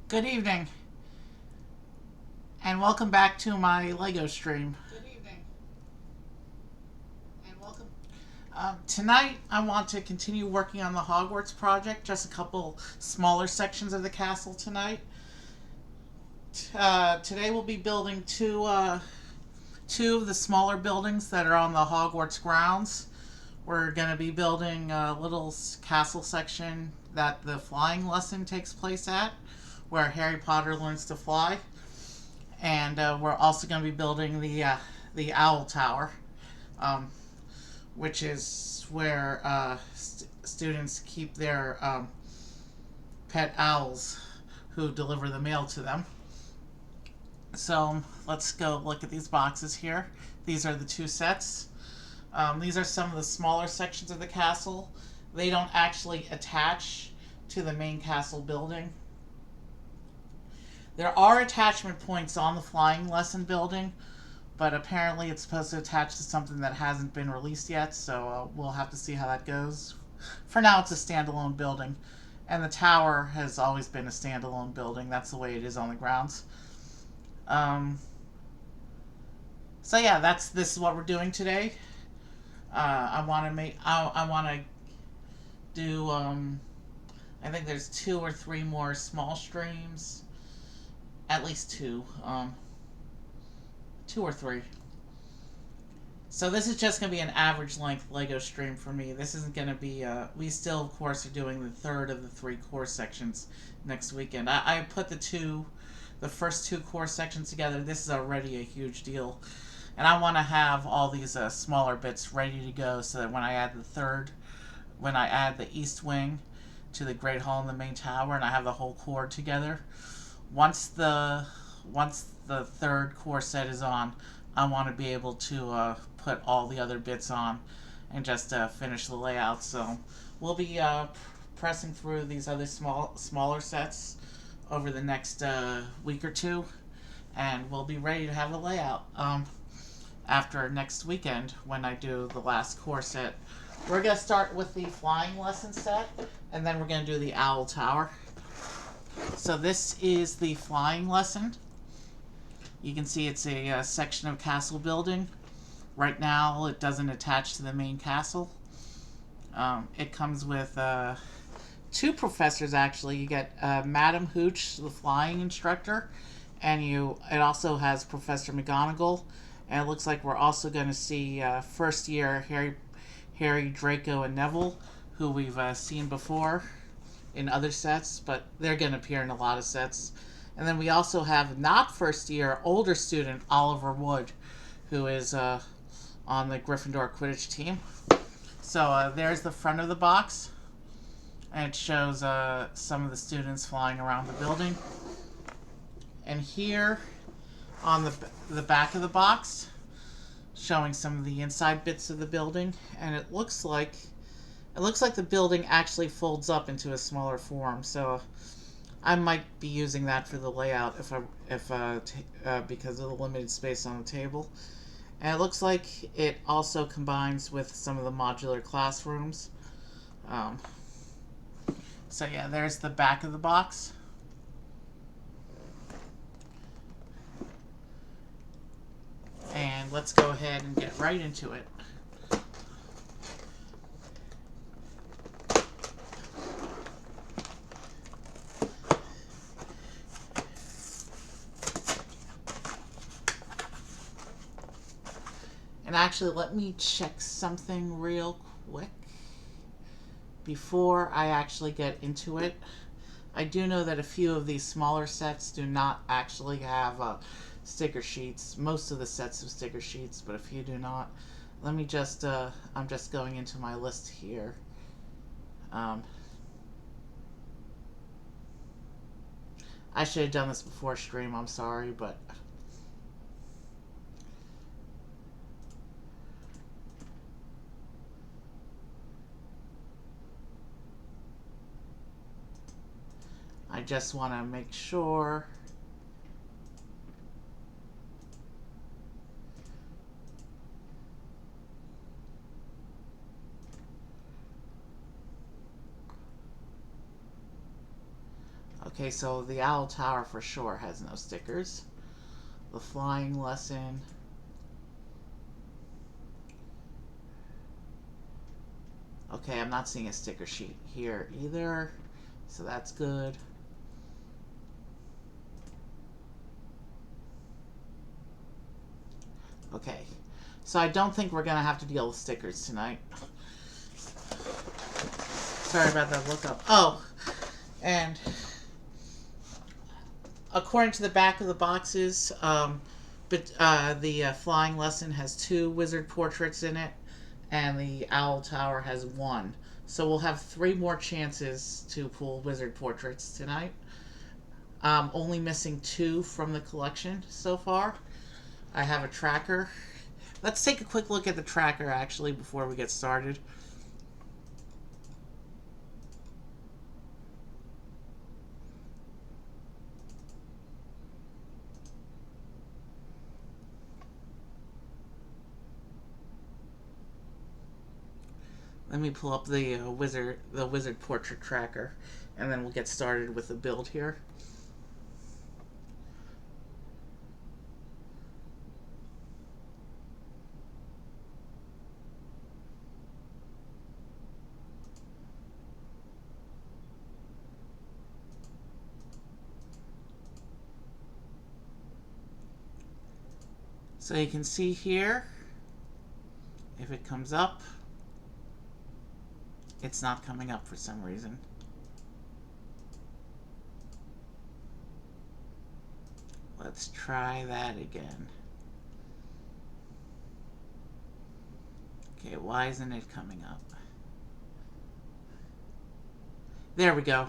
Good evening, and welcome back to my Lego stream. Tonight, I want to continue working on the Hogwarts project, just a couple smaller sections of the castle tonight. Today, we'll be building two of the smaller buildings that are on the Hogwarts grounds. We're going to be building a little castle section that the flying lesson takes place at, where Harry Potter learns to fly. And we're also going to be building the Owl Tower, um, which is where students keep their pet owls who deliver the mail to them. So let's go look at these boxes here. These are the two sets. These are some of the smaller sections of the castle. They don't actually attach to the main castle building. There are attachment points on the flying lesson building, but apparently it's supposed to attach to something that hasn't been released yet, so we'll have to see how that goes. For now, it's a standalone building, and the tower has always been a standalone building. That's the way it is on the grounds. Um, so yeah, this is what we're doing today. I want to do. I think there's two or three more small streams, at least two. Two or three. So this is just going to be an average length Lego stream for me. This isn't going to be, we still of course are doing the third of the three core sections next weekend. I put the first two core sections together. This is already a huge deal. And I want to have all these smaller bits ready to go so that when I add the east wing to the Great Hall and the main tower and I have the whole core together, once the third core set is on, I want to be able to put all the other bits on and just finish the layout. So we'll be pressing through these other smaller sets over the next week or two, and we'll be ready to have a layout after next weekend when I do the last core set. We're going to start with the flying lesson set, and then we're going to do the owl tower. So this is the flying lesson. You can see it's a section of castle building. Right now, it doesn't attach to the main castle. It comes with two professors, actually. You get Madam Hooch, the flying instructor, and it also has Professor McGonagall. And it looks like we're also going to see first year Harry, Draco, and Neville, who we've seen before in other sets, but they're going to appear in a lot of sets. And then we also have not first year, older student Oliver Wood, who is on the Gryffindor Quidditch team. So there's the front of the box, and it shows some of the students flying around the building. And here on the back of the box, showing some of the inside bits of the building, and it looks like the building actually folds up into a smaller form. So I might be using that for the layout because of the limited space on the table. And it looks like it also combines with some of the modular classrooms. So yeah, there's the back of the box. And let's go ahead and get right into it. And actually, let me check something real quick before I actually get into it. I do know that a few of these smaller sets do not actually have sticker sheets. Most of the sets have sticker sheets, but a few do not. Let me just, I'm just going into my list here. I should have done this before stream, I'm sorry, but I just want to make sure. Okay, so the Owl Tower for sure has no stickers. The Flying Lesson. Okay, I'm not seeing a sticker sheet here either, so that's good. Okay, so I don't think we're going to have to deal with stickers tonight. Sorry about that lookup. Oh, and according to the back of the boxes, the Flying Lesson has 2 wizard portraits in it, and the Owl Tower has 1. So we'll have 3 more chances to pull wizard portraits tonight. Only missing 2 from the collection so far. I have a tracker. Let's take a quick look at the tracker actually before we get started. Let me pull up the wizard portrait tracker, and then we'll get started with the build here. So you can see here, if it comes up, it's not coming up for some reason. Let's try that again. Okay, why isn't it coming up? There we go.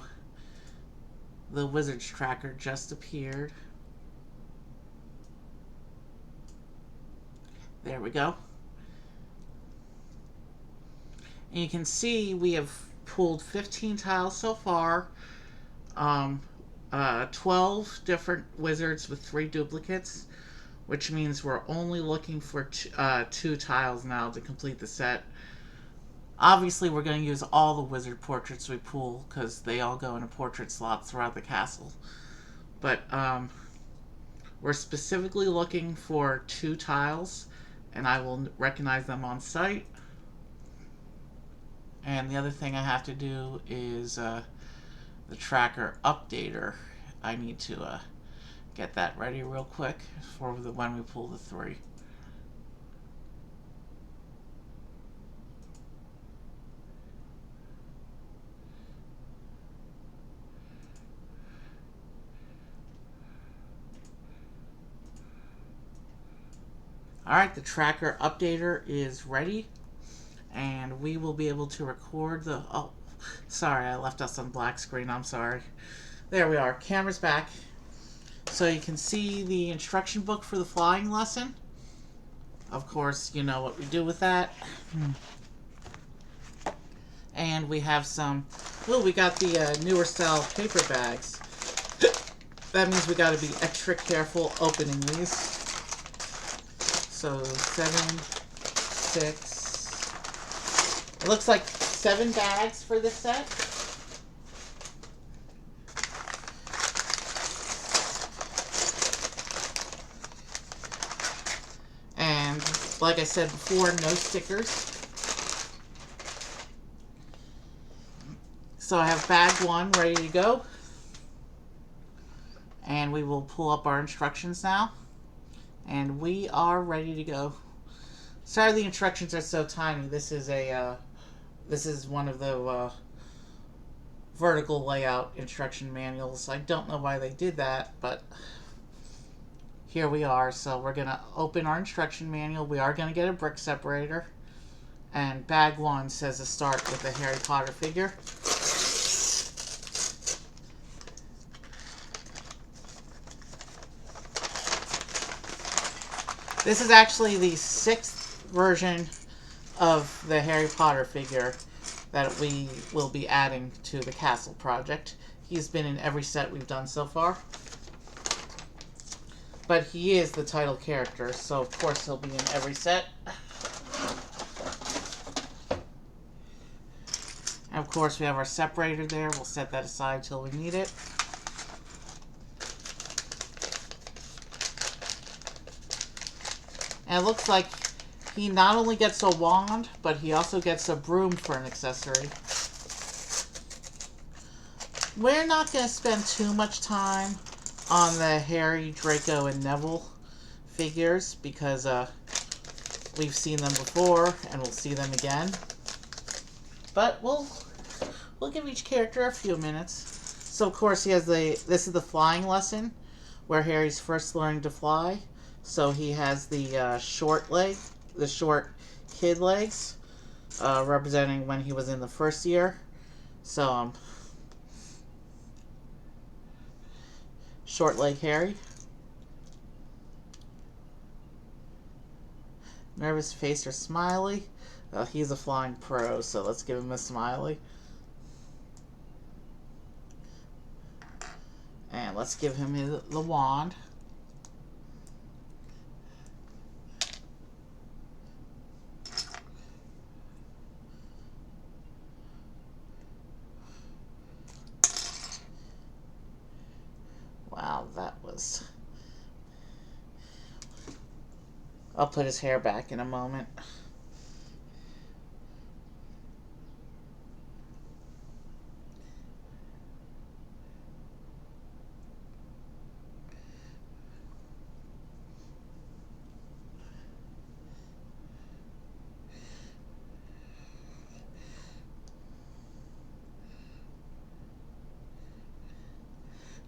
The wizard's tracker just appeared. There we go. And you can see we have pulled 15 tiles so far. 12 different wizards with 3 duplicates, which means we're only looking for 2 tiles now to complete the set. Obviously, we're going to use all the wizard portraits we pull because they all go into portrait slots throughout the castle. But we're specifically looking for 2 tiles, and I will recognize them on sight. And the other thing I have to do is the tracker updater. I need to get that ready real quick for when we pull the 3. Alright, the tracker updater is ready, and we will be able to record the... Oh, sorry, I left us on black screen. I'm sorry. There we are. Camera's back. So you can see the instruction book for the Flying Lesson. Of course, you know what we do with that. And we have some... Well, we got the newer style paper bags. That means we got to be extra careful opening these. So 7, 6... It looks like 7 bags for this set. And like I said before, no stickers. So I have bag 1 ready to go. And we will pull up our instructions now. And we are ready to go. Sorry the instructions are so tiny. This is one of the vertical layout instruction manuals. I don't know why they did that, but here we are. So we're going to open our instruction manual. We are going to get a brick separator. And bag 1 says to start with the Harry Potter figure. This is actually the 6th version of the Harry Potter figure that we will be adding to the castle project. He's been in every set we've done so far. But he is the title character, so of course he'll be in every set. And of course we have our separator there. We'll set that aside till we need it. And it looks like he not only gets a wand, but he also gets a broom for an accessory. We're not going to spend too much time on the Harry, Draco, and Neville figures because we've seen them before and we'll see them again. But we'll give each character a few minutes. So of course he has this is the flying lesson where Harry's first learning to fly. So he has the short kid legs, representing when he was in the first year. So short leg Harry. Nervous face or smiley. He's a flying pro, so let's give him a smiley. And let's give him the wand. Wow, that was... I'll put his hair back in a moment.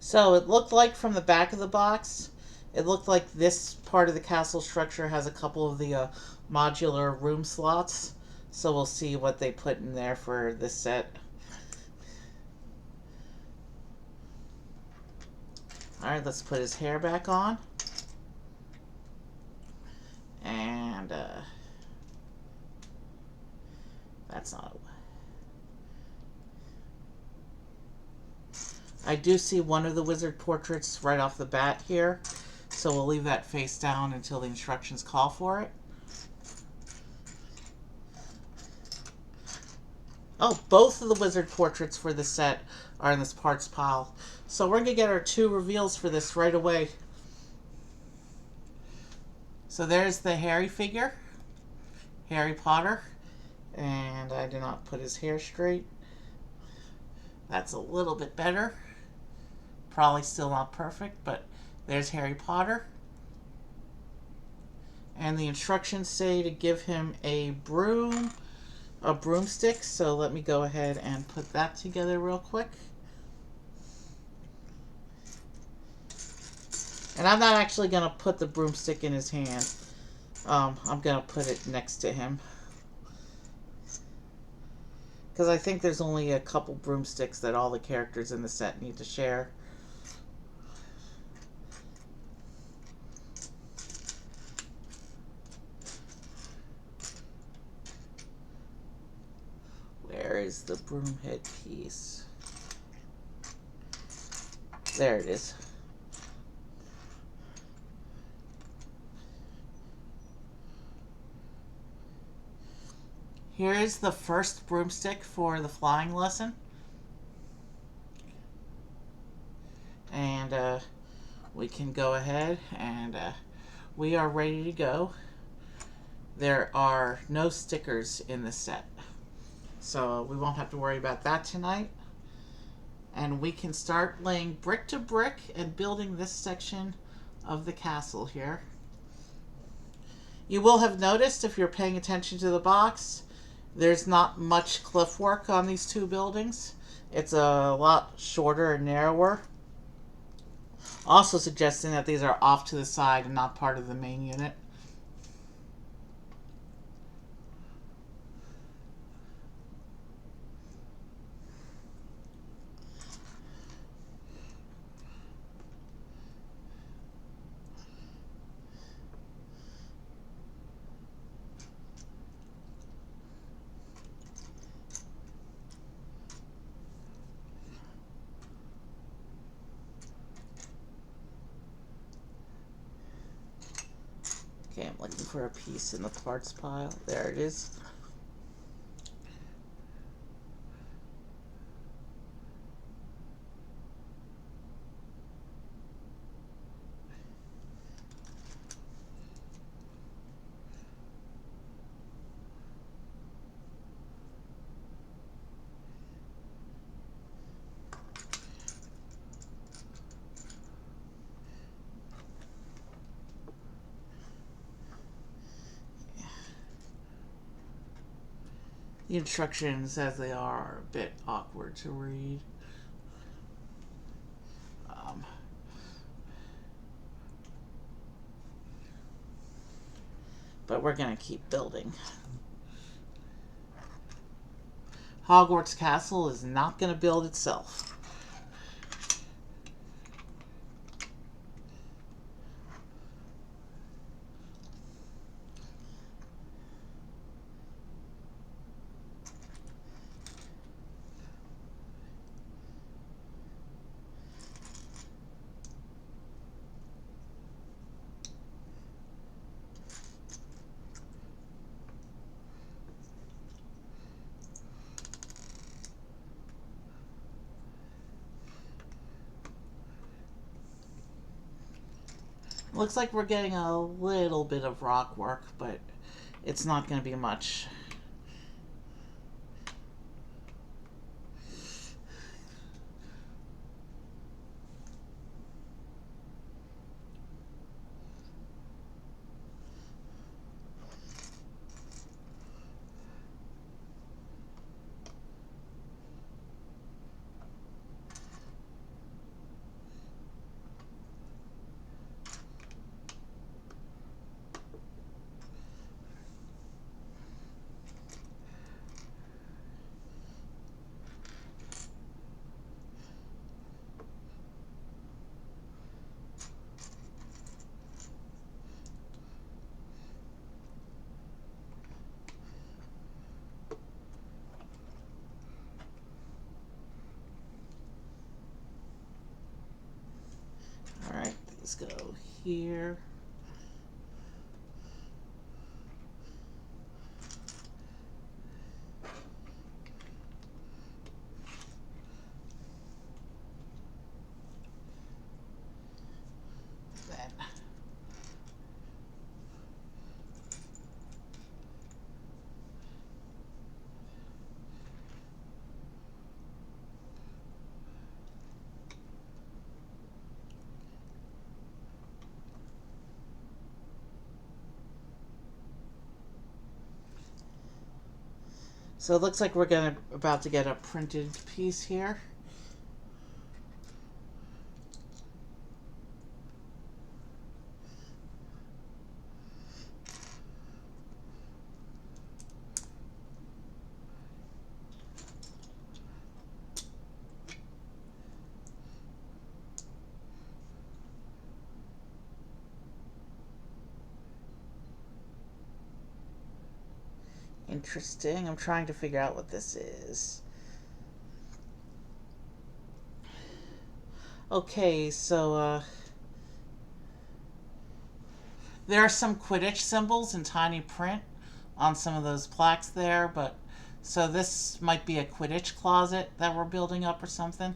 So it looked like from the back of the box, it looked like this part of the castle structure has a couple of the modular room slots. So we'll see what they put in there for this set. Alright, let's put his hair back on. And that's not... I do see one of the wizard portraits right off the bat here, so we'll leave that face down until the instructions call for it. Oh, both of the wizard portraits for this set are in this parts pile. So we're going to get our 2 reveals for this right away. So there's the Harry figure, Harry Potter, and I did not put his hair straight. That's a little bit better. Probably still not perfect, but there's Harry Potter. And the instructions say to give him a broomstick. So let me go ahead and put that together real quick. And I'm not actually going to put the broomstick in his hand. I'm going to put it next to him. Because I think there's only a couple broomsticks that all the characters in the set need to share. Where is the broom head piece? There it is. Here is the first broomstick for the flying lesson. And we can go ahead and we are ready to go. There are no stickers in this set, so we won't have to worry about that tonight. And we can start laying brick to brick and building this section of the castle here. You will have noticed, if you're paying attention to the box, there's not much cliff work on these 2 buildings. It's a lot shorter and narrower. Also suggesting that these are off to the side and not part of the main unit. Okay, I'm looking for a piece in the parts pile. There it is. The instructions as they are a bit awkward to read. Um, but we're going to keep building. Hogwarts Castle is not going to build itself. Looks like we're getting a little bit of rock work, but it's not going to be much. Alright, these go here. Then so it looks like we're about to get a printed piece here. Interesting. I'm trying to figure out what this is. Okay, so there are some Quidditch symbols in tiny print on some of those plaques there, but so this might be a Quidditch closet that we're building up or something.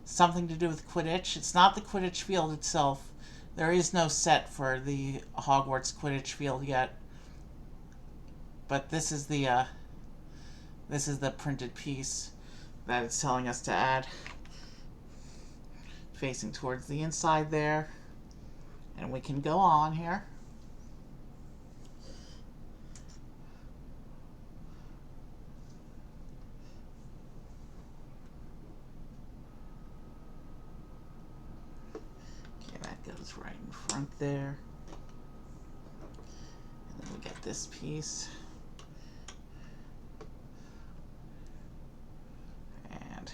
Something to do with Quidditch. It's not the Quidditch field itself. There is no set for the Hogwarts Quidditch field yet. But this is the printed piece that it's telling us to add. Facing towards the inside there. And we can go on here. Okay, that goes right in front there. And then we get this piece. And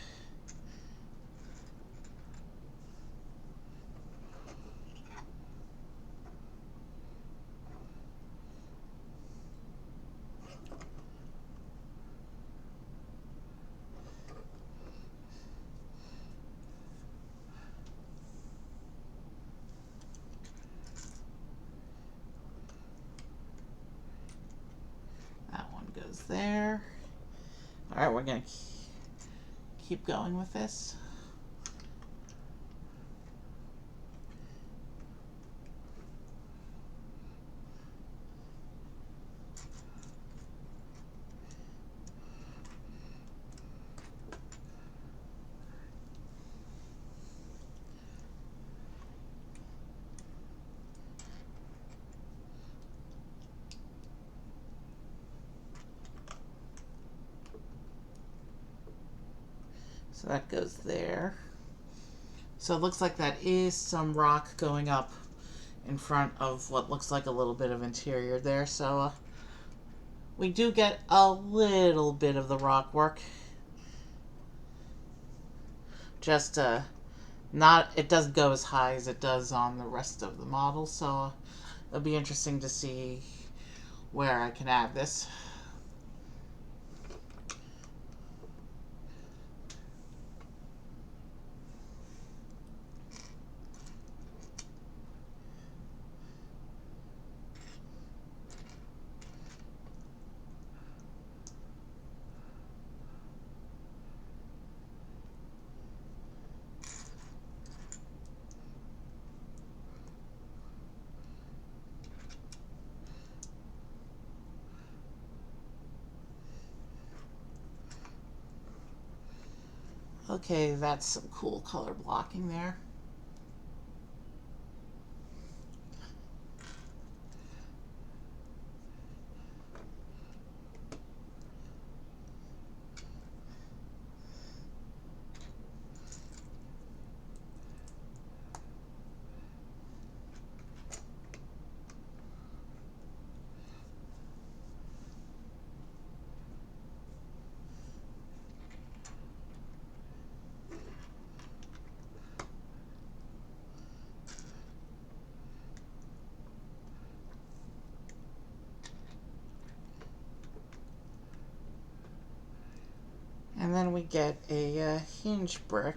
goes there. Alright, we're going to keep going with this. So that goes there. So it looks like that is some rock going up in front of what looks like a little bit of interior there. So we do get a little bit of the rock work. Just not, it doesn't go as high as it does on the rest of the model. So it'll be interesting to see where I can add this. Okay, that's some cool color blocking there. And then we get a hinge brick.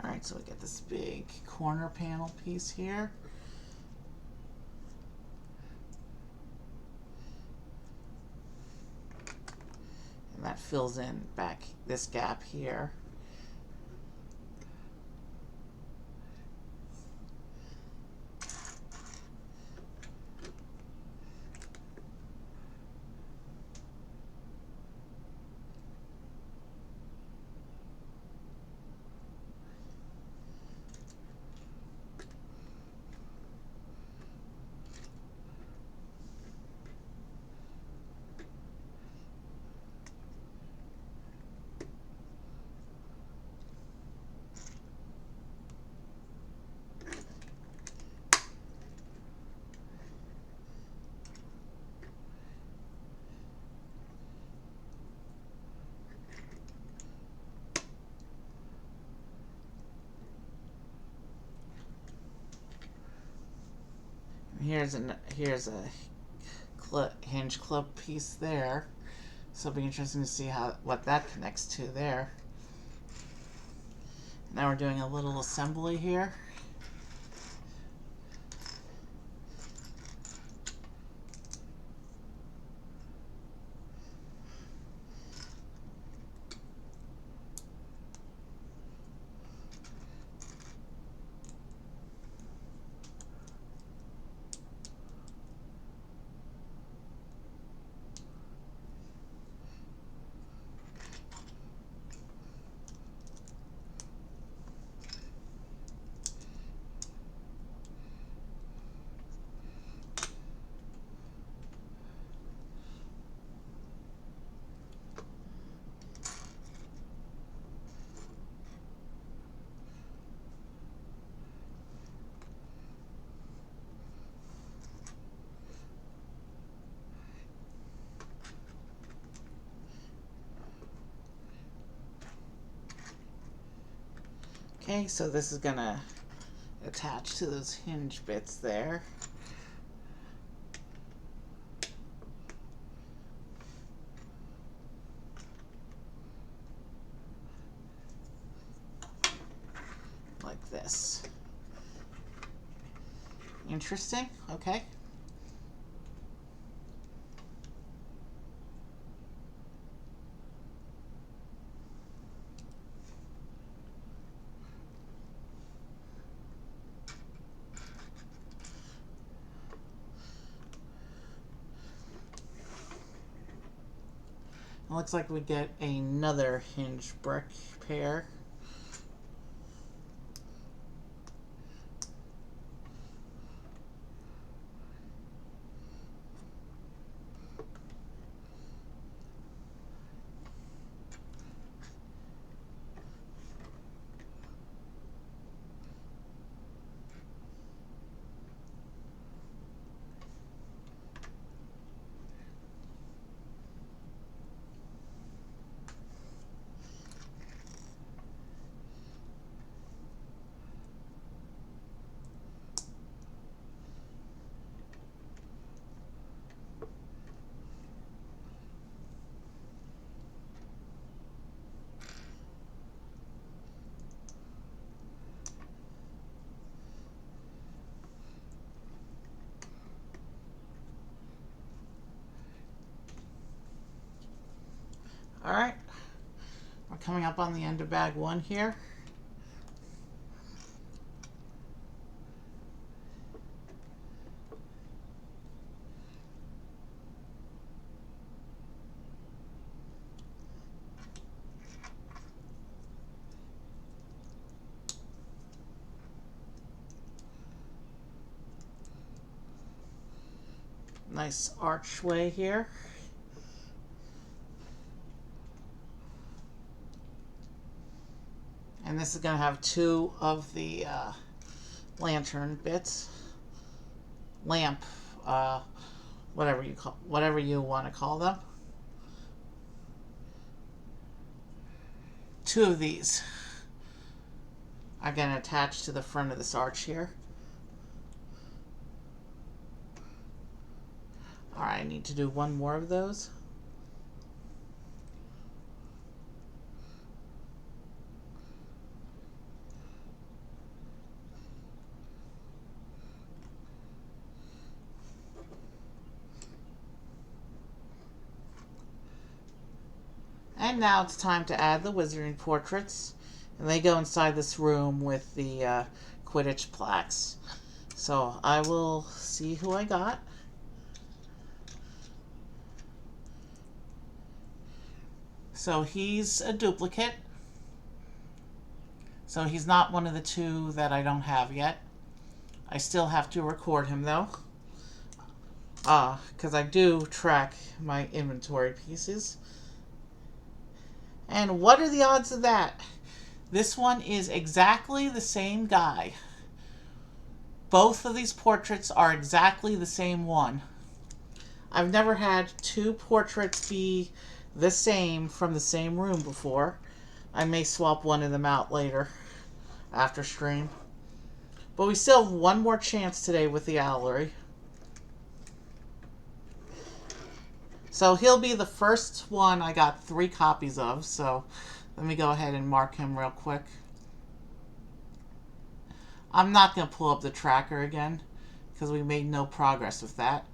Alright, so we get this big corner panel piece here. And that fills in back this gap here. Here's a hinge clip piece there, so it'll be interesting to see what that connects to there. Now we're doing a little assembly here. Okay, so this is gonna attach to those hinge bits there. this. Interesting. Okay. It looks like we get another hinge brick pair. All right, we're coming up on the end of bag 1 here. Nice archway here. And this is going to have 2 of the lantern bits. Lamp, whatever you want to call them. 2 of these are going to attach to the front of this arch here. Alright, I need to do 1 more of those. And now it's time to add the wizarding portraits. And they go inside this room with the Quidditch plaques. So I will see who I got. So he's a duplicate. So he's not one of the 2 that I don't have yet. I still have to record him though. Because I do track my inventory pieces. And what are the odds of that? This one is exactly the same guy. Both of these portraits are exactly the same one. I've never had 2 portraits be the same from the same room before. I may swap one of them out later after stream. But we still have 1 more chance today with the Owlery. So he'll be the first one I got 3 copies of. So let me go ahead and mark him real quick. I'm not going to pull up the tracker again because we made no progress with that.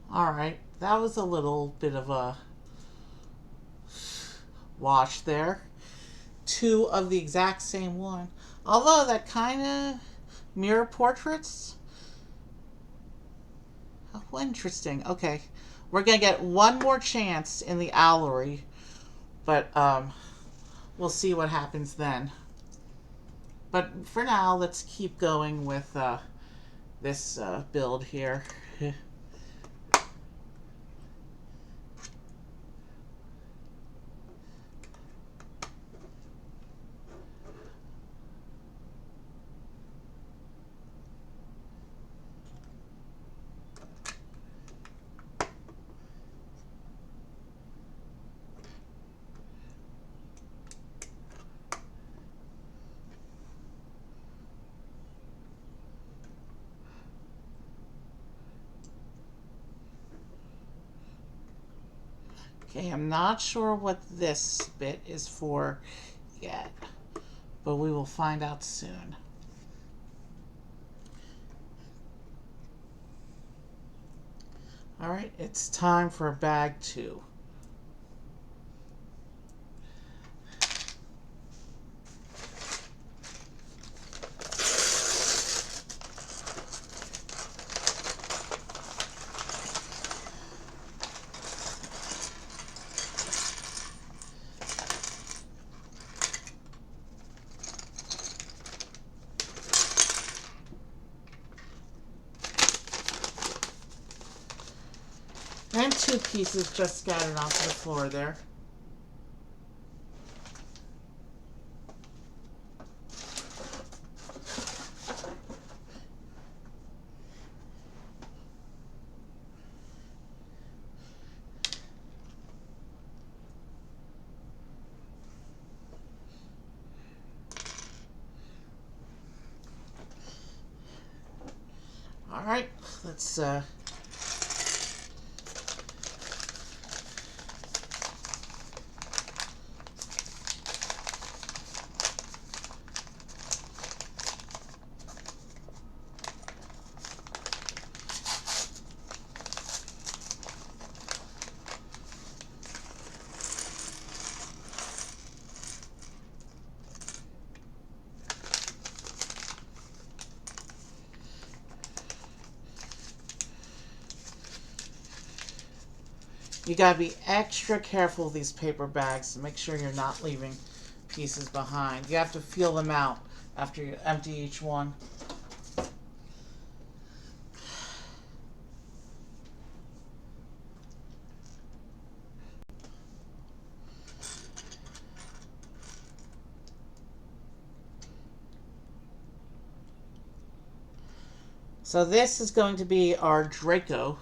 Alright, that was a little bit of a wash there. 2 of the exact same one. Although that kind of mirror portraits. Oh, interesting. Okay, we're going to get 1 more chance in the Owlery. But we'll see what happens then. But for now, let's keep going with this build here. Okay, I'm not sure what this bit is for yet, but we will find out soon. All right, it's time for bag 2. And 2 pieces just scattered onto the floor there. All right, let's you gotta be extra careful with these paper bags to make sure you're not leaving pieces behind. You have to feel them out after you empty each one. So this is going to be our Draco.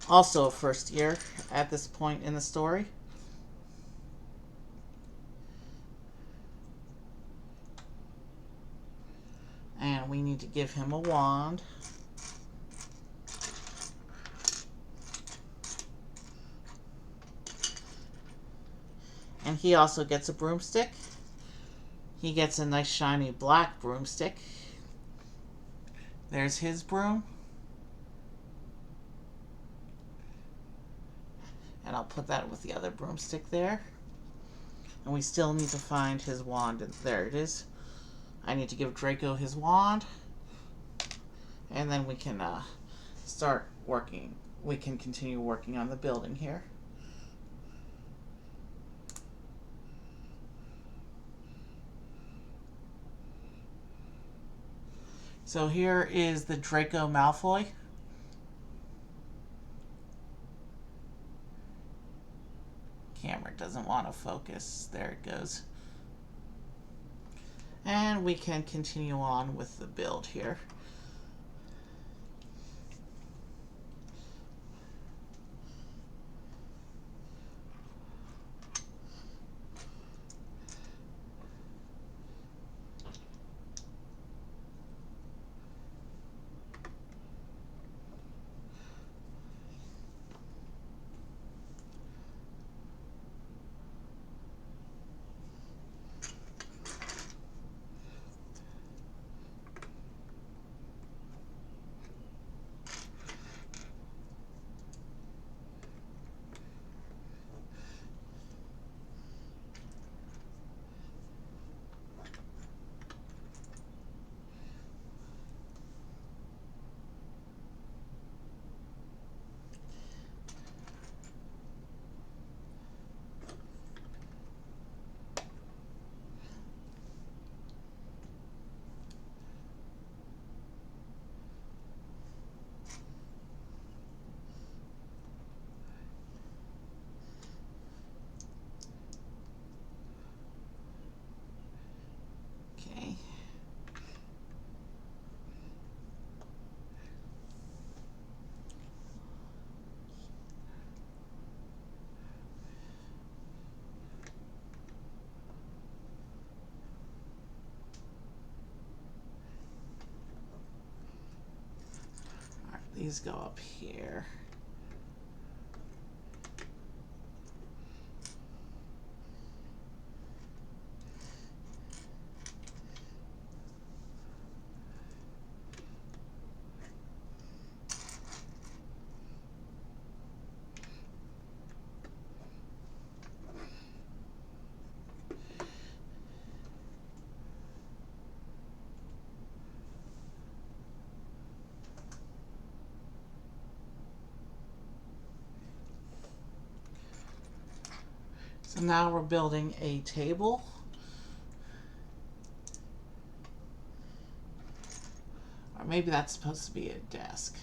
Also first year at this point in the story. And we need to give him a wand. And he also gets a broomstick. He gets a nice shiny black broomstick. There's his broom. And I'll put that with the other broomstick there. And we still need to find his wand. There it is. I need to give Draco his wand. And then we can start working. We can continue working on the building here. So here is the Draco Malfoy. Camera doesn't want to focus. There it goes. And we can continue on with the build here. These go up here. So now we're building a table. Or maybe that's supposed to be a desk.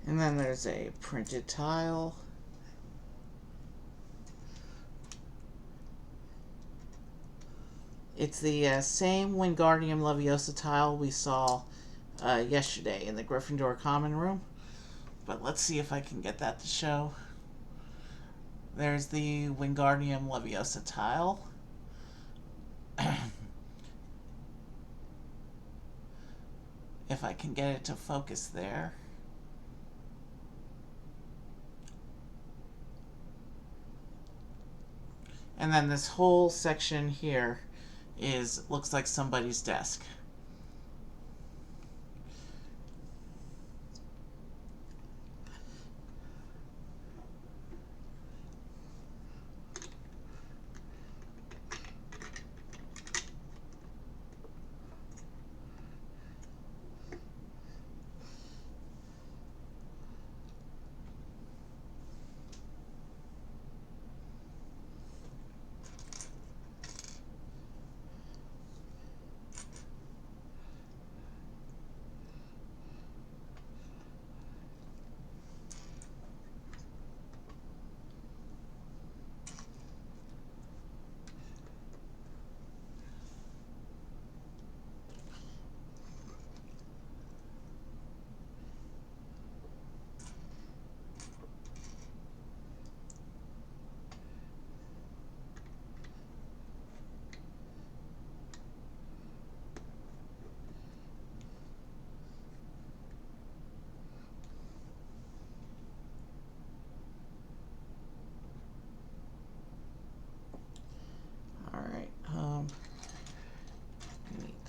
And then there's a printed tile. It's the same Wingardium Leviosa tile we saw yesterday in the Gryffindor common room. But let's see if I can get that to show. There's the Wingardium Leviosa tile. If I can get it to focus there. And then this whole section here looks like somebody's desk.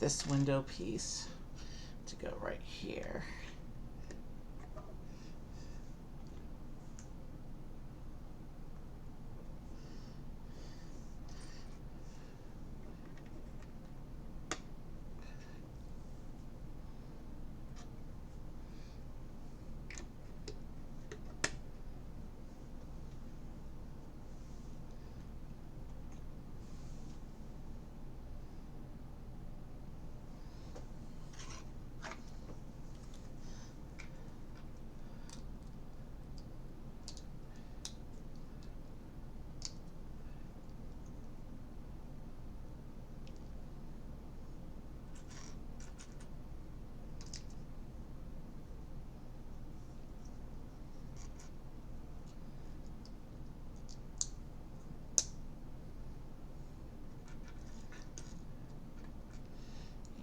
This window piece to go right here.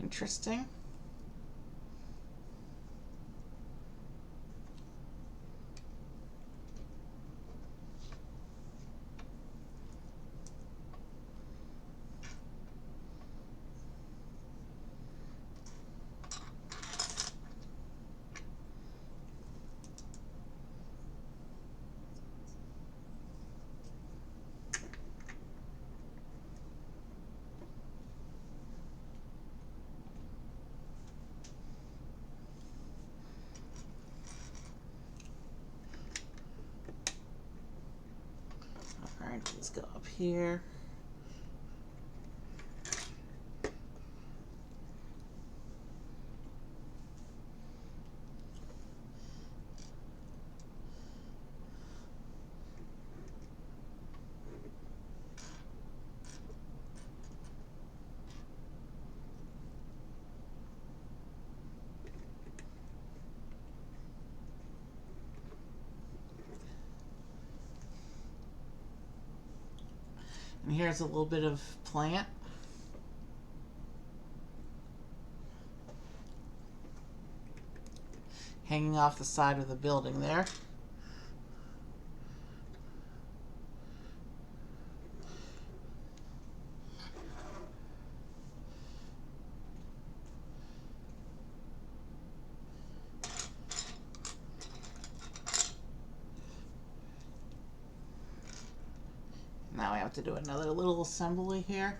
Interesting. Alright, let's go up here. And here's a little bit of plant. Hanging off the side of the building there. Now we have to do another little assembly here.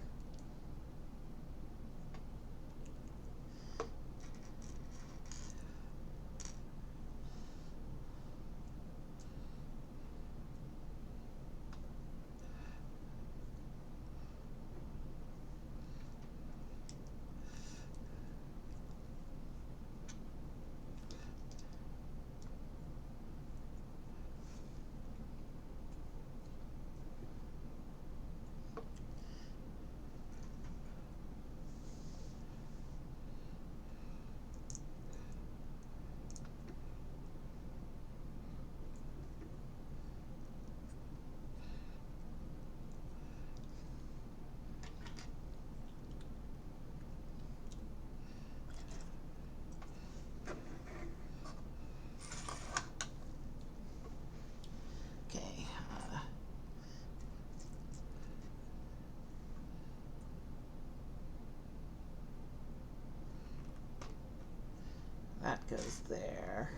That goes there.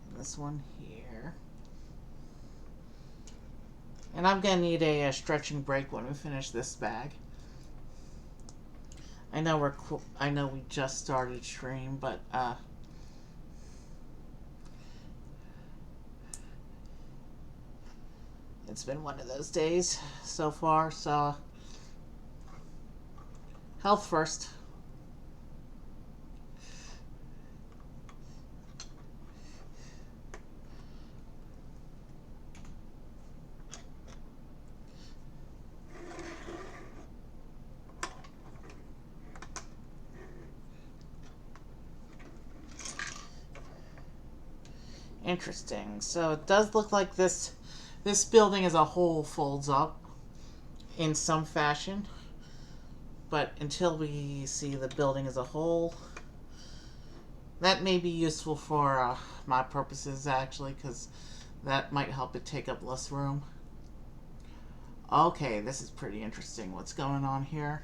And this one here. And I'm going to need a stretching break when we finish this bag. I know we just started stream, but it's been one of those days so far, so health first. Interesting. So it does look like this building as a whole folds up in some fashion. But until we see the building as a whole, that may be useful for my purposes, actually, because that might help it take up less room. Okay, this is pretty interesting. What's going on here?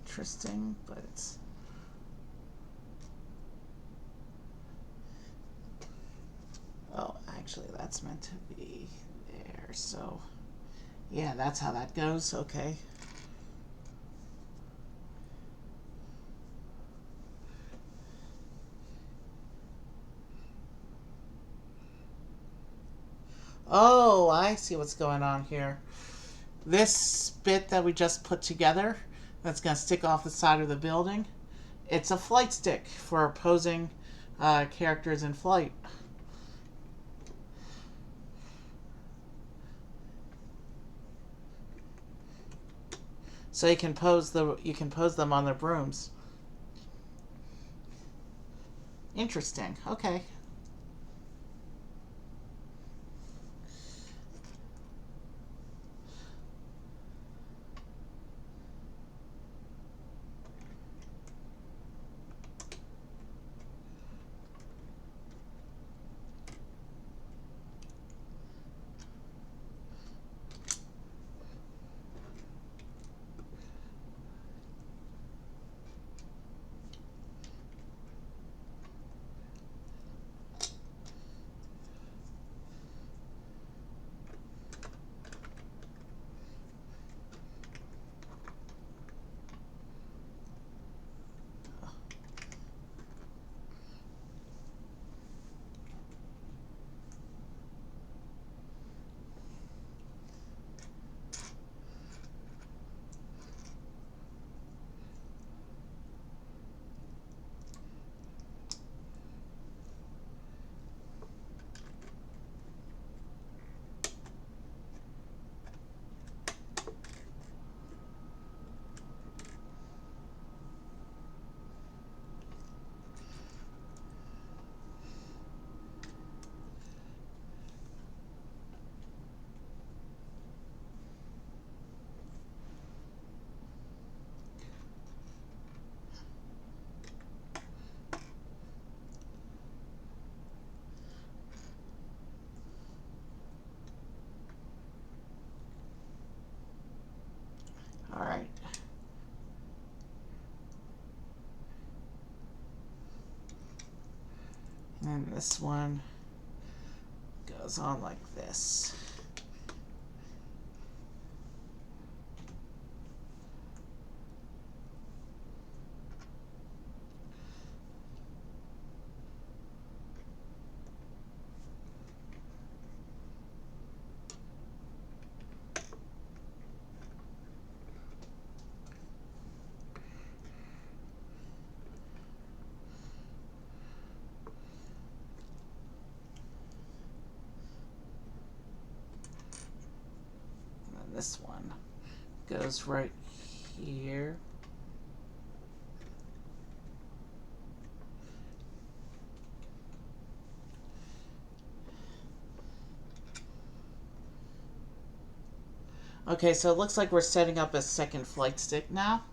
Interesting, but it's... Oh, actually, that's meant to be there, so... Yeah, that's how that goes, okay. Oh, I see what's going on here. This bit that we just put together, that's going to stick off the side of the building, it's a flight stick for opposing characters in flight. So you can pose them on their brooms. Interesting. Okay. All right. And then this one goes on like this. And then this one goes right here. Okay, so it looks like we're setting up a second flight stick now.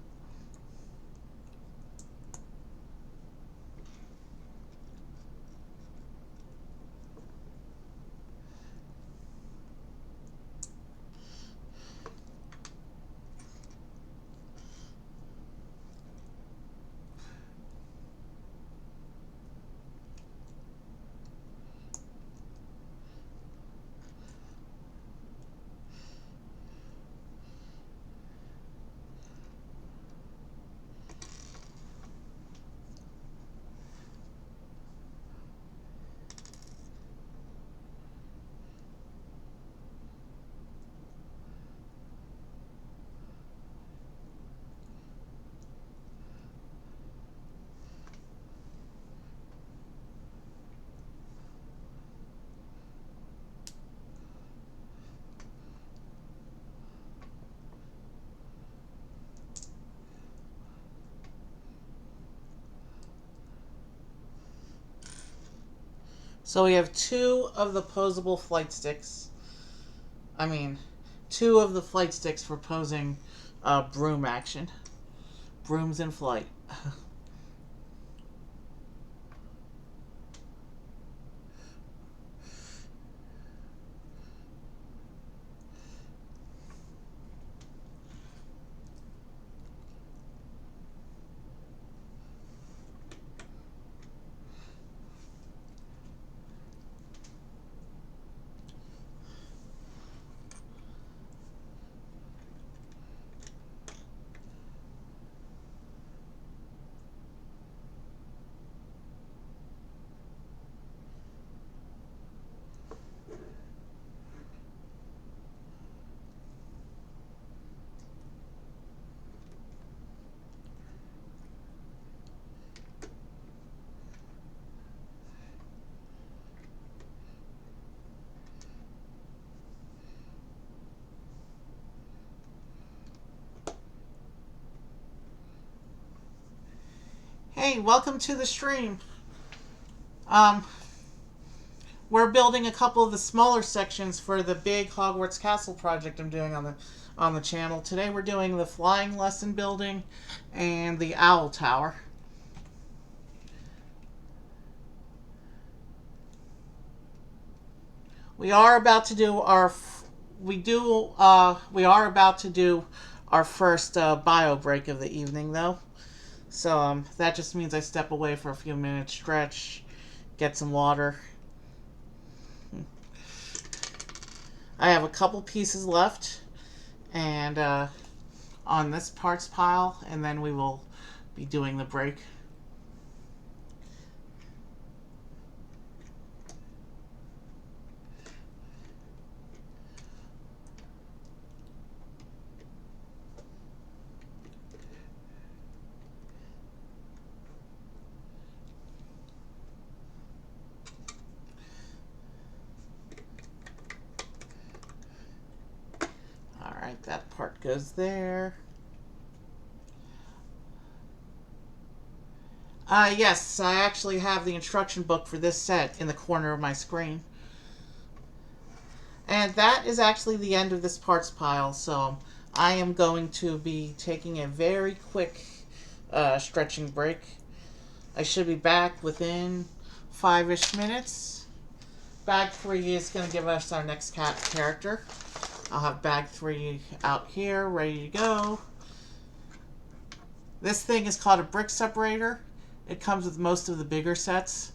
So we have two of the posable flight sticks. I mean, two of the flight sticks for posing broom action. Brooms in flight. Hey, welcome to the stream. Um, we're building a couple of the smaller sections for the big Hogwarts Castle project I'm doing on the channel. Today we're doing the flying lesson building and the owl tower. We are about to do our we are about to do our first bio break of the evening though. So that just means I step away for a few minutes, stretch, get some water. I have a couple pieces left, and on this parts pile, and then we will be doing the break. Alright, that part goes there. Yes, I actually have the instruction book for this set in the corner of my screen. And that is actually the end of this parts pile, so I am going to be taking a very quick stretching break. I should be back within 5-ish minutes. Bag 3 is going to give us our next character. I'll have bag 3 out here, ready to go. This thing is called a brick separator. It comes with most of the bigger sets,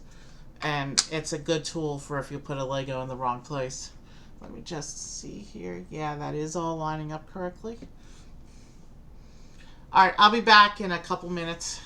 and it's a good tool for if you put a Lego in the wrong place. Let me just see here. Yeah, that is all lining up correctly. Alright, I'll be back in a couple minutes.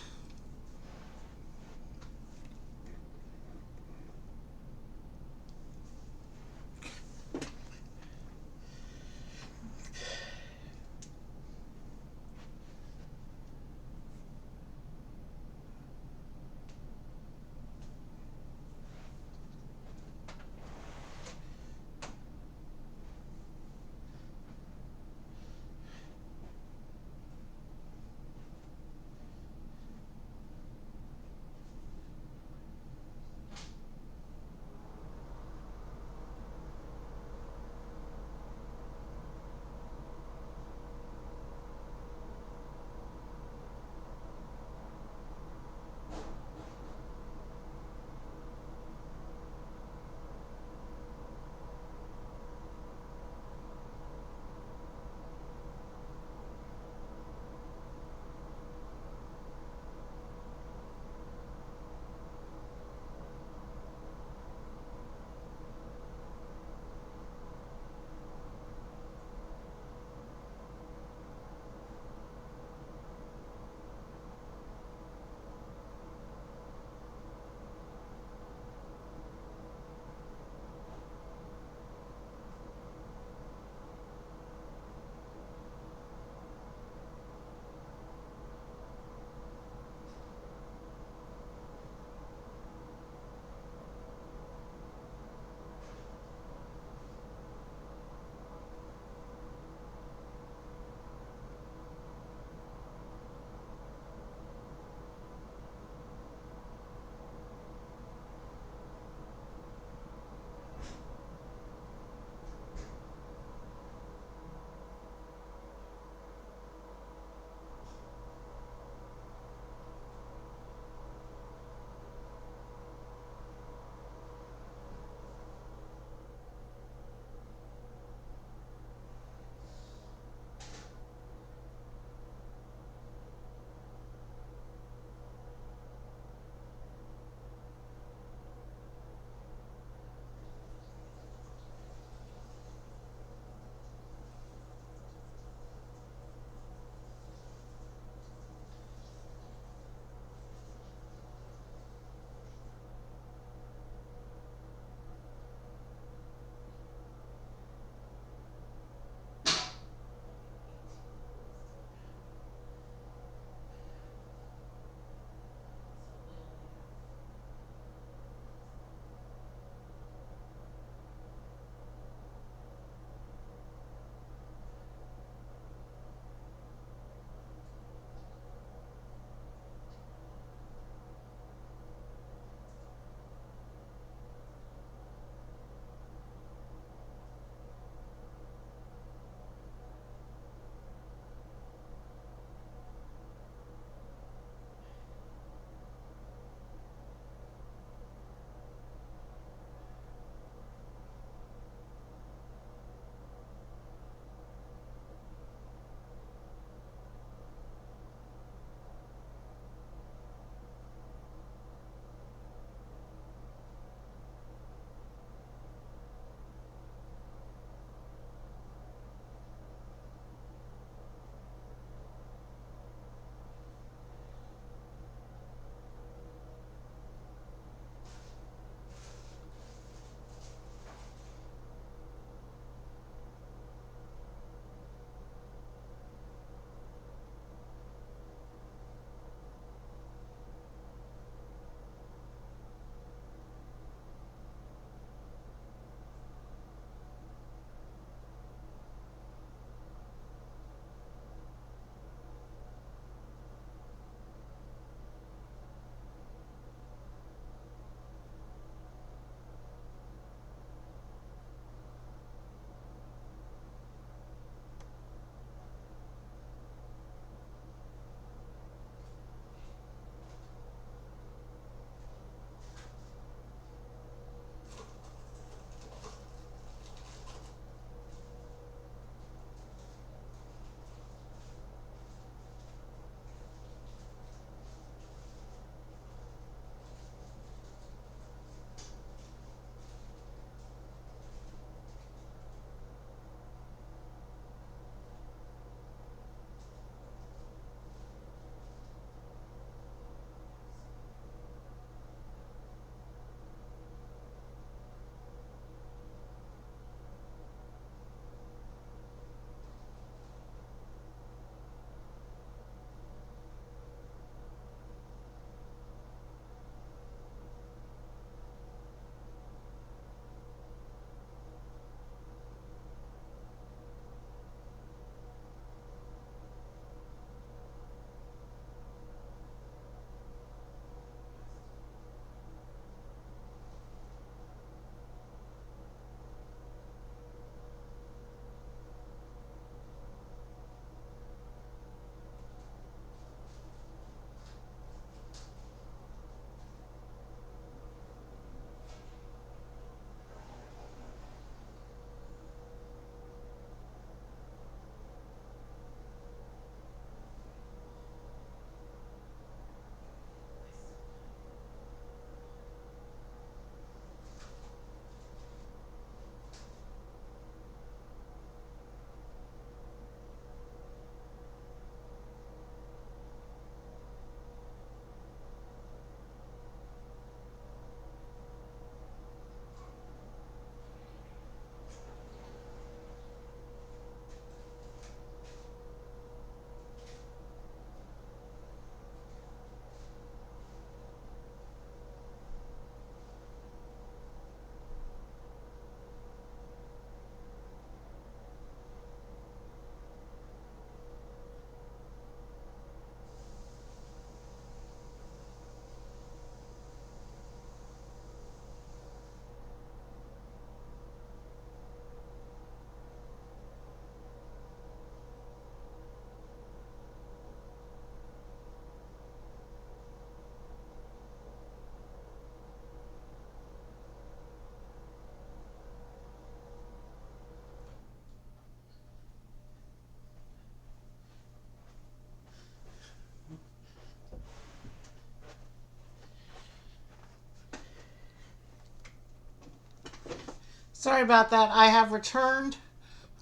Sorry about that. I have returned.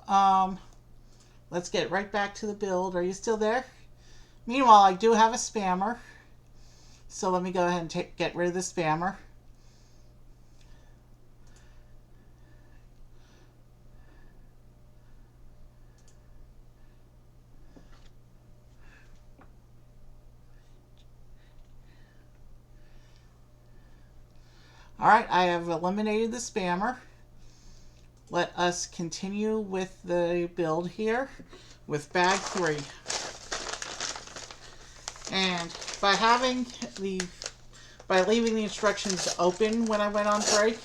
Um, let's get right back to the build. Are you still there? Meanwhile, I do have a spammer. So let me go ahead and get rid of the spammer. Alright, I have eliminated the spammer. Let us continue with the build here with bag 3. And by leaving the instructions open when I went on break,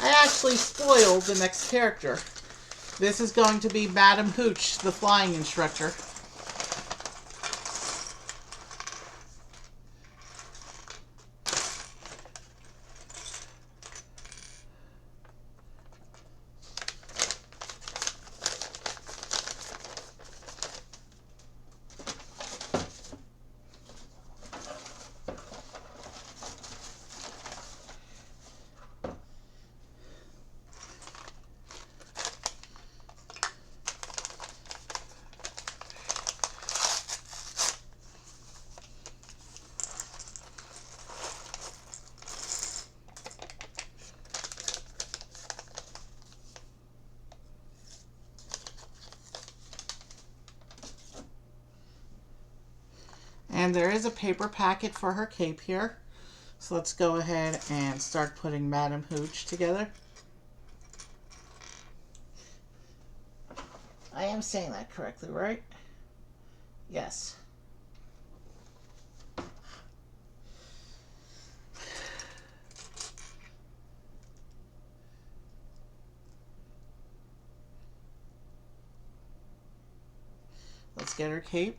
I actually spoiled the next character. This is going to be Madam Hooch, the flying instructor. And there is a paper packet for her cape here. So let's go ahead and start putting Madam Hooch together. I am saying that correctly, right? Yes. Let's get her cape.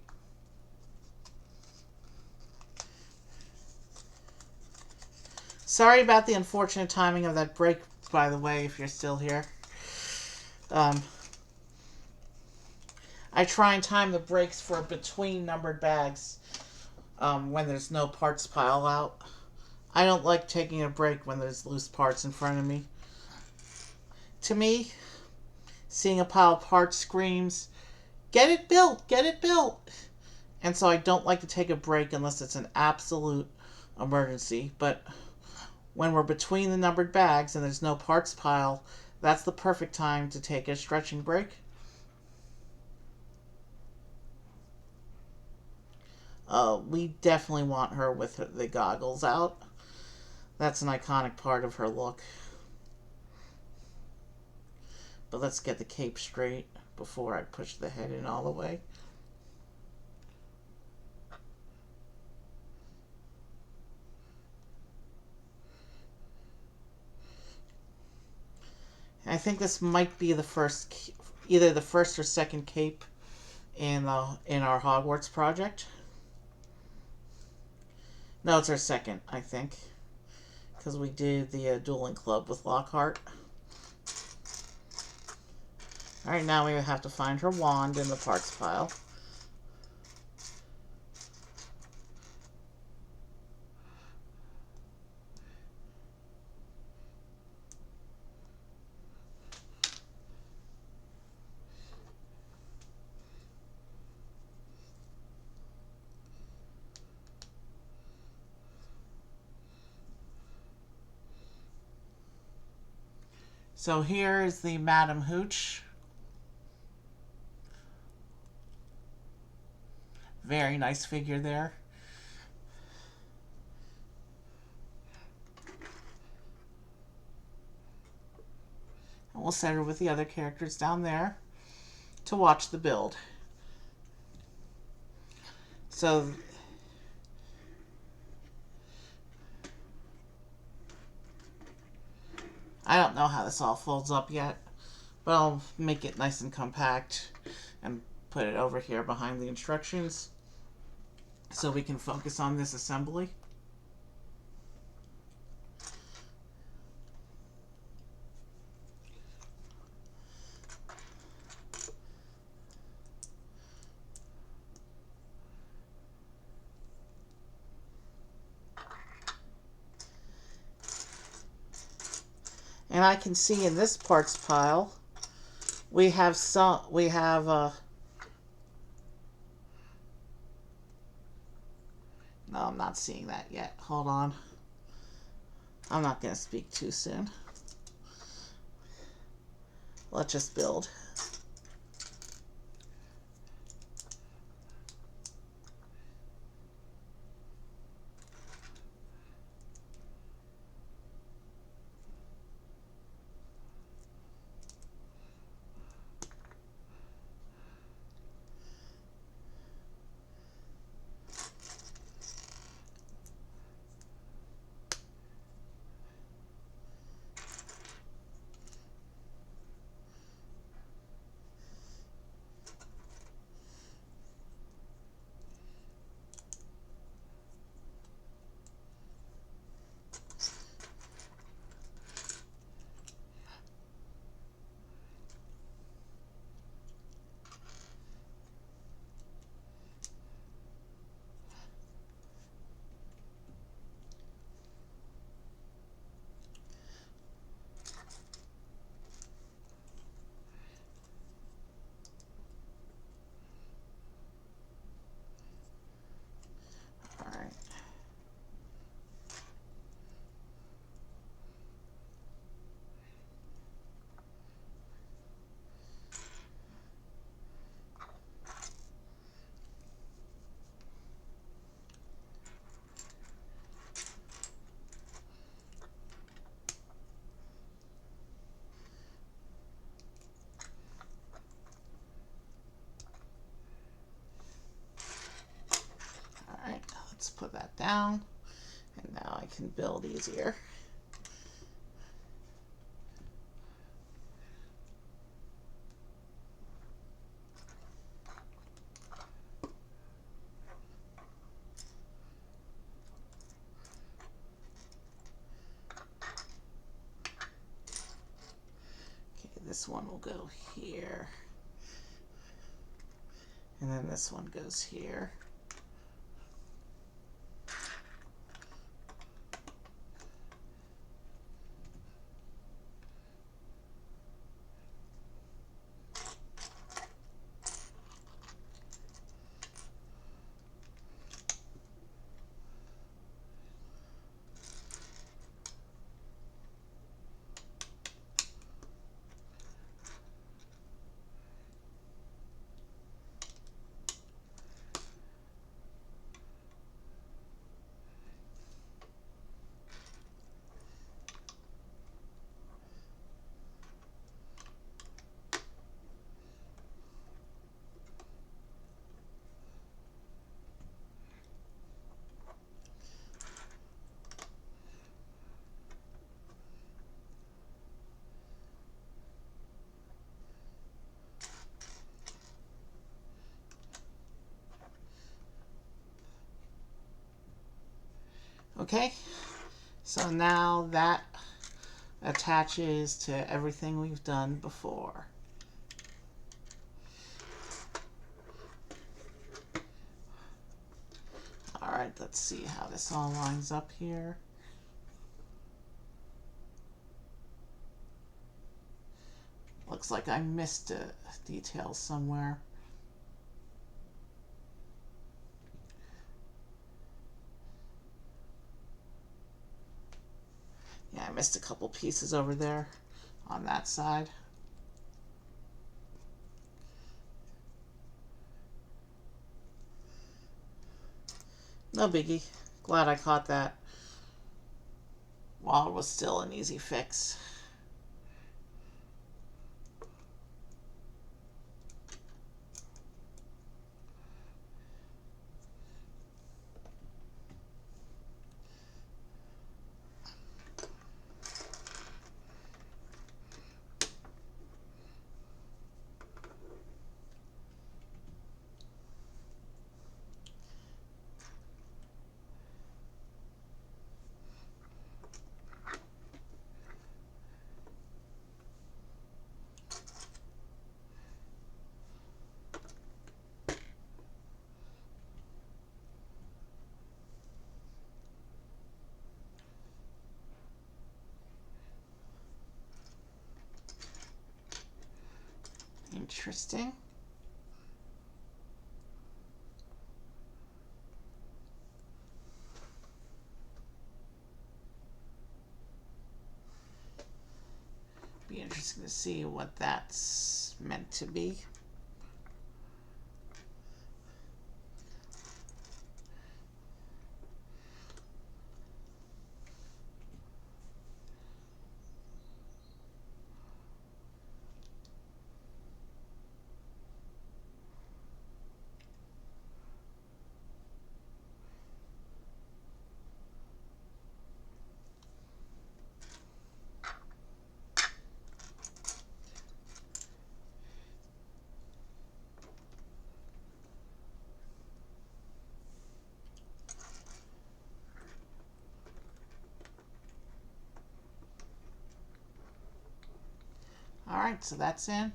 Sorry about the unfortunate timing of that break, by the way, if you're still here. I try and time the breaks for between numbered bags when there's no parts pile out. I don't like taking a break when there's loose parts in front of me. To me, seeing a pile of parts screams, get it built, get it built. And so I don't like to take a break unless it's an absolute emergency. But when we're between the numbered bags and there's no parts pile, that's the perfect time to take a stretching break. We definitely want her with the goggles out. That's an iconic part of her look. But let's get the cape straight before I push the head in all the way. I think this might be the first, either the first or second cape in our Hogwarts project. No, it's our second, I think, because we did the dueling club with Lockhart. Alright, now we have to find her wand in the parts pile. So here is the Madam Hooch. Very nice figure there. And we'll set her with the other characters down there to watch the build. So I don't know how this all folds up yet, but I'll make it nice and compact and put it over here behind the instructions so we can focus on this assembly. And I can see in this parts pile, we have no, I'm not seeing that yet. Hold on. I'm not going to speak too soon. Let's just build. Let's put that down, and now I can build easier. Okay, this one will go here, and then this one goes here. Okay, so now that attaches to everything we've done before. Alright, let's see how this all lines up here. Looks like I missed a detail somewhere. Yeah, I missed a couple pieces over there on that side. No biggie. Glad I caught that while it was still an easy fix. Interesting. Be interesting to see what that's meant to be. All right, so that's in.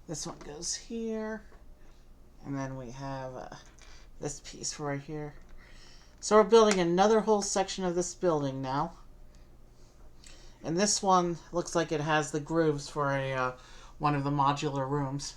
This one goes here, and then we have this piece right here. So we're building another whole section of this building now. And this one looks like it has the grooves for a one of the modular rooms.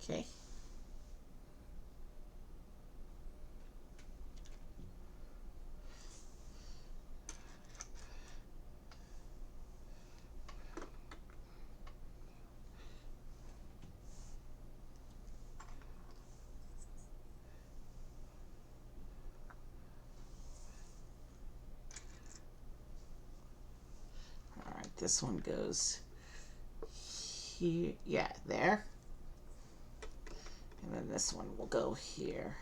Okay. All right, this one goes here. Yeah, there. And then this one will go here.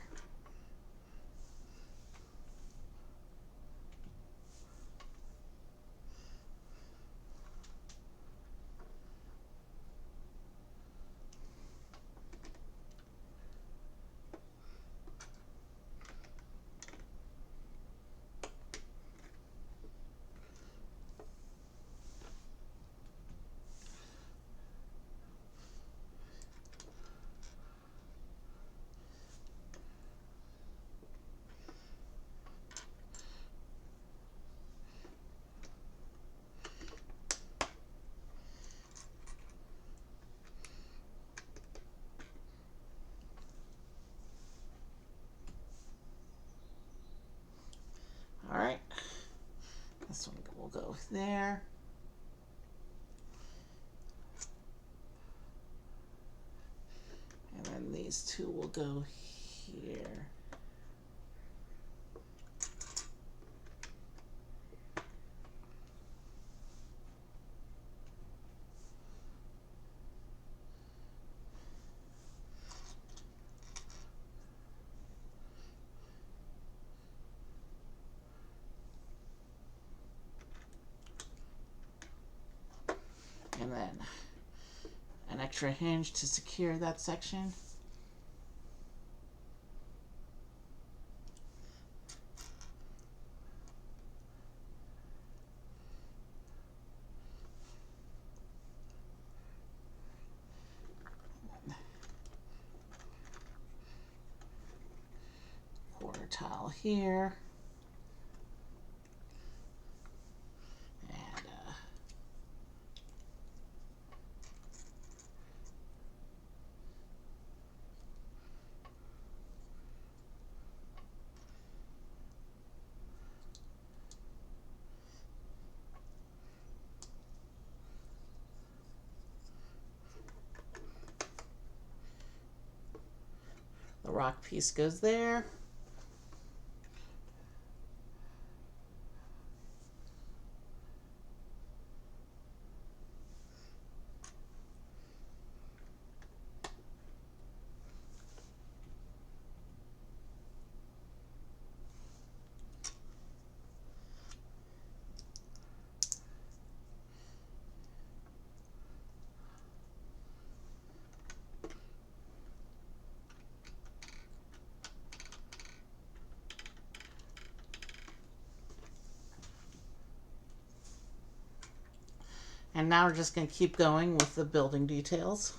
All right. This one will go there. And then these two will go here. And then an extra hinge to secure that section. Quarter tile here. The rock piece goes there. And now we're just going to keep going with the building details.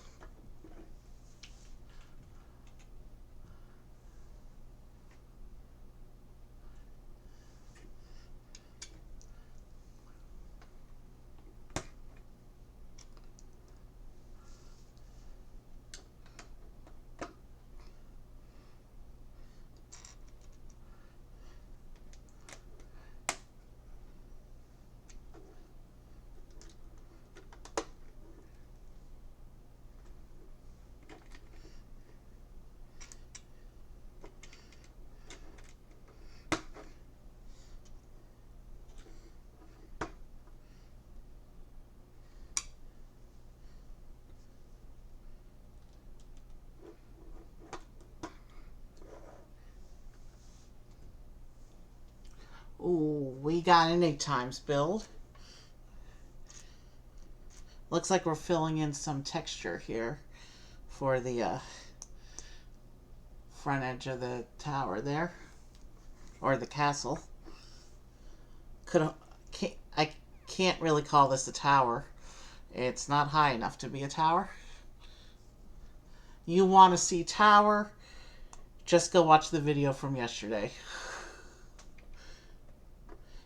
Ooh, we got an 8 times build. Looks like we're filling in some texture here for the front edge of the tower there, or the castle. I can't really call this a tower. It's not high enough to be a tower. You want to see tower? Just go watch the video from yesterday.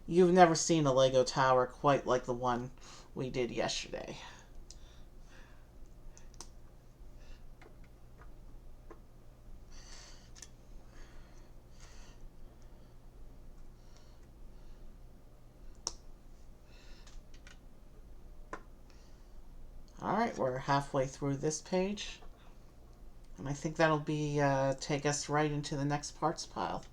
You've never seen a Lego tower quite like the one we did yesterday. Alright, we're halfway through this page. And I think that'll be take us right into the next parts pile.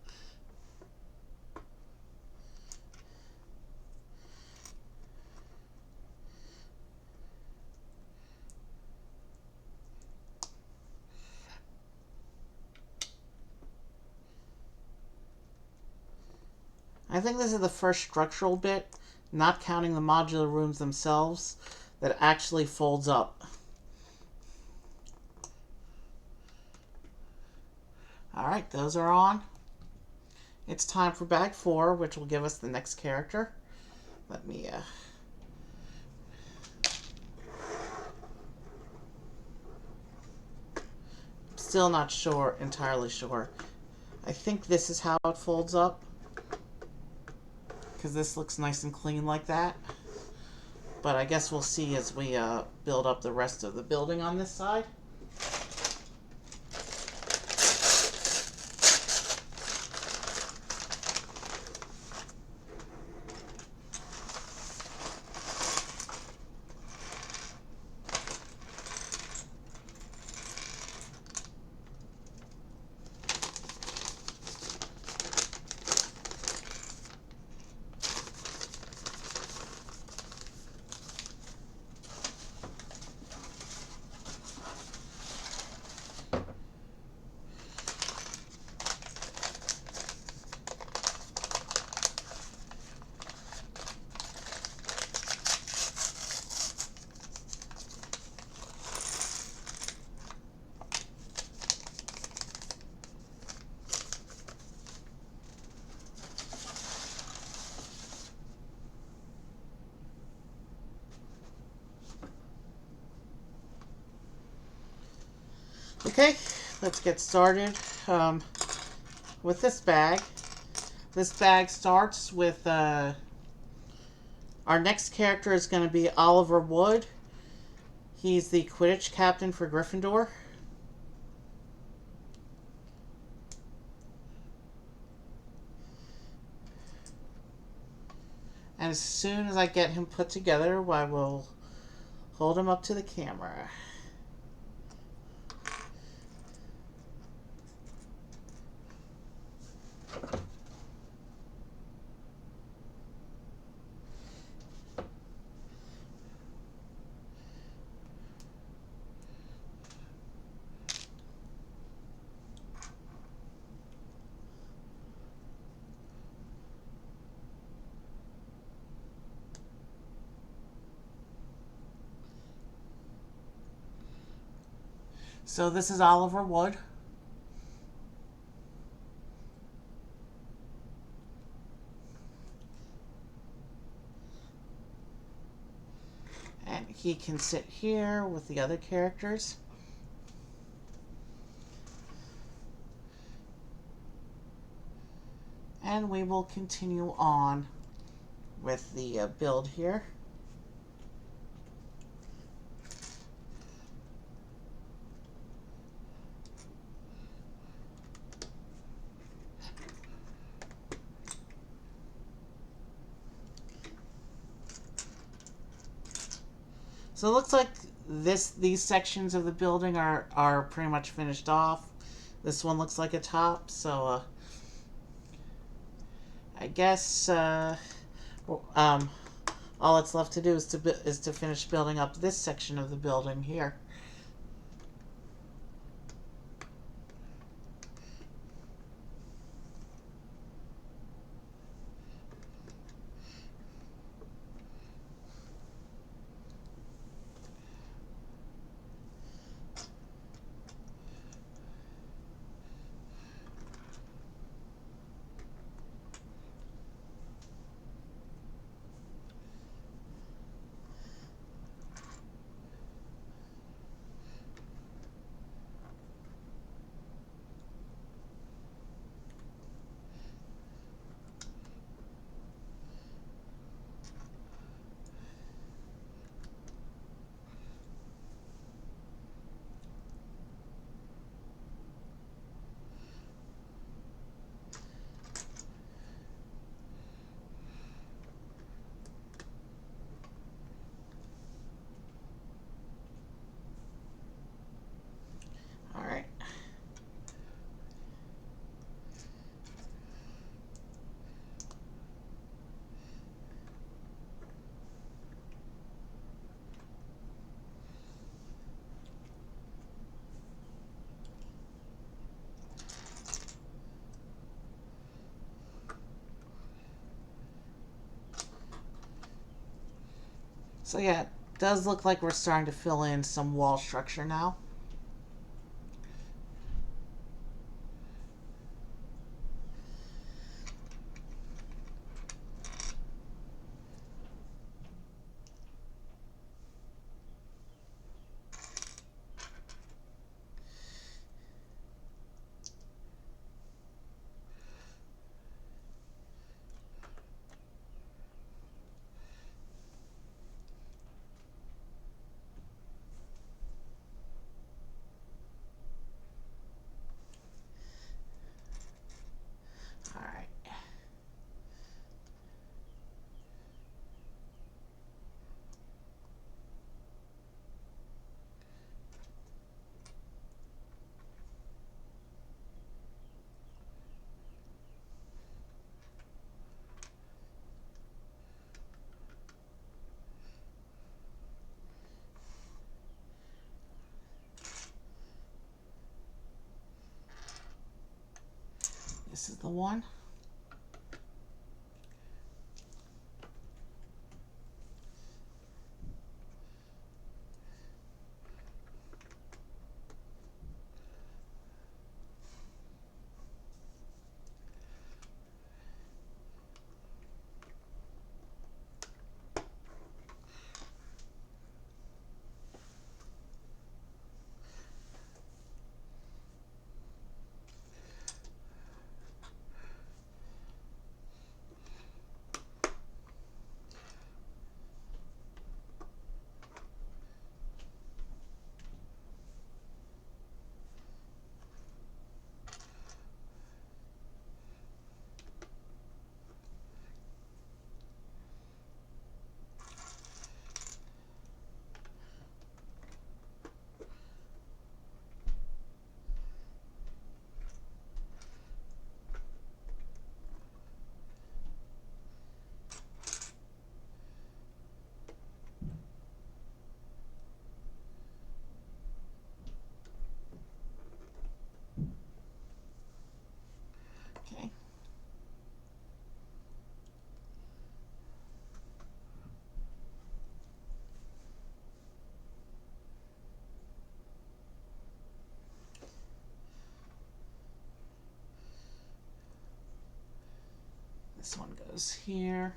I think this is the first structural bit, not counting the modular rooms themselves, that actually folds up. Alright, those are on. It's time for bag 4, which will give us the next character. Let me still not sure, entirely sure. I think this is how it folds up, because this looks nice and clean like that. But I guess we'll see as we build up the rest of the building on this side. Okay, let's get started with this bag. This bag starts with our next character is going to be Oliver Wood. He's the Quidditch captain for Gryffindor. And as soon as I get him put together, I will hold him up to the camera. So this is Oliver Wood. And he can sit here with the other characters. And we will continue on with the build here. So it looks like these sections of the building are pretty much finished off. This one looks like a top, so I guess all that's left to do is to finish building up this section of the building here. All right. So yeah, it does look like we're starting to fill in some wall structure now. All right. This is the one. This one goes here.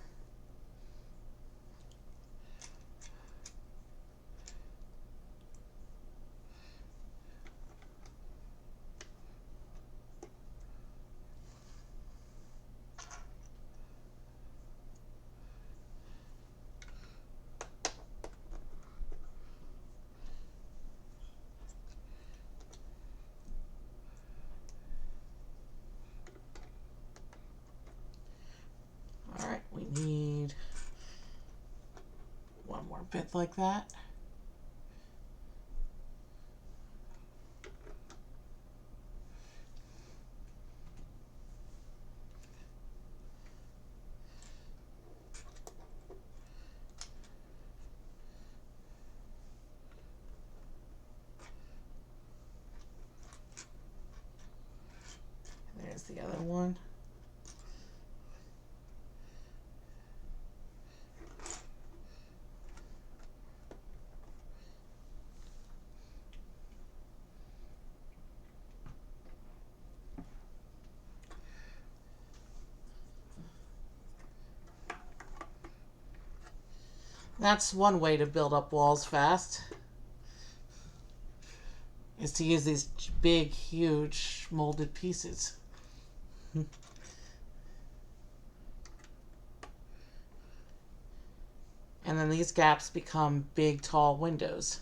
Alright, we need one more bit like that. There's the other one. That's one way to build up walls fast, is to use these big, huge molded pieces. And then these gaps become big, tall windows.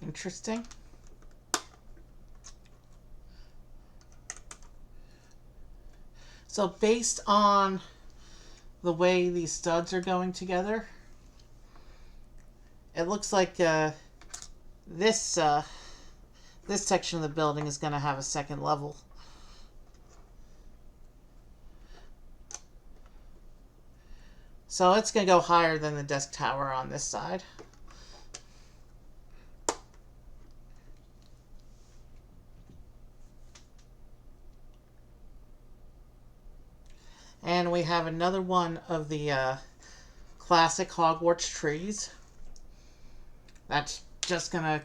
Interesting. So based on the way these studs are going together, it looks like this this section of the building is going to have a second level. So it's going to go higher than the desk tower on this side. And we have another one of the classic Hogwarts trees. That's just gonna,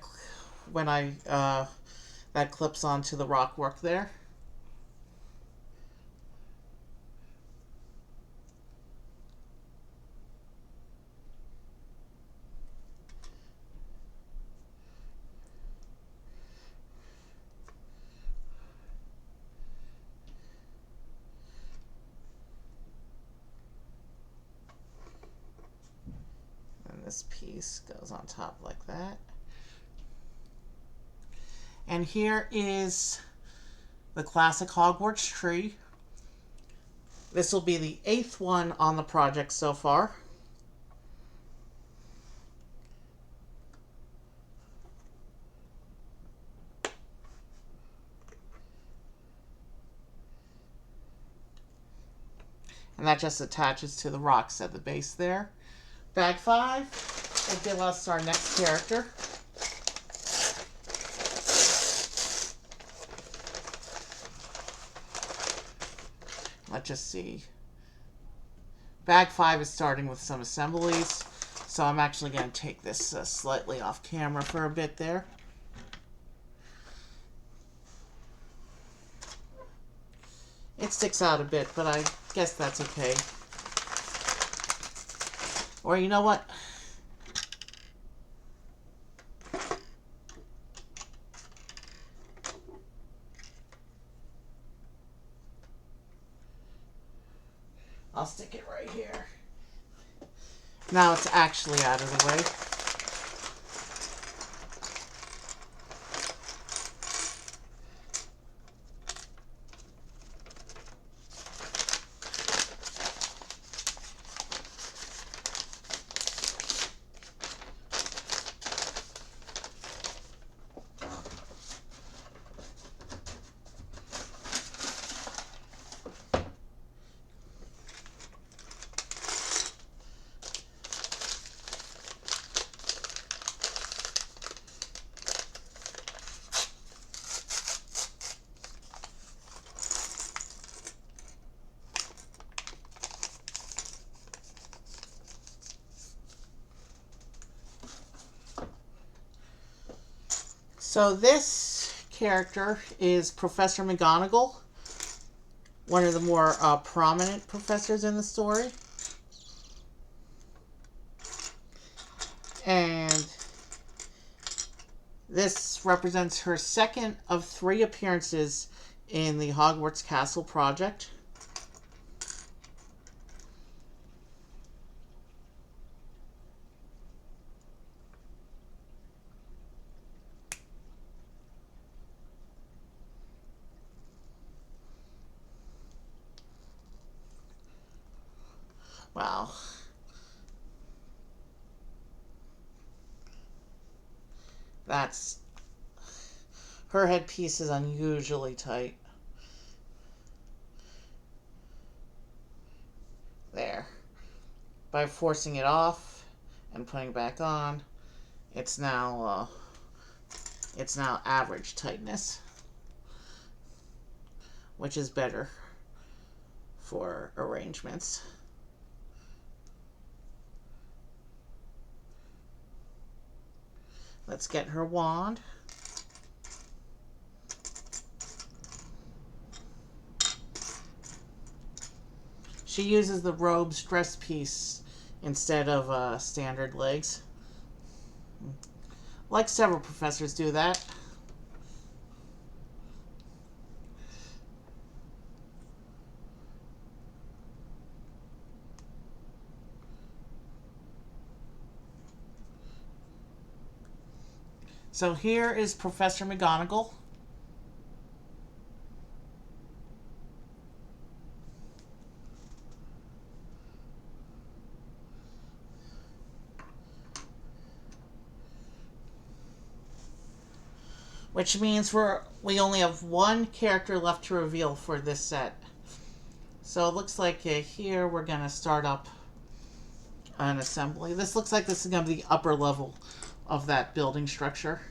when that clips onto the rock work there. This piece goes on top like that. And here is the classic Hogwarts tree. This will be the 8th one on the project so far. And that just attaches to the rocks at the base there. Bag 5 will give us our next character. Let's just see. Bag 5 is starting with some assemblies. So I'm actually going to take this slightly off camera for a bit there. It sticks out a bit, but I guess that's okay. Or you know what? I'll stick it right here. Now it's actually out of the way. So this character is Professor McGonagall, one of the more prominent professors in the story. And this represents her second of 3 appearances in the Hogwarts Castle project. Wow. That's... Her headpiece is unusually tight. There. By forcing it off and putting it back on, it's now average tightness, which is better for arrangements. Let's get her wand. She uses the robe's dress piece instead of standard legs. Like several professors do that. So here is Professor McGonagall. Which means we only have one character left to reveal for this set. So it looks like here we're going to start up an assembly. This looks like this is going to be the upper level of that building structure.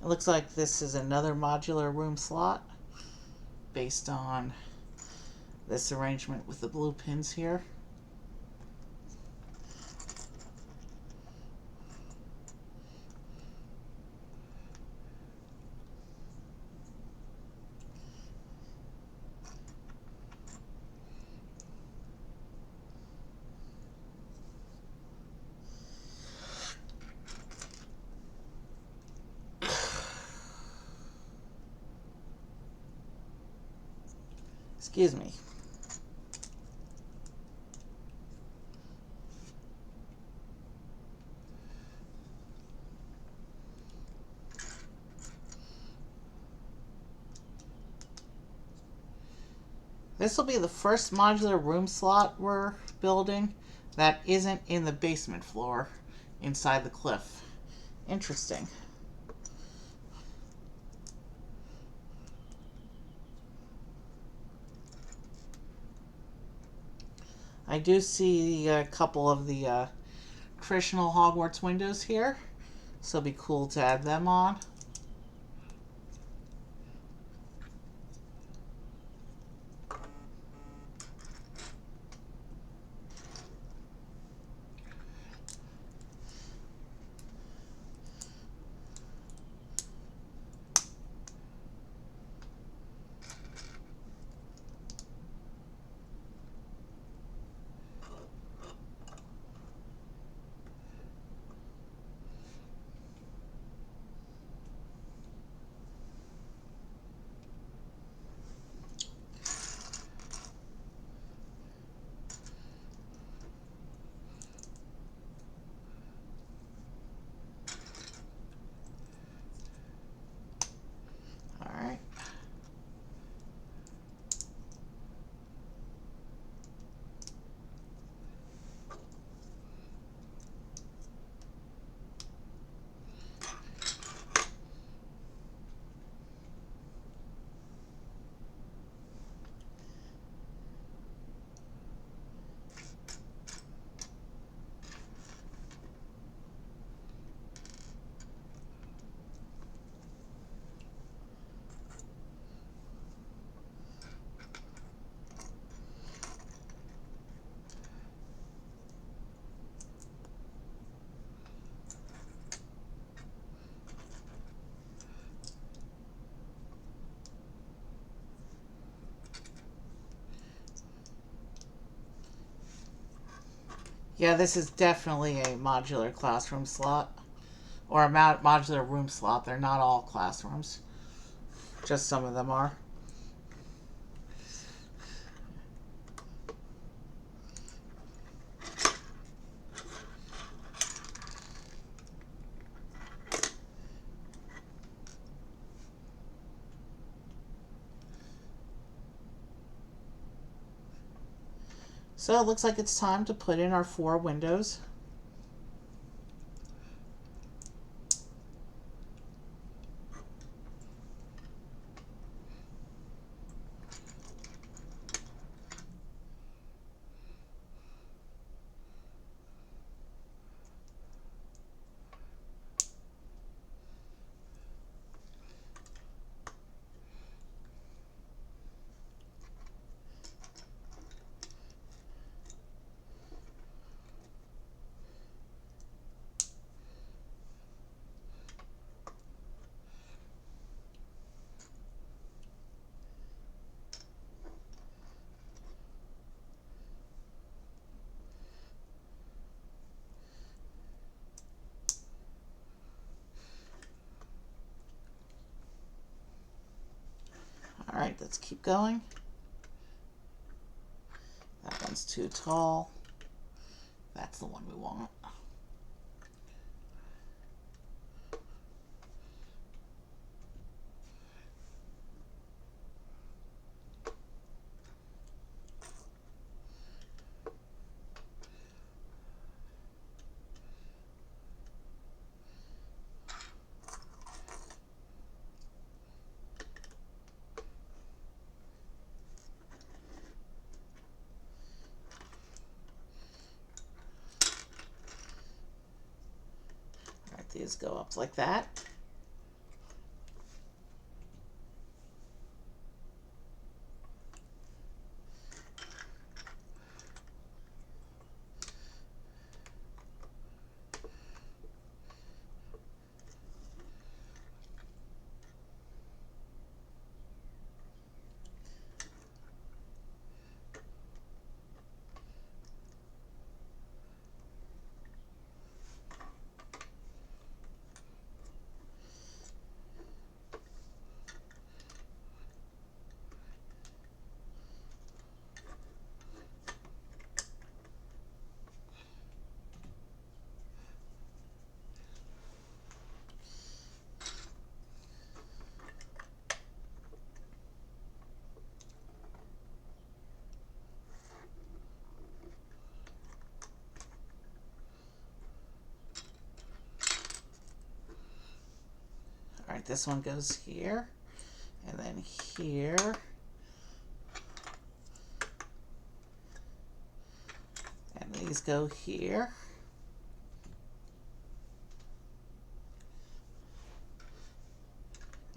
It looks like this is another modular room slot based on this arrangement with the blue pins here. Excuse me. This will be the first modular room slot we're building that isn't in the basement floor inside the cliff. Interesting. I do see a couple of the traditional Hogwarts windows here, so it'll be cool to add them on. Alright. Yeah, this is definitely a modular classroom slot. Or a modular room slot. They're not all classrooms. Just some of them are. So it looks like it's time to put in our 4 windows. Alright, let's keep going. That one's too tall. That's the one we want. Alright, these go up like that. Alright, this one goes here, and then here. These go here.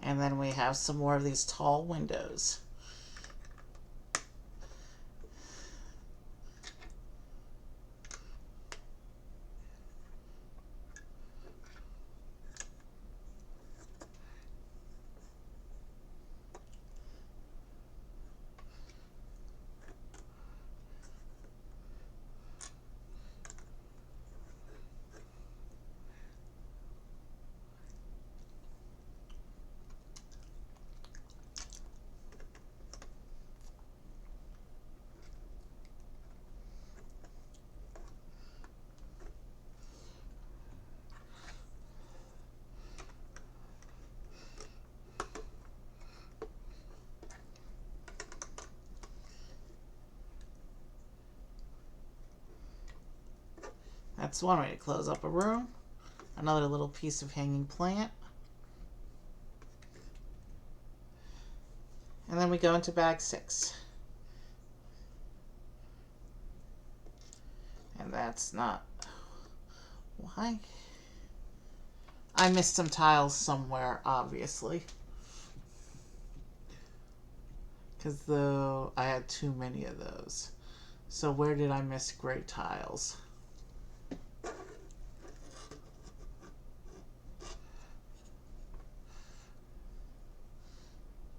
And then we have some more of these tall windows. That's one way to close up a room. Another little piece of hanging plant. And then we go into bag 6. And that's not... Why? I missed some tiles somewhere, obviously. Because though I had too many of those. So where did I miss gray tiles?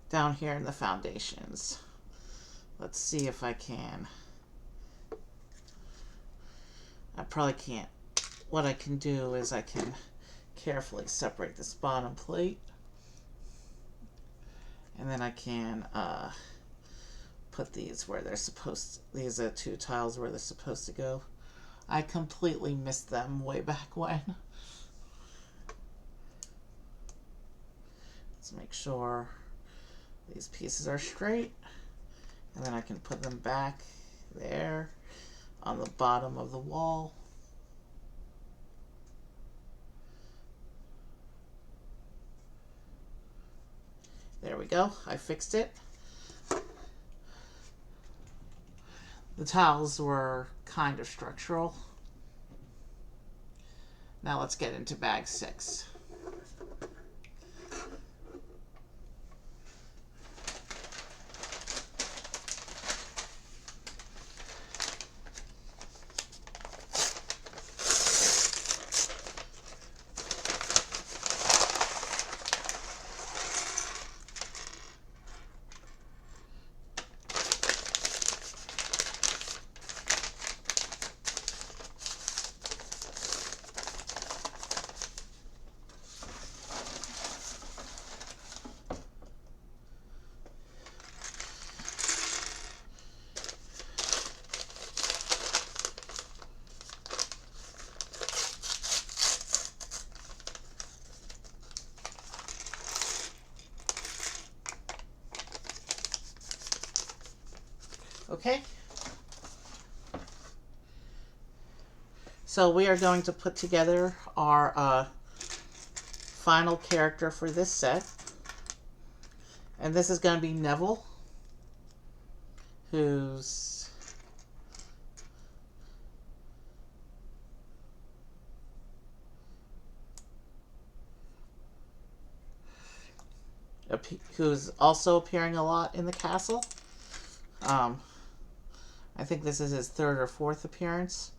Down here in the foundations. Let's see if I can. I probably can't. What I can do is I can carefully separate this bottom plate. And then I can put these where they're supposed to. These are 2 tiles where they're supposed to go. I completely missed them way back when. Let's make sure these pieces are straight. And then I can put them back there on the bottom of the wall. There we go. I fixed it. The tiles were kind of structural. Now let's get into bag 6. Okay. So we are going to put together our final character for this set. And this is going to be Neville, who's also appearing a lot in the castle. I think this is his 3rd or 4th appearance.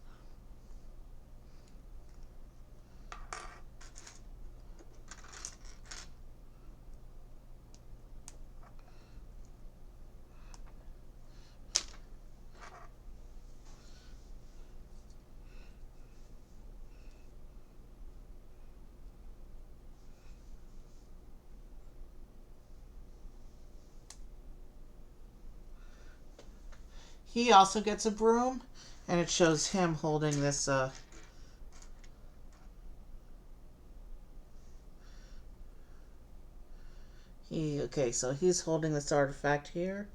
He also gets a broom, and it shows him holding this okay, so he's holding this artifact here.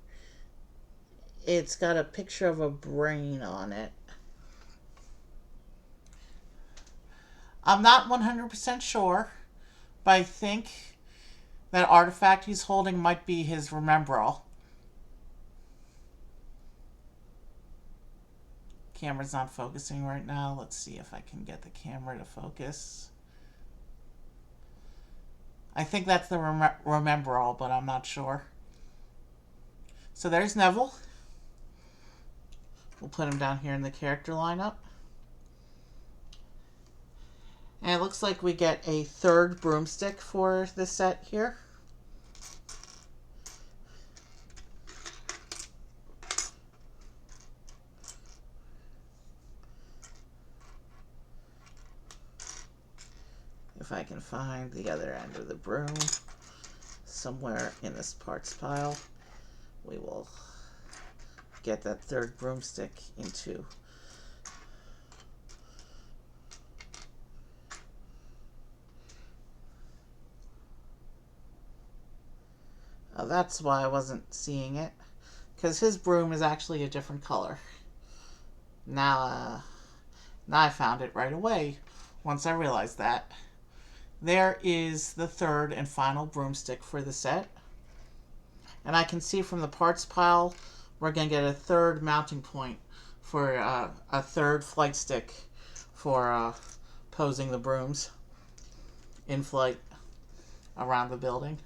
It's got a picture of a brain on it. I'm not 100% sure, but I think that artifact he's holding might be his Remembrall. Camera's not focusing right now. Let's see if I can get the camera to focus. I think that's the remember all, but I'm not sure. So there's Neville. We'll put him down here in the character lineup. And it looks like we get a third broomstick for this set here. If I can find the other end of the broom somewhere in this parts pile, we will get that third broomstick into. That's why I wasn't seeing it, because his broom is actually a different color. Now I found it right away once I realized that. There is the third and final broomstick for the set. And I can see from the parts pile, we're going to get a third mounting point for a third flight stick for posing the brooms in flight around the building.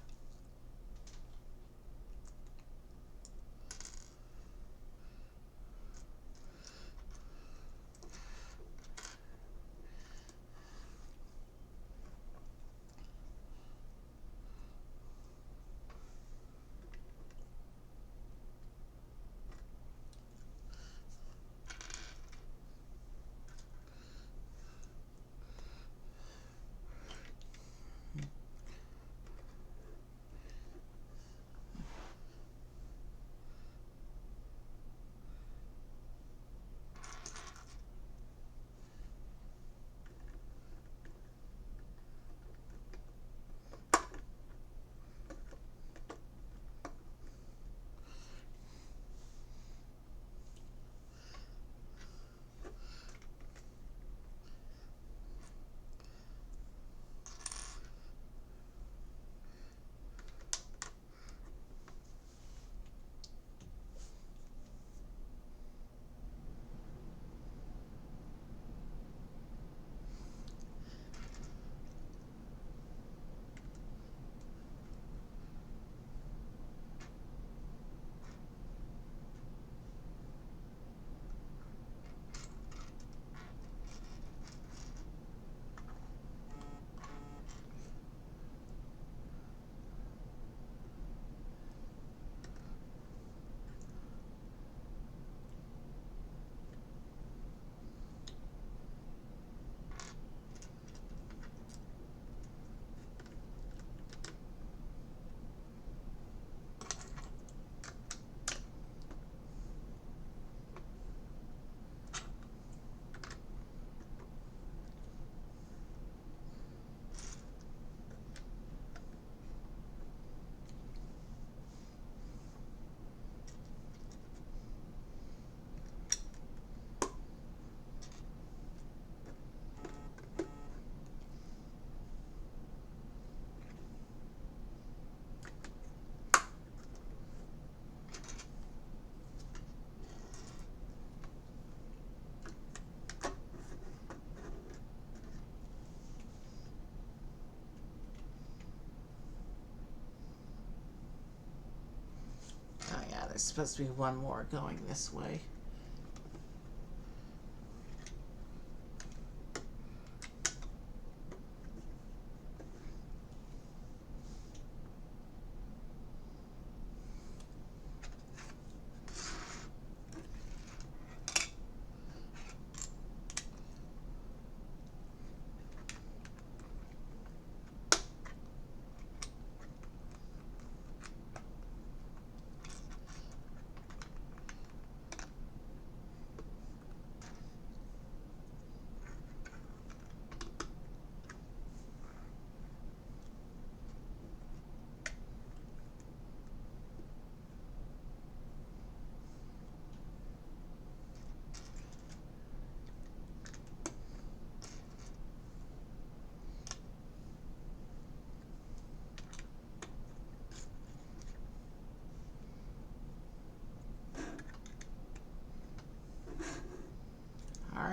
Oh yeah, there's supposed to be one more going this way.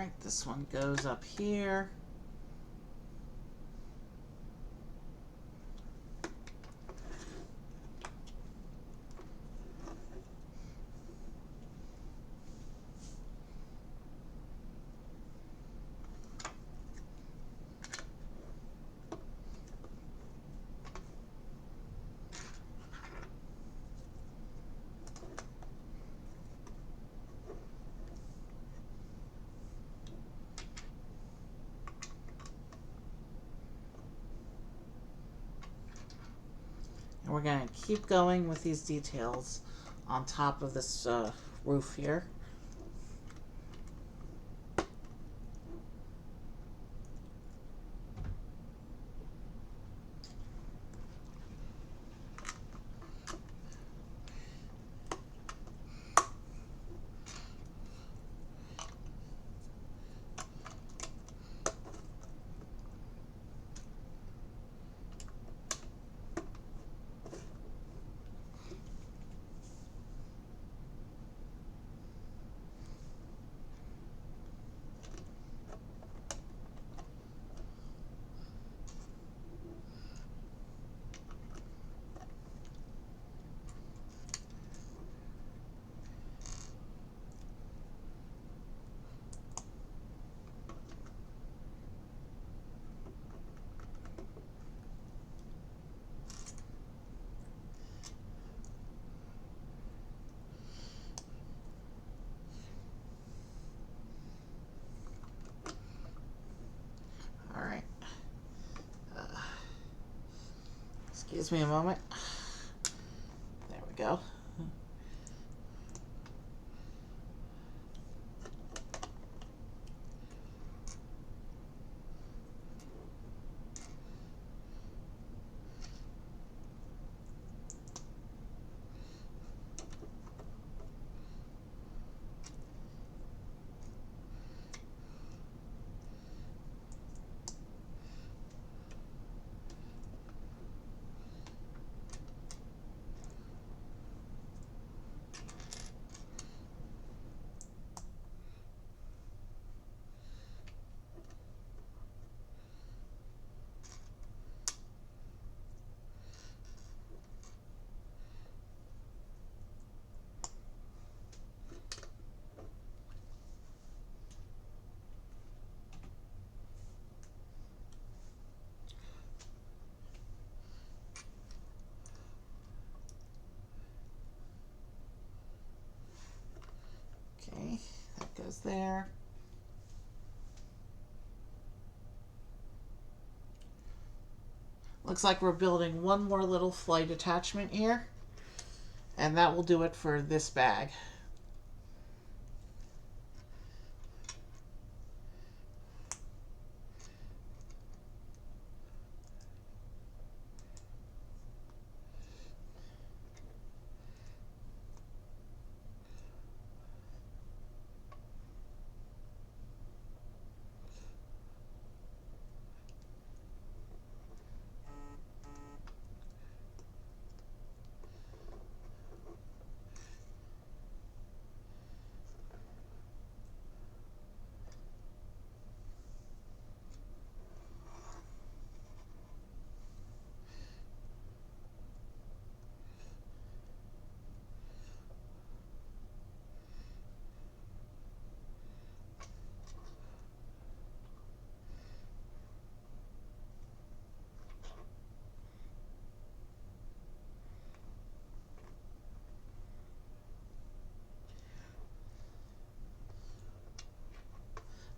Alright, this one goes up here. And we're going to keep going with these details on top of this roof here. Alright. Excuse me a moment. There we go. Okay, that goes there. Looks like we're building one more little flight attachment here, and that will do it for this bag.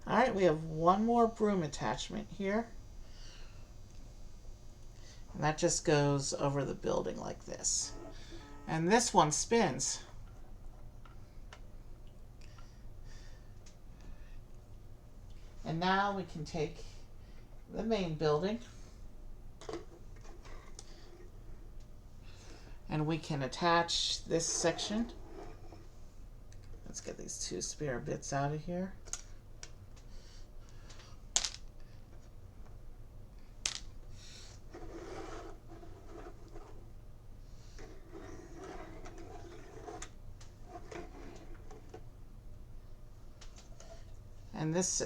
Alright, we have one more broom attachment here. And that just goes over the building like this. And this one spins. And now we can take the main building and we can attach this section. Let's get these two spare bits out of here. And this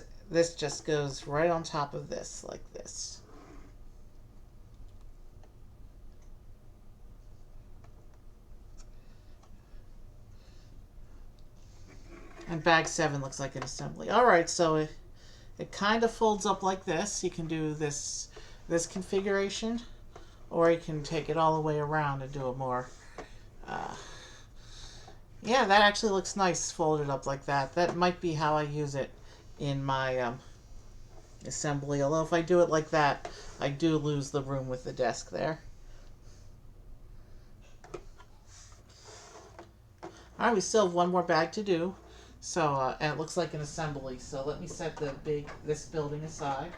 just goes right on top of this, like this. And bag 7 looks like an assembly. Alright, so it kind of folds up like this. You can do this configuration, or you can take it all the way around and do a more yeah, that actually looks nice folded up like that. That might be how I use it in my assembly. Although if I do it like that, I do lose the room with the desk there. Alright, we still have one more bag to do. So, and it looks like an assembly. So let me set this building aside.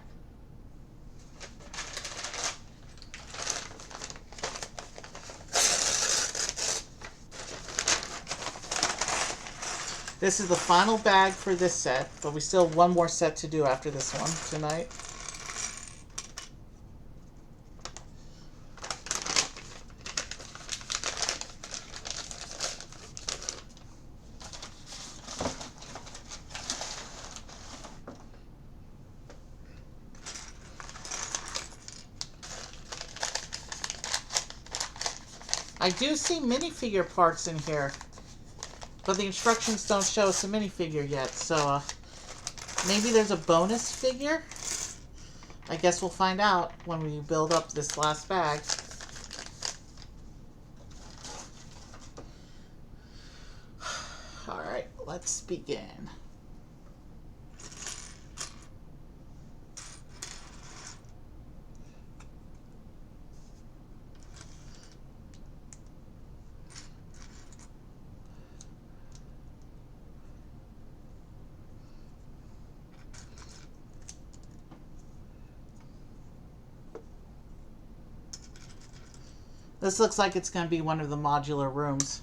This is the final bag for this set, but we still have one more set to do after this one tonight. I do see minifigure parts in here, but the instructions don't show us a minifigure yet, so maybe there's a bonus figure? I guess we'll find out when we build up this last bag. Alright, let's begin. This looks like it's going to be one of the modular rooms.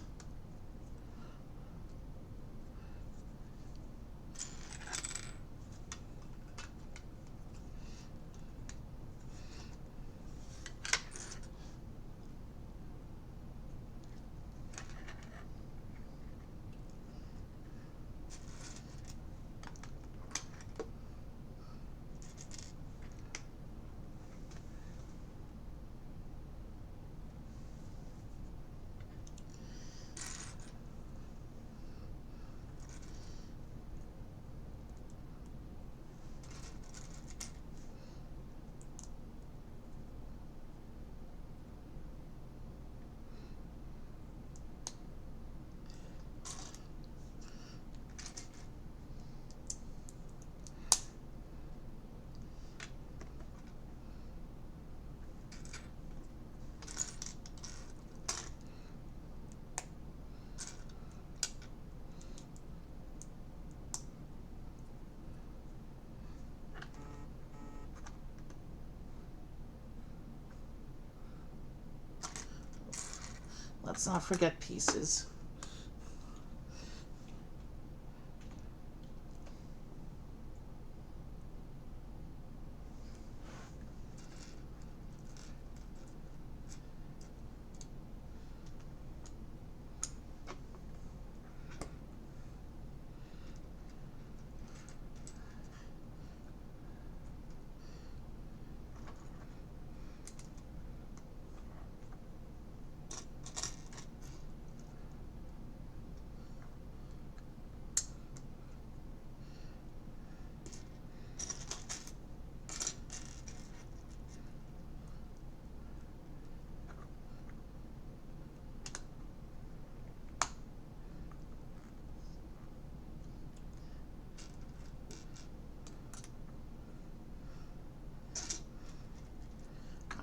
Let's not forget pieces.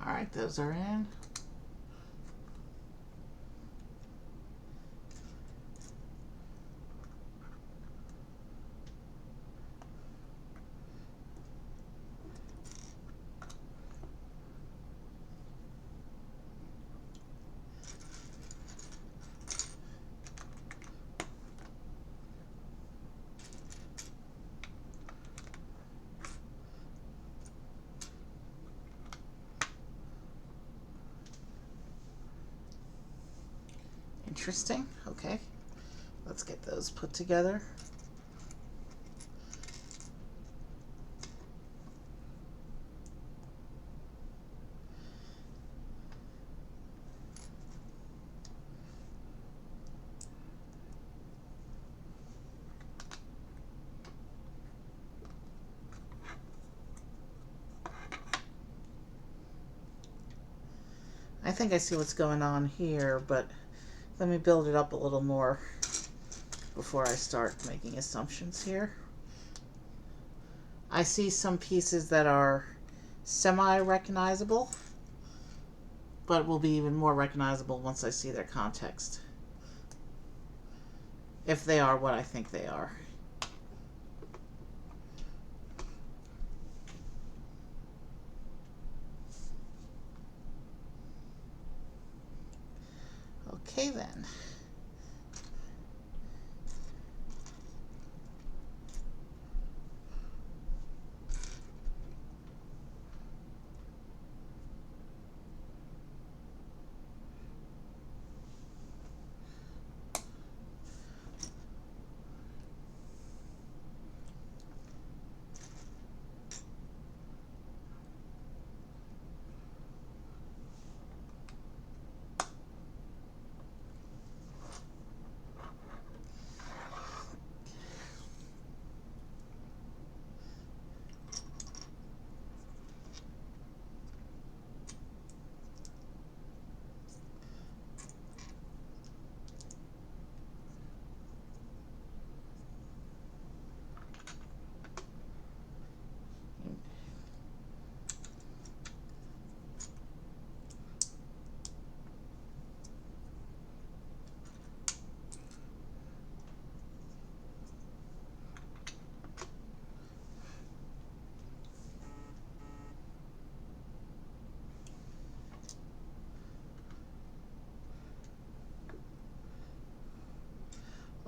Alright, those are in. Interesting. Okay. Let's get those put together. I think I see what's going on here, but let me build it up a little more before I start making assumptions here. I see some pieces that are semi-recognizable, but will be even more recognizable once I see their context. If they are what I think they are. Okay then.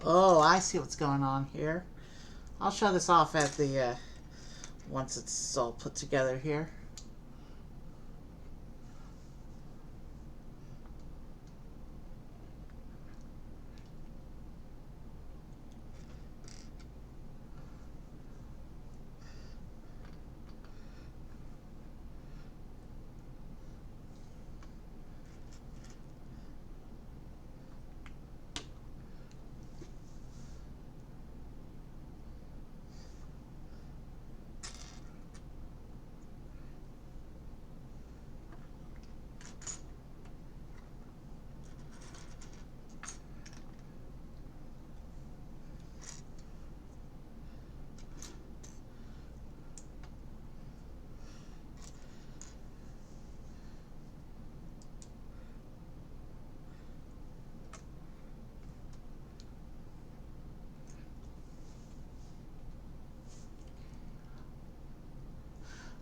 Oh, I see what's going on here. I'll show this off at the once it's all put together here.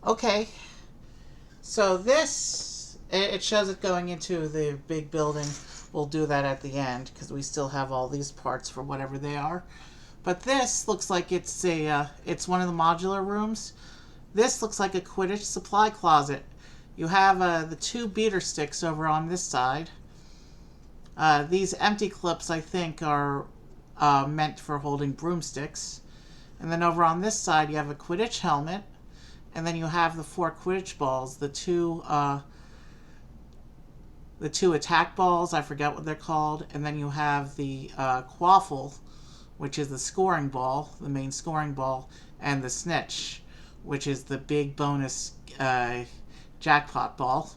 Okay, so this, it shows it going into the big building. We'll do that at the end because we still have all these parts for whatever they are. But this looks like it's it's one of the modular rooms. This looks like a Quidditch supply closet. You have the two beater sticks over on this side. These empty clips, I think, are meant for holding broomsticks. And then over on this side, you have a Quidditch helmet. And then you have the 4 Quidditch balls, the two attack balls, I forget what they're called, and then you have the quaffle, which is the scoring ball, the main scoring ball, and the snitch, which is the big bonus jackpot ball.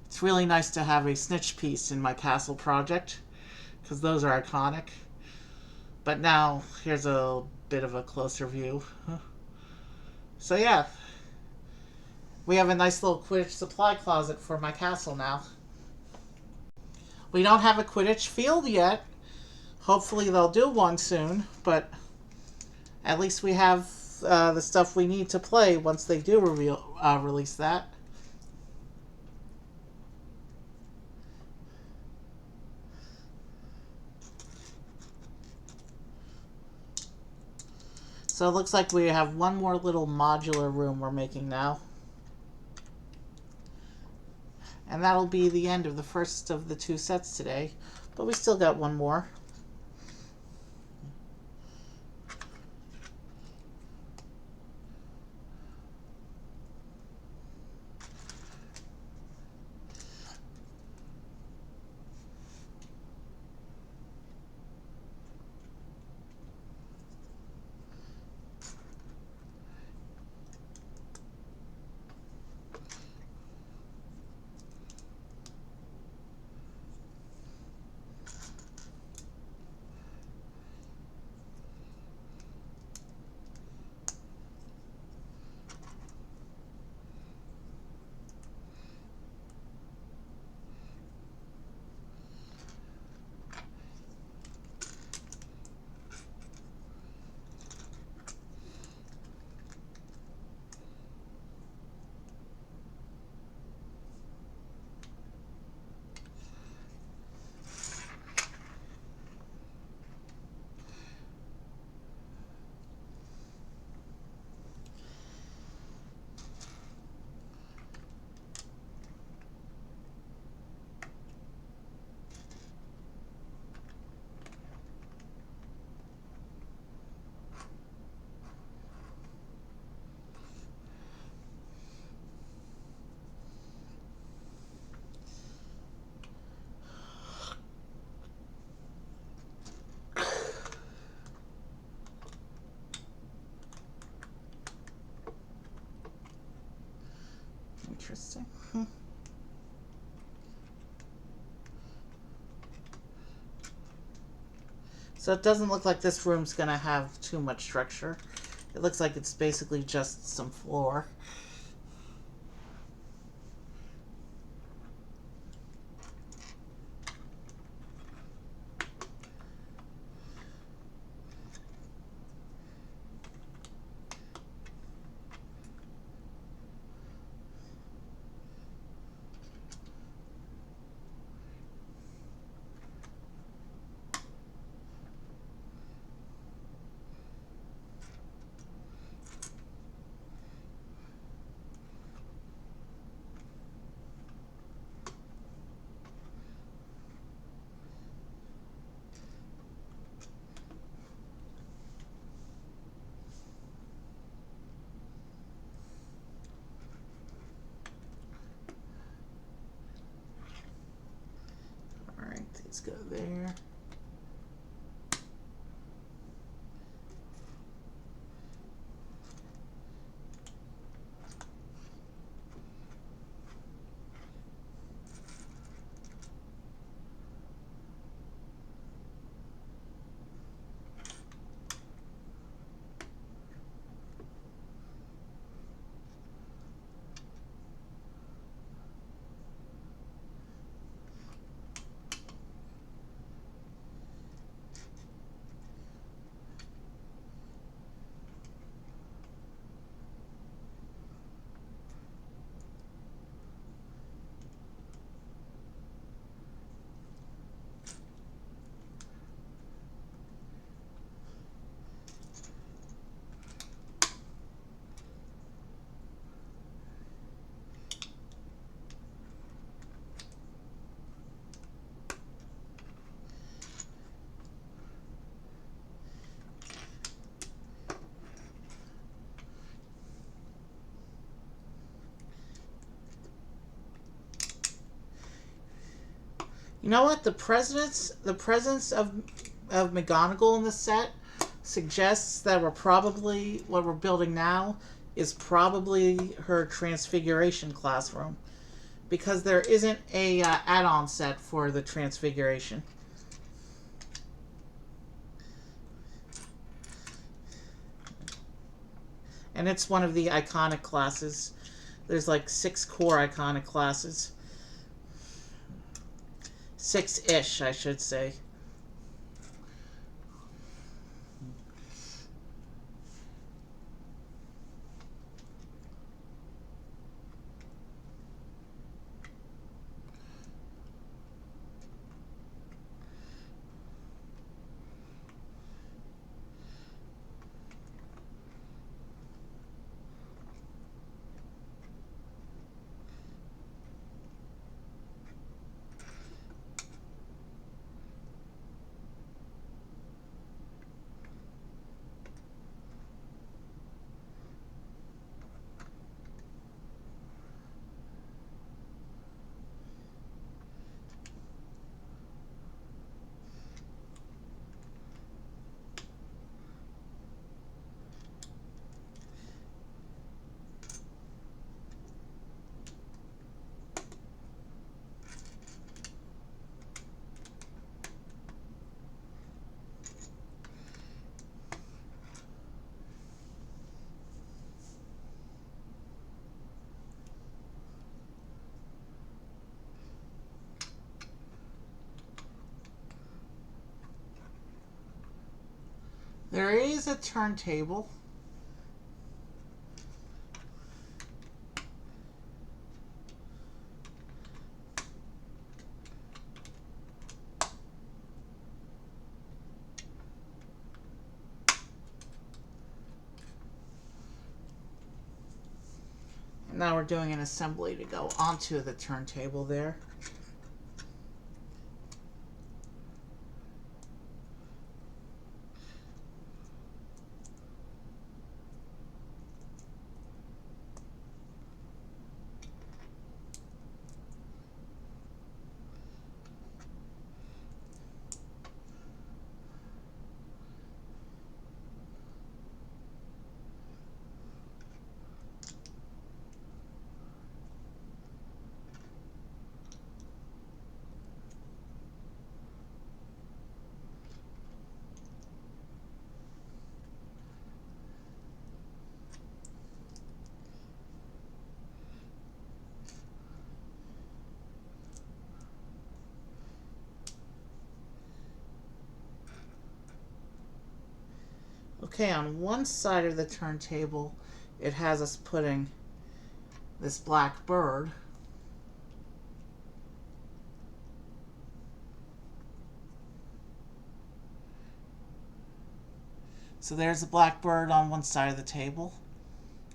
It's really nice to have a snitch piece in my castle project, because those are iconic. But now, here's a bit of a closer view. So yeah, we have a nice little Quidditch supply closet for my castle now. We don't have a Quidditch field yet. Hopefully they'll do one soon, but at least we have the stuff we need to play once they do release that. So it looks like we have one more little modular room we're making now. And that'll be the end of the first of the 2 sets today. But we still got one more. Interesting. So it doesn't look like this room's going to have too much structure. It looks like it's basically just some floor. Alright, these go there. You know what? The presence of McGonagall in the set suggests that what we're building now is probably her Transfiguration classroom, because there isn't a add-on set for the Transfiguration. And it's one of the iconic classes. There's like 6 core iconic classes. 6-ish, I should say. There is a turntable. Now we're doing an assembly to go onto the turntable there. Okay, on one side of the turntable, it has us putting this black bird. So there's a black bird on one side of the table.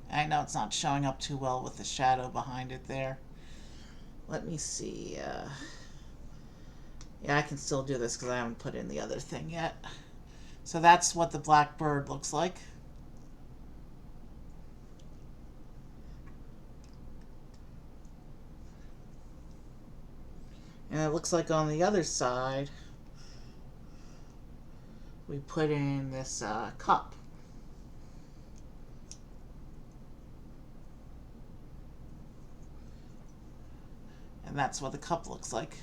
I know it's not showing up too well with the shadow behind it there. Let me see. Yeah, I can still do this because I haven't put in the other thing yet. So that's what the black bird looks like. And it looks like on the other side, we put in this cup. And that's what the cup looks like.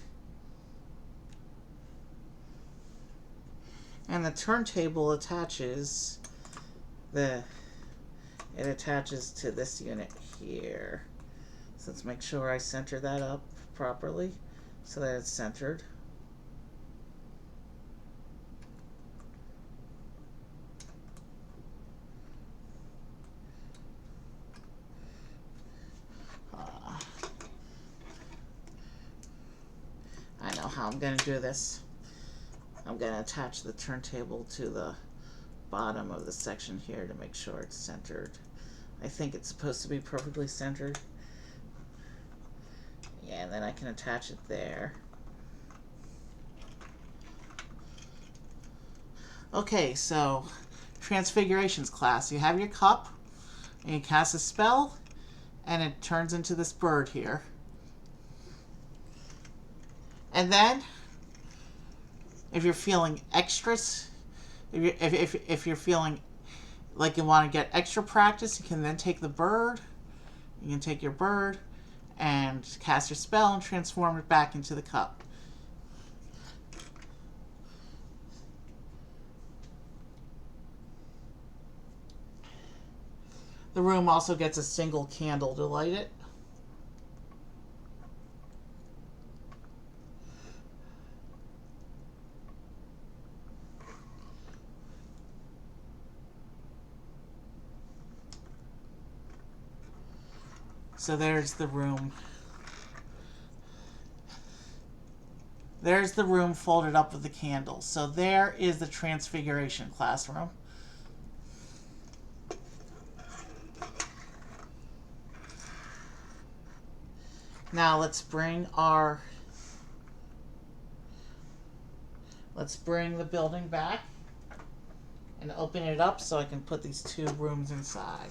And the turntable attaches it attaches to this unit here. So let's make sure I center that up properly so that it's centered. I know how I'm going to do this. I'm going to attach the turntable to the bottom of the section here to make sure it's centered. I think it's supposed to be perfectly centered. Yeah, and then I can attach it there. Okay, so Transfigurations class. You have your cup, and you cast a spell, and it turns into this bird here. And then, if you're feeling extras, if you're feeling like you want to get extra practice, you can then take the bird. You can take your bird and cast your spell and transform it back into the cup. The room also gets a single candle to light it. So there's the room. There's the room folded up with the candles. So there is the Transfiguration classroom. Now let's bring the building back and open it up so I can put these two rooms inside.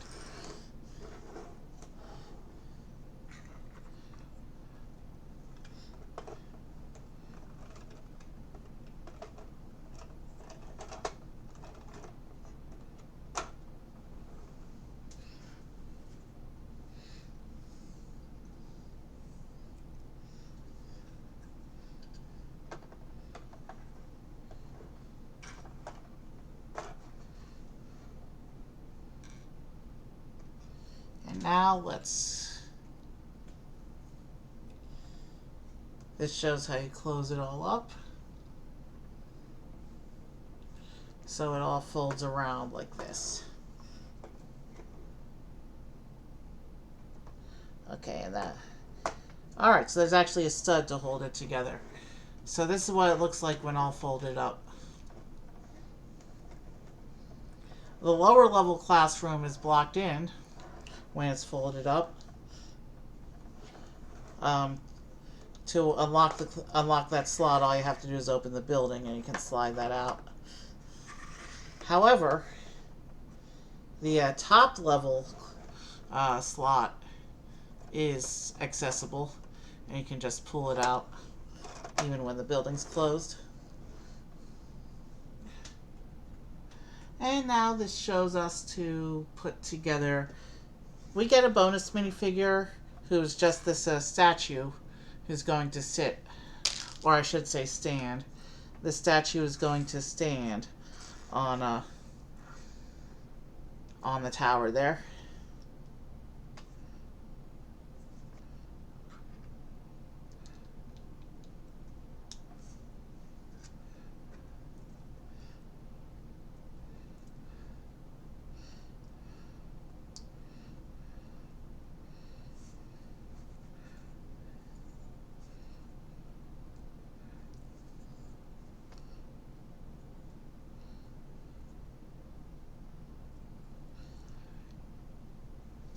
Now this shows how you close it all up. So it all folds around like this. Okay, and that. Alright, so there's actually a stud to hold it together. So this is what it looks like when all folded up. The lower level classroom is blocked in when it's folded up. To unlock that slot, all you have to do is open the building and you can slide that out. However, the top level slot is accessible and you can just pull it out even when the building's closed. And now this shows us to put together. We get a bonus minifigure who's just this statue who's going to sit, or I should say stand. The statue is going to stand on the tower there.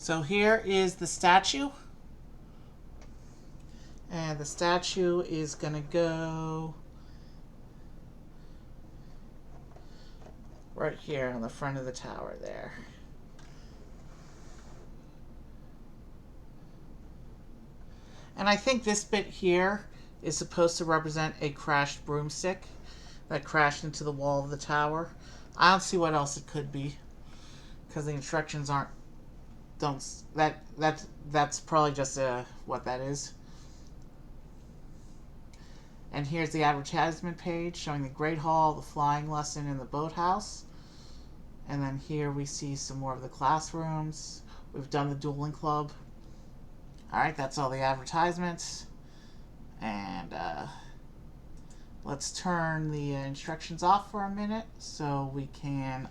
So here is the statue. And the statue is going to go right here on the front of the tower there. And I think this bit here is supposed to represent a crashed broomstick that crashed into the wall of the tower. I don't see what else it could be, because the instructions aren't. Don't that's probably just what that is. And here's the advertisement page showing the Great Hall, the flying lesson, and the boathouse. And then here we see some more of the classrooms. We've done the dueling club. Alright, that's all the advertisements. And let's turn the instructions off for a minute so we can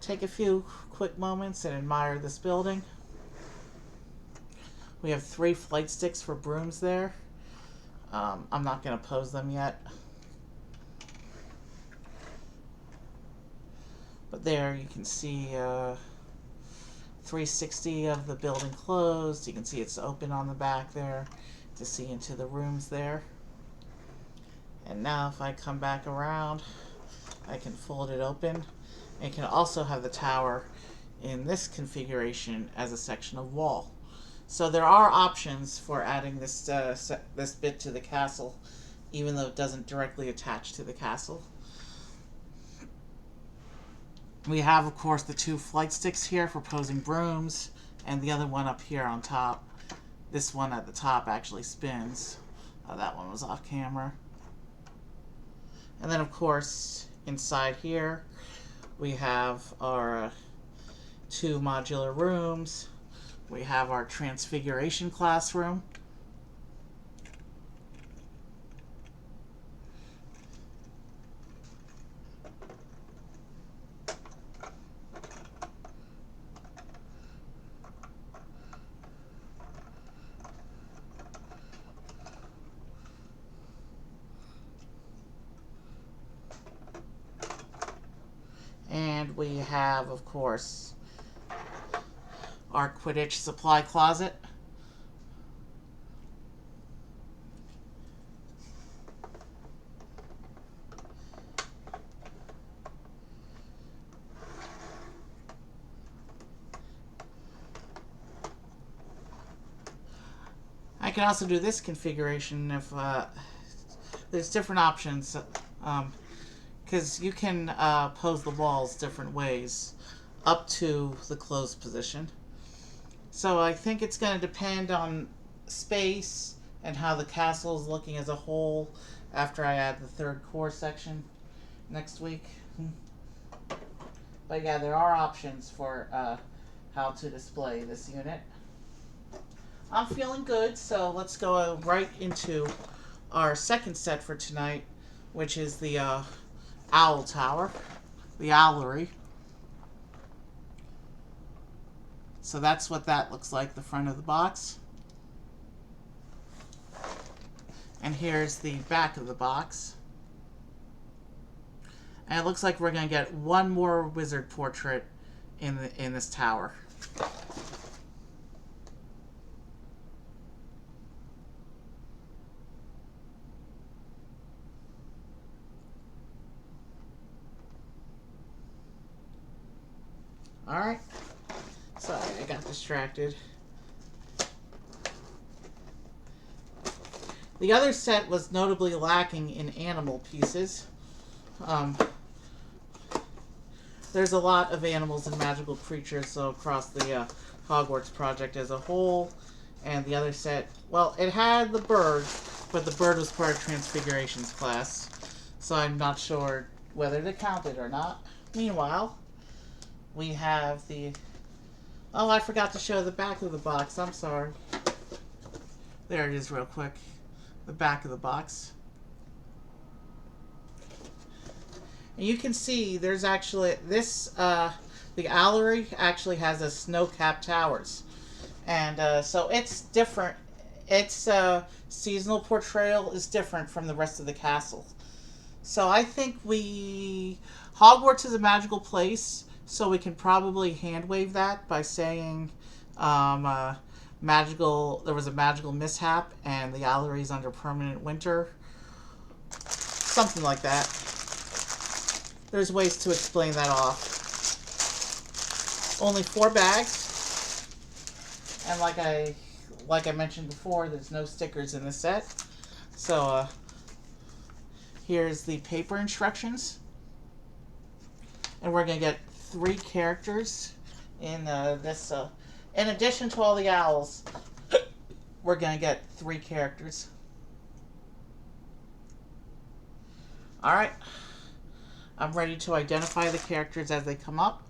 take a few quick moments and admire this building. We have 3 flight sticks for brooms there. I'm not going to pose them yet. But there you can see 360 of the building closed. You can see it's open on the back there to see into the rooms there. And now if I come back around, I can fold it open. And can also have the tower in this configuration as a section of wall. So there are options for adding this this bit to the castle, even though it doesn't directly attach to the castle. We have, of course, the 2 flight sticks here for posing brooms, and the other one up here on top. This one at the top actually spins. That one was off camera. And then, of course, inside here, we have our 2 modular rooms. We have our Transfiguration classroom. And we have, of course, our Quidditch supply closet. I can also do this configuration if there's different options, because you can pose the walls different ways up to the closed position. So I think it's going to depend on space and how the castle is looking as a whole after I add the 3rd core section next week. But yeah, there are options for how to display this unit. I'm feeling good, so let's go right into our 2nd set for tonight, which is the Owl Tower, the Owlery. So that's what that looks like, the front of the box. And here's the back of the box. And it looks like we're going to get one more wizard portrait in this tower. Alright. Sorry, I got distracted. The other set was notably lacking in animal pieces. There's a lot of animals and magical creatures so across the Hogwarts project as a whole. And the other set, well, it had the bird, but the bird was part of Transfiguration's class. So I'm not sure whether to count it or not. Meanwhile, we have the... Oh, I forgot to show the back of the box. I'm sorry. There it is real quick. The back of the box. And you can see there's actually... This, the Owlery actually has a snow-capped towers. And so it's different. Its seasonal portrayal is different from the rest of the castle. So I think Hogwarts is a magical place, so we can probably hand-wave that by saying Magical. There was a magical mishap, and the Owlery's under permanent winter. Something like that. There's ways to explain that off. Only 4 bags, and like I mentioned before, there's no stickers in the set. So here's the paper instructions, and we're gonna get 3 characters in this. In addition to all the owls, we're gonna get 3 characters. All right, I'm ready to identify the characters as they come up.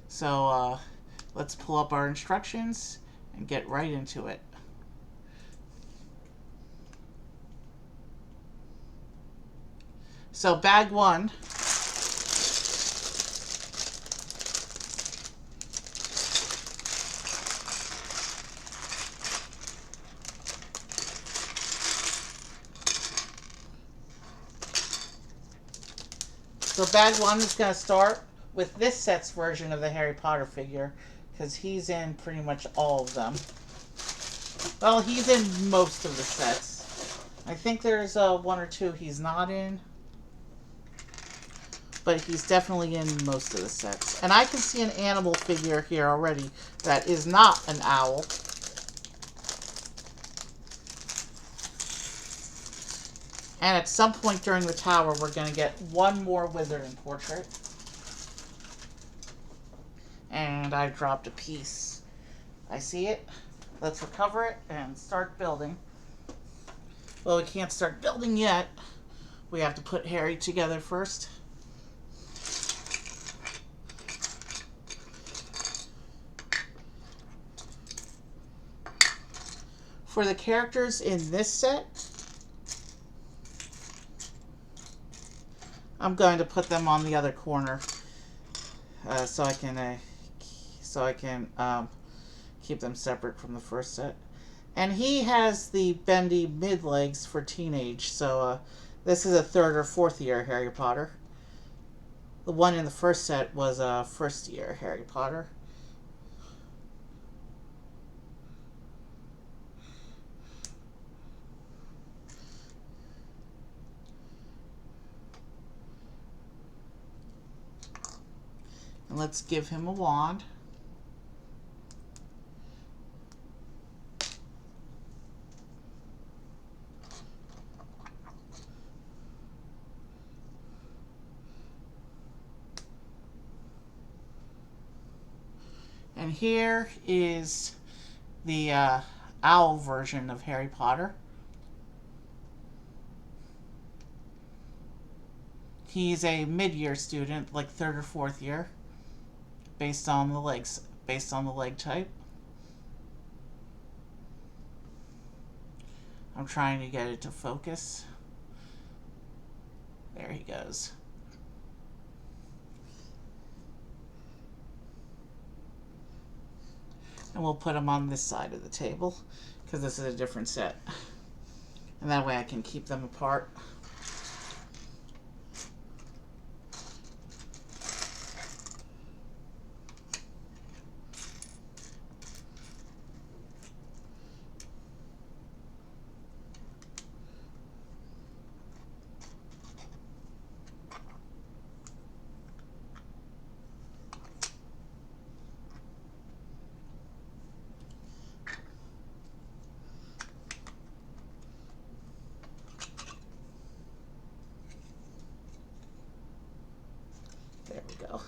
So let's pull up our instructions and get right into it. So bag 1. So bag 1 is going to start with this set's version of the Harry Potter figure, because he's in pretty much all of them. Well, he's in most of the sets. I think there's 1 or 2 he's not in, but he's definitely in most of the sets. And I can see an animal figure here already that is not an owl. And at some point during the tower, we're going to get 1 more Wizarding portrait. And I dropped a piece. I see it. Let's recover it and start building. Well, we can't start building yet. We have to put Harry together first. For the characters in this set, I'm going to put them on the other corner so I can keep them separate from the first set. And he has the bendy mid legs for teenage, so this is a 3rd or 4th year Harry Potter. The one in the first set was a 1st year Harry Potter. And let's give him a wand. And here is the owl version of Harry Potter. He's a mid-year student, like 3rd or 4th year, based on the leg type. I'm trying to get it to focus. There he goes. And we'll put him on this side of the table, because this is a different set. And that way I can keep them apart. There we go.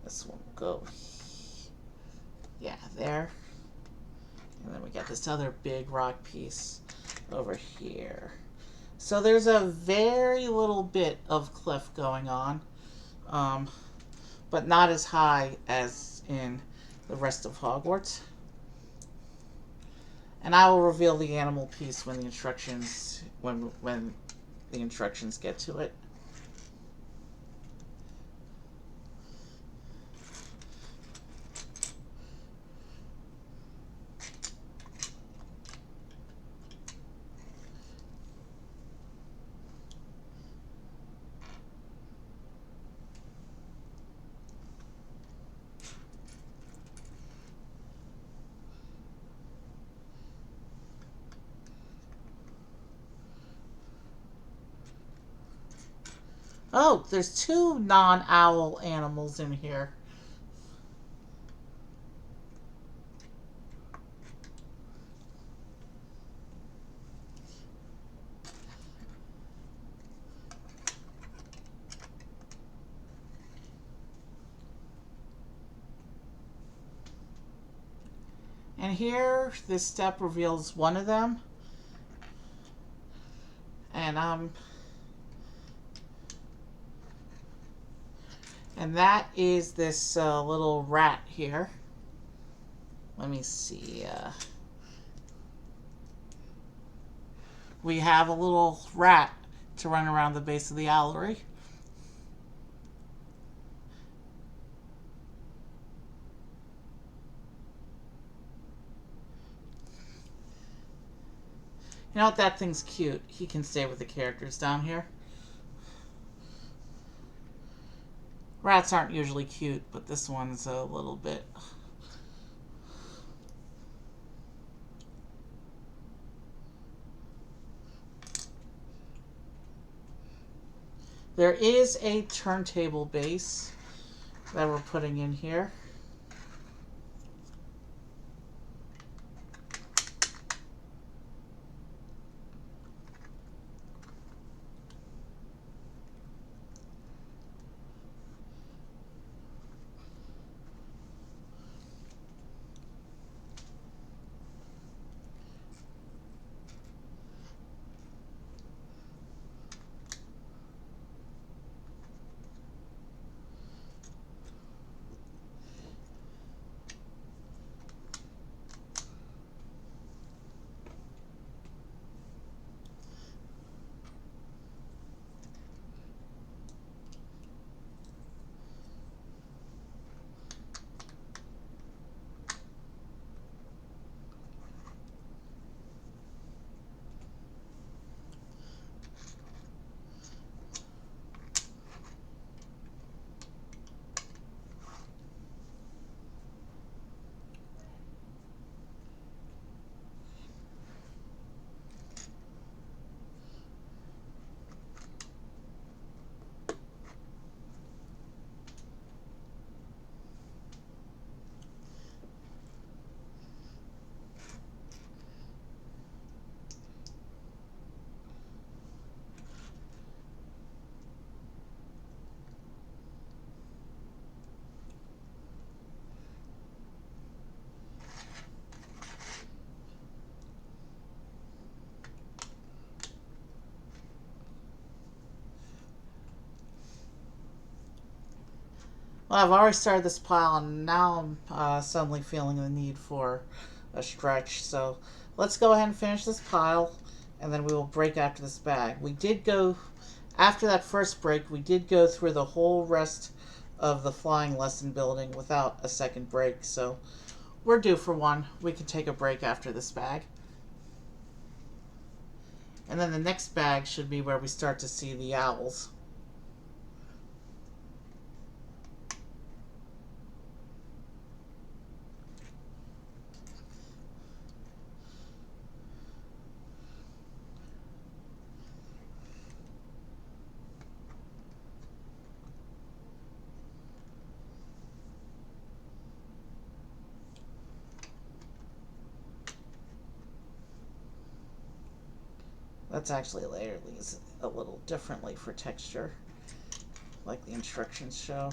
This one will go, yeah, there. And then we got this other big rock piece over here. So there's a very little bit of cliff going on, but not as high as used in the rest of Hogwarts. And I will reveal the animal piece when the instructions get to it. Oh, there's two non-owl animals in here. And here, this step reveals one of them. And and that is this little rat here. Let me see. We have a little rat to run around the base of the Owlery. You know what? That thing's cute. He can stay with the characters down here. Rats aren't usually cute, but this one's a little bit. There is a turntable base that we're putting in here. Well, I've already started this pile, and now I'm suddenly feeling the need for a stretch. So let's go ahead and finish this pile, and then we will break after this bag. We did go, after that first break, we did go through the whole rest of the flying lesson building without a second break. So we're due for one. We can take a break after this bag. And then the next bag should be where we start to see the owls. Let's actually layer these a little differently for texture, like the instructions show.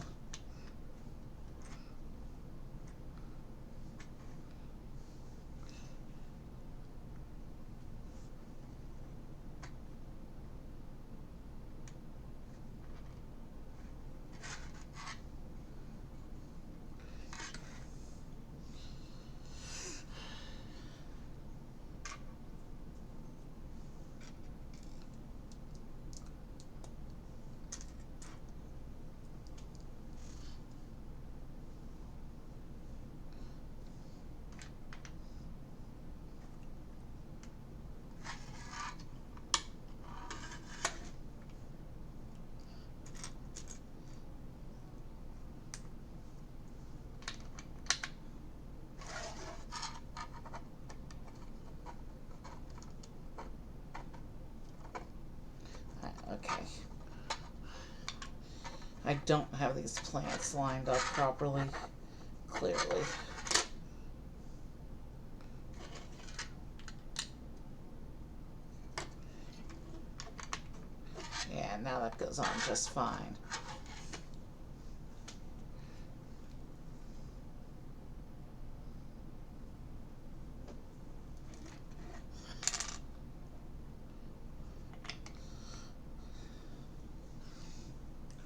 don't have these plants lined up properly, clearly. Yeah, now that goes on just fine.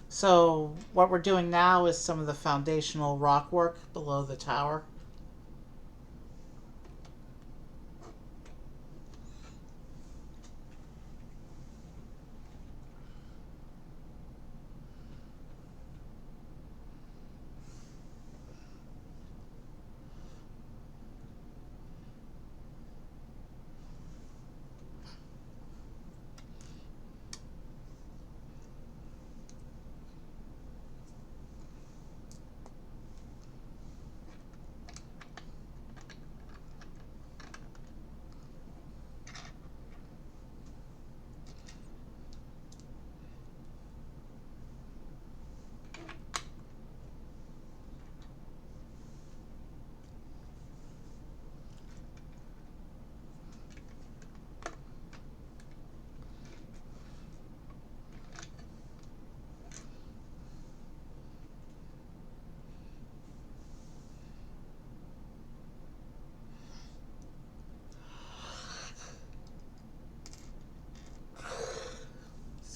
So what we're doing now is some of the foundational rock work below the tower.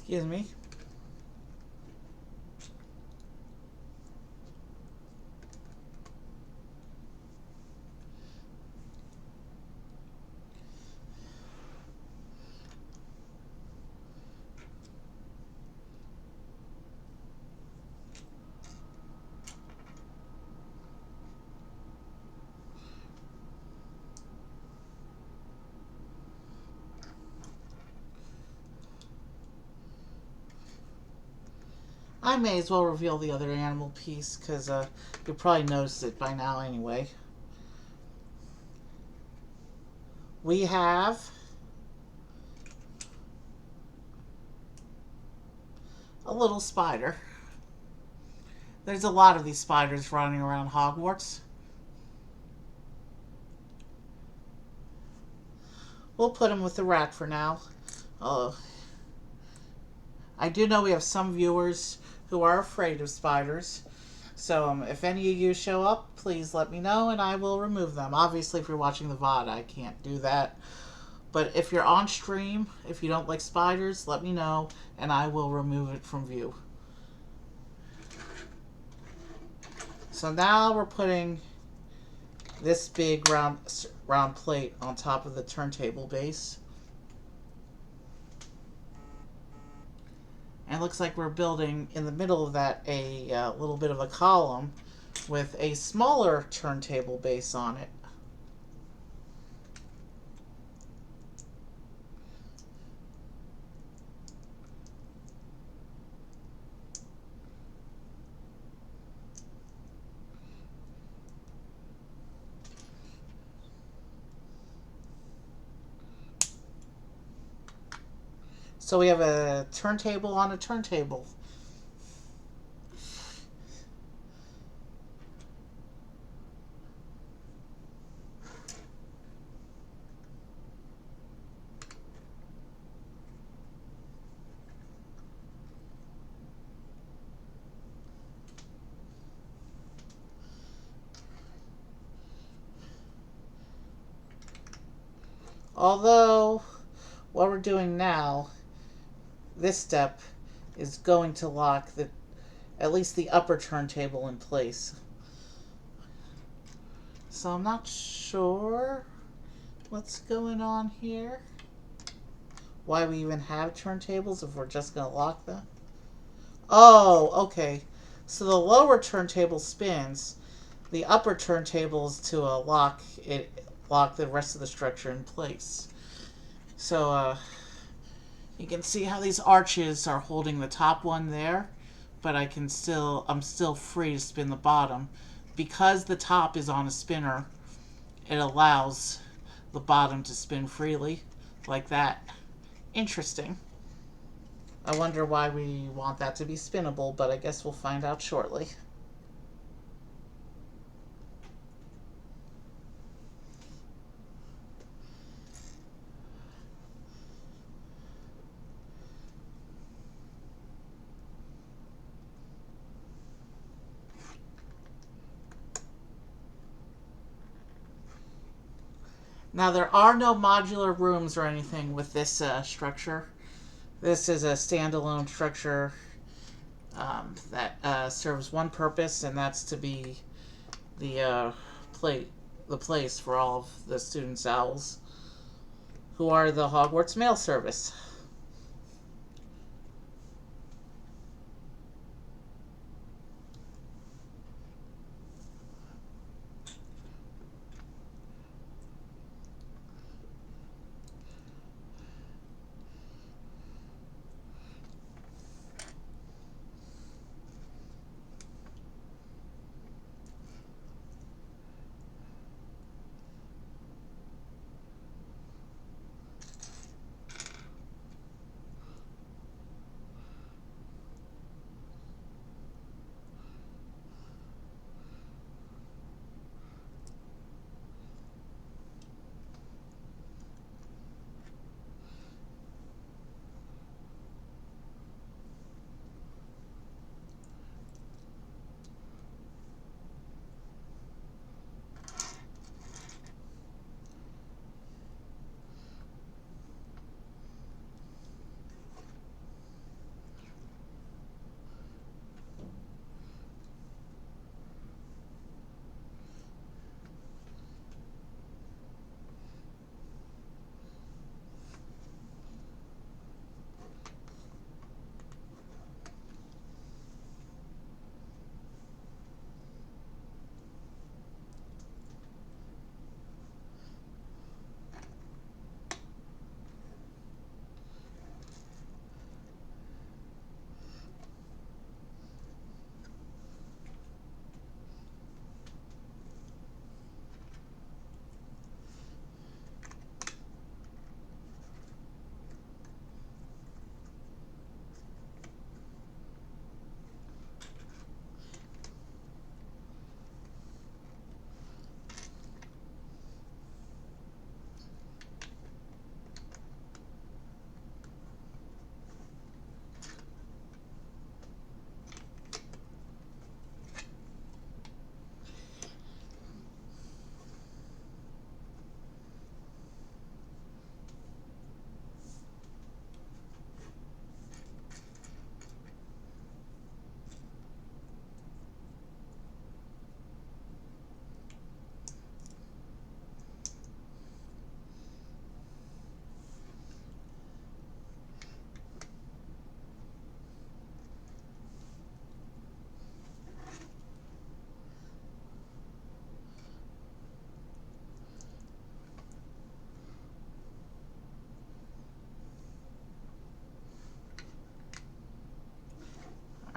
Excuse me. I may as well reveal the other animal piece because you'll probably notice it by now anyway. We have a little spider. There's a lot of these spiders running around Hogwarts. We'll put him with the rat for now. I do know we have some viewers who are afraid of spiders. So if any of you show up, please let me know and I will remove them. Obviously, if you're watching the VOD, I can't do that. But if you're on stream, if you don't like spiders, let me know and I will remove it from view. So now we're putting this big round plate on top of the turntable base. And it looks like we're building in the middle of that a little bit of a column with a smaller turntable base on it. So we have a turntable on a turntable. Although, what we're doing now, this step is going to lock at least the upper turntable in place. So I'm not sure what's going on here. Why we even have turntables if we're just going to lock them. Oh, okay. So the lower turntable spins. The upper turntable is to lock the rest of the structure in place. So you can see how these arches are holding the top one there, but I'm still free to spin the bottom. Because the top is on a spinner, it allows the bottom to spin freely, like that. Interesting. I wonder why we want that to be spinnable, but I guess we'll find out shortly. Now, there are no modular rooms or anything with this structure. This is a standalone structure that serves one purpose, and that's to be the the place for all of the students' owls, who are the Hogwarts mail service.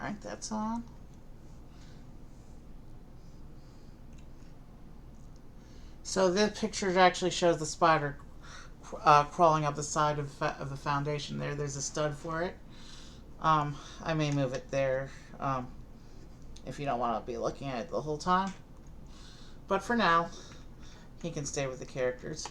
Alright, that's on. So this picture actually shows the spider crawling up the side of the foundation there. There's a stud for it. I may move it there if you don't want to be looking at it the whole time. But for now, he can stay with the characters.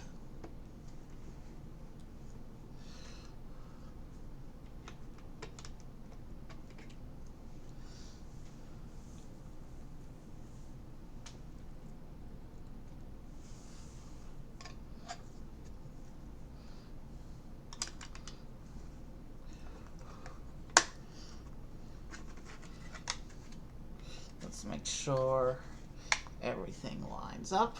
Let's make sure everything lines up.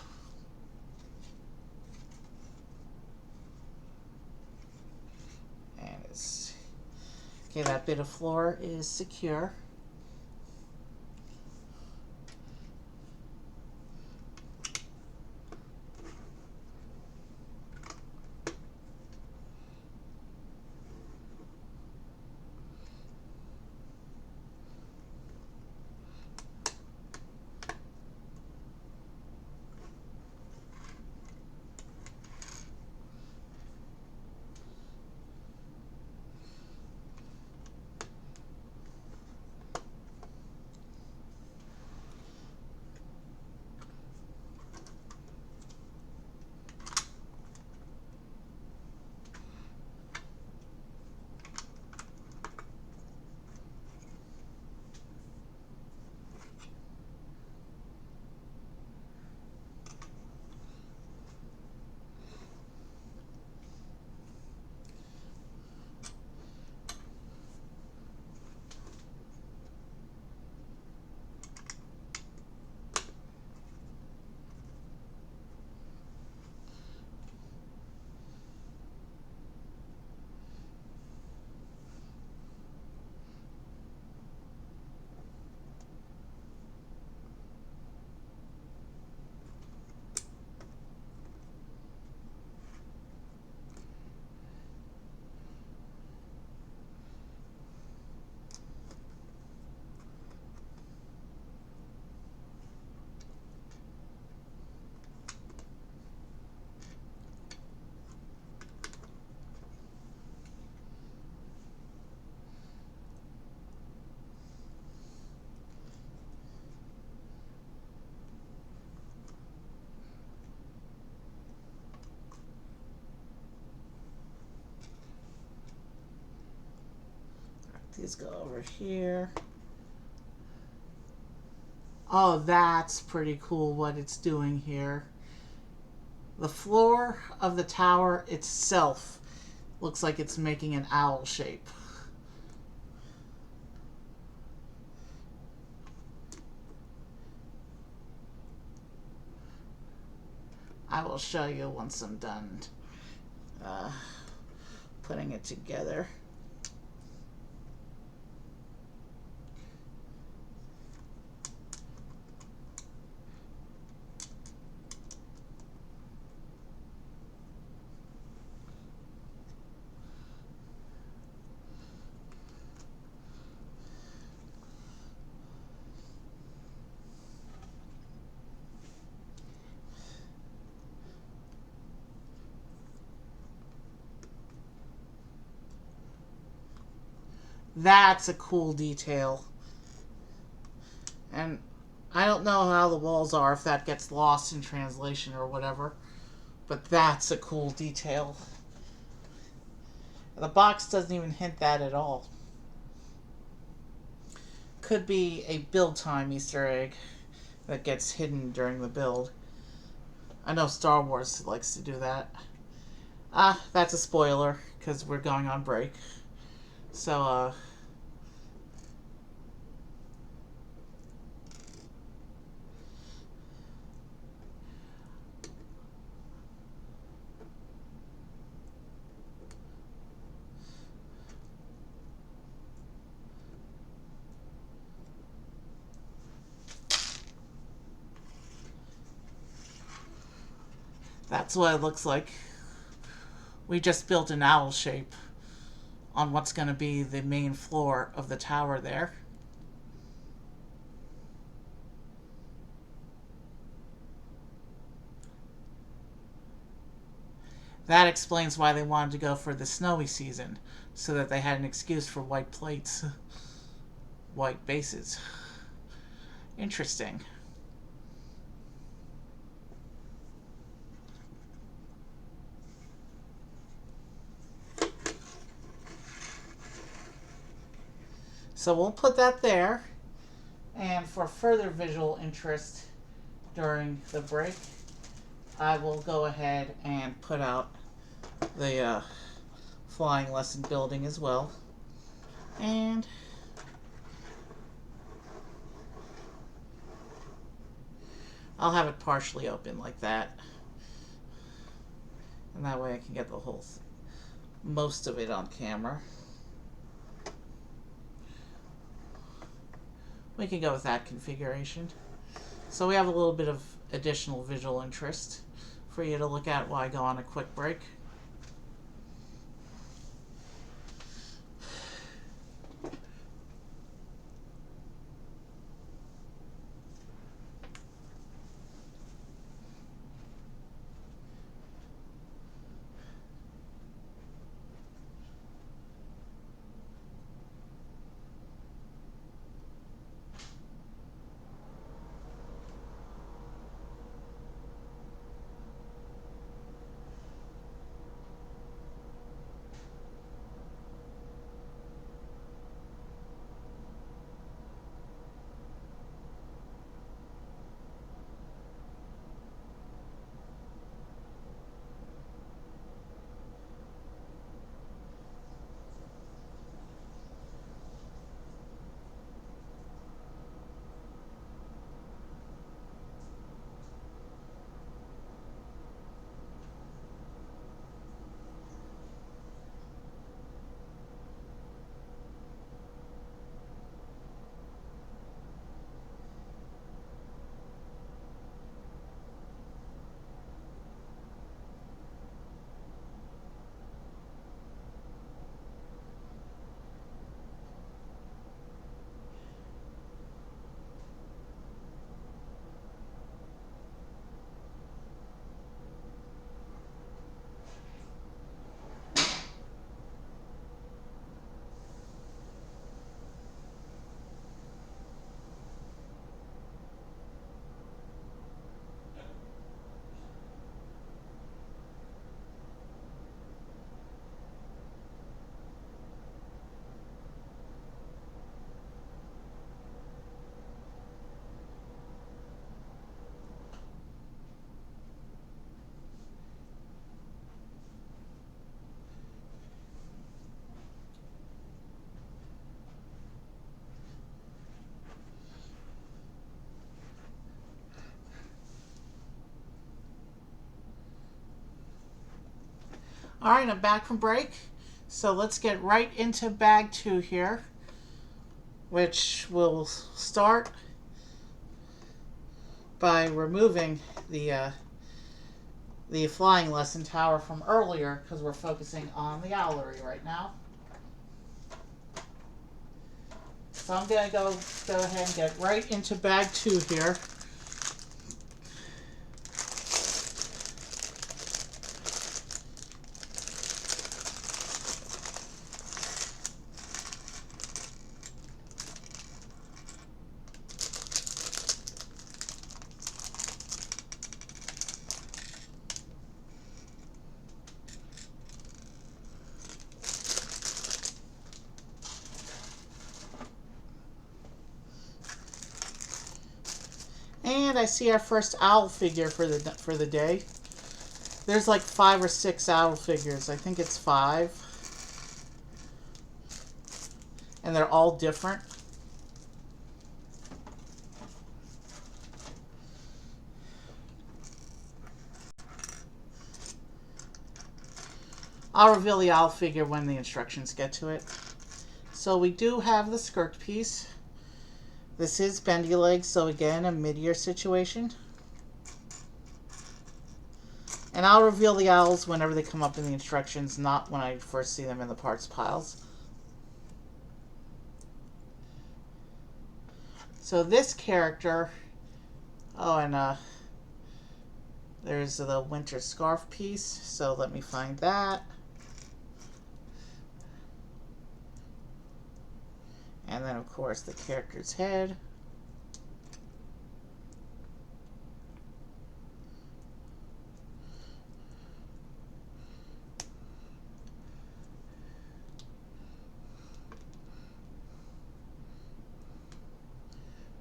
And it's okay, that bit of floor is secure. These go over here. Oh, that's pretty cool what it's doing here. The floor of the tower itself looks like it's making an owl shape. I will show you once I'm done putting it together. That's a cool detail. And I don't know how the walls are, if that gets lost in translation or whatever, but that's a cool detail. The box doesn't even hint that at all. Could be a build time Easter egg that gets hidden during the build. I know Star Wars likes to do that. That's a spoiler, because we're going on break. So, that's what it looks like. We just built an owl shape on what's going to be the main floor of the tower there. That explains why they wanted to go for the snowy season, so that they had an excuse for white plates, white bases. Interesting. So we'll put that there. And for further visual interest during the break, I will go ahead and put out the flying lesson building as well. And I'll have it partially open like that. And that way I can get the whole most of it on camera. We can go with that configuration. So we have a little bit of additional visual interest for you to look at while I go on a quick break. All right, I'm back from break. So let's get right into bag 2 here, which will start by removing the flying lesson tower from earlier because we're focusing on the Owlery right now. So I'm going to go ahead and get right into bag 2 here. And I see our first owl figure for the day. There's like 5 or 6 owl figures. I think it's 5. And they're all different. I'll reveal the owl figure when the instructions get to it. So we do have the skirt piece. This is bendy legs, so again, a mid-year situation. And I'll reveal the owls whenever they come up in the instructions, not when I first see them in the parts piles. So this character, there's the winter scarf piece, so let me find that. And then, of course, the character's head.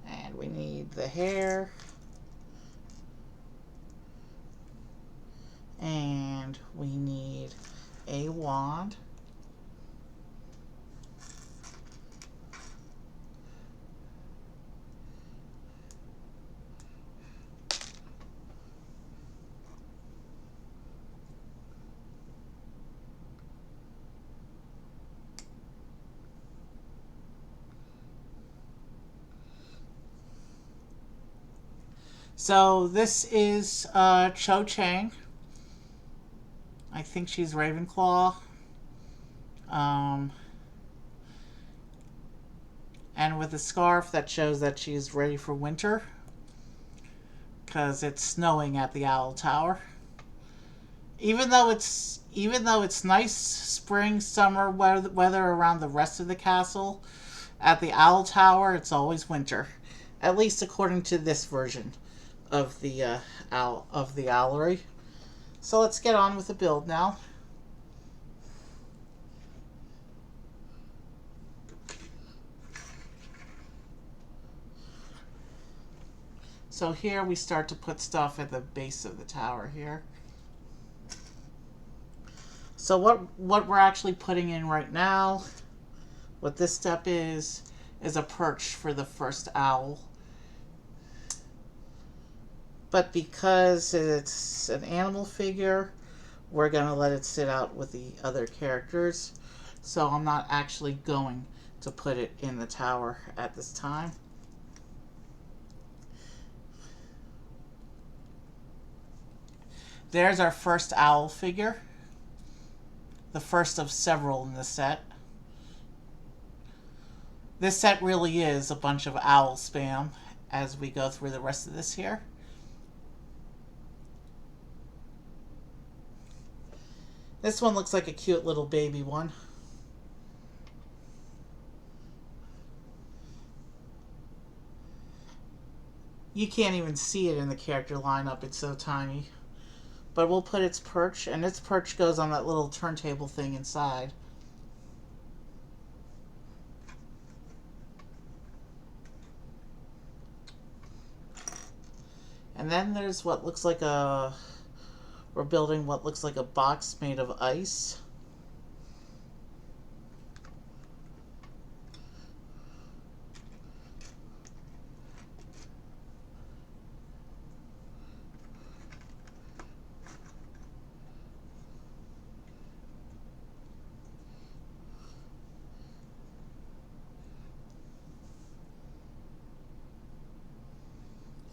And we need the hair. And we need a wand. So this is Cho Chang. I think she's Ravenclaw. And with a scarf that shows that she's ready for winter because it's snowing at the Owl Tower. Even though it's nice spring, summer weather around the rest of the castle, at the Owl Tower it's always winter, at least according to this version of the Owlery. So let's get on with the build now. So here we start to put stuff at the base of the tower here. So what we're actually putting in right now, what this step is a perch for the first owl. But because it's an animal figure, we're going to let it sit out with the other characters. So I'm not actually going to put it in the tower at this time. There's our first owl figure. The first of several in the set. This set really is a bunch of owl spam as we go through the rest of this here. This one looks like a cute little baby one. You can't even see it in the character lineup, it's so tiny. But we'll put its perch, and its perch goes on that little turntable thing inside. And then there's what looks like we're building what looks like a box made of ice.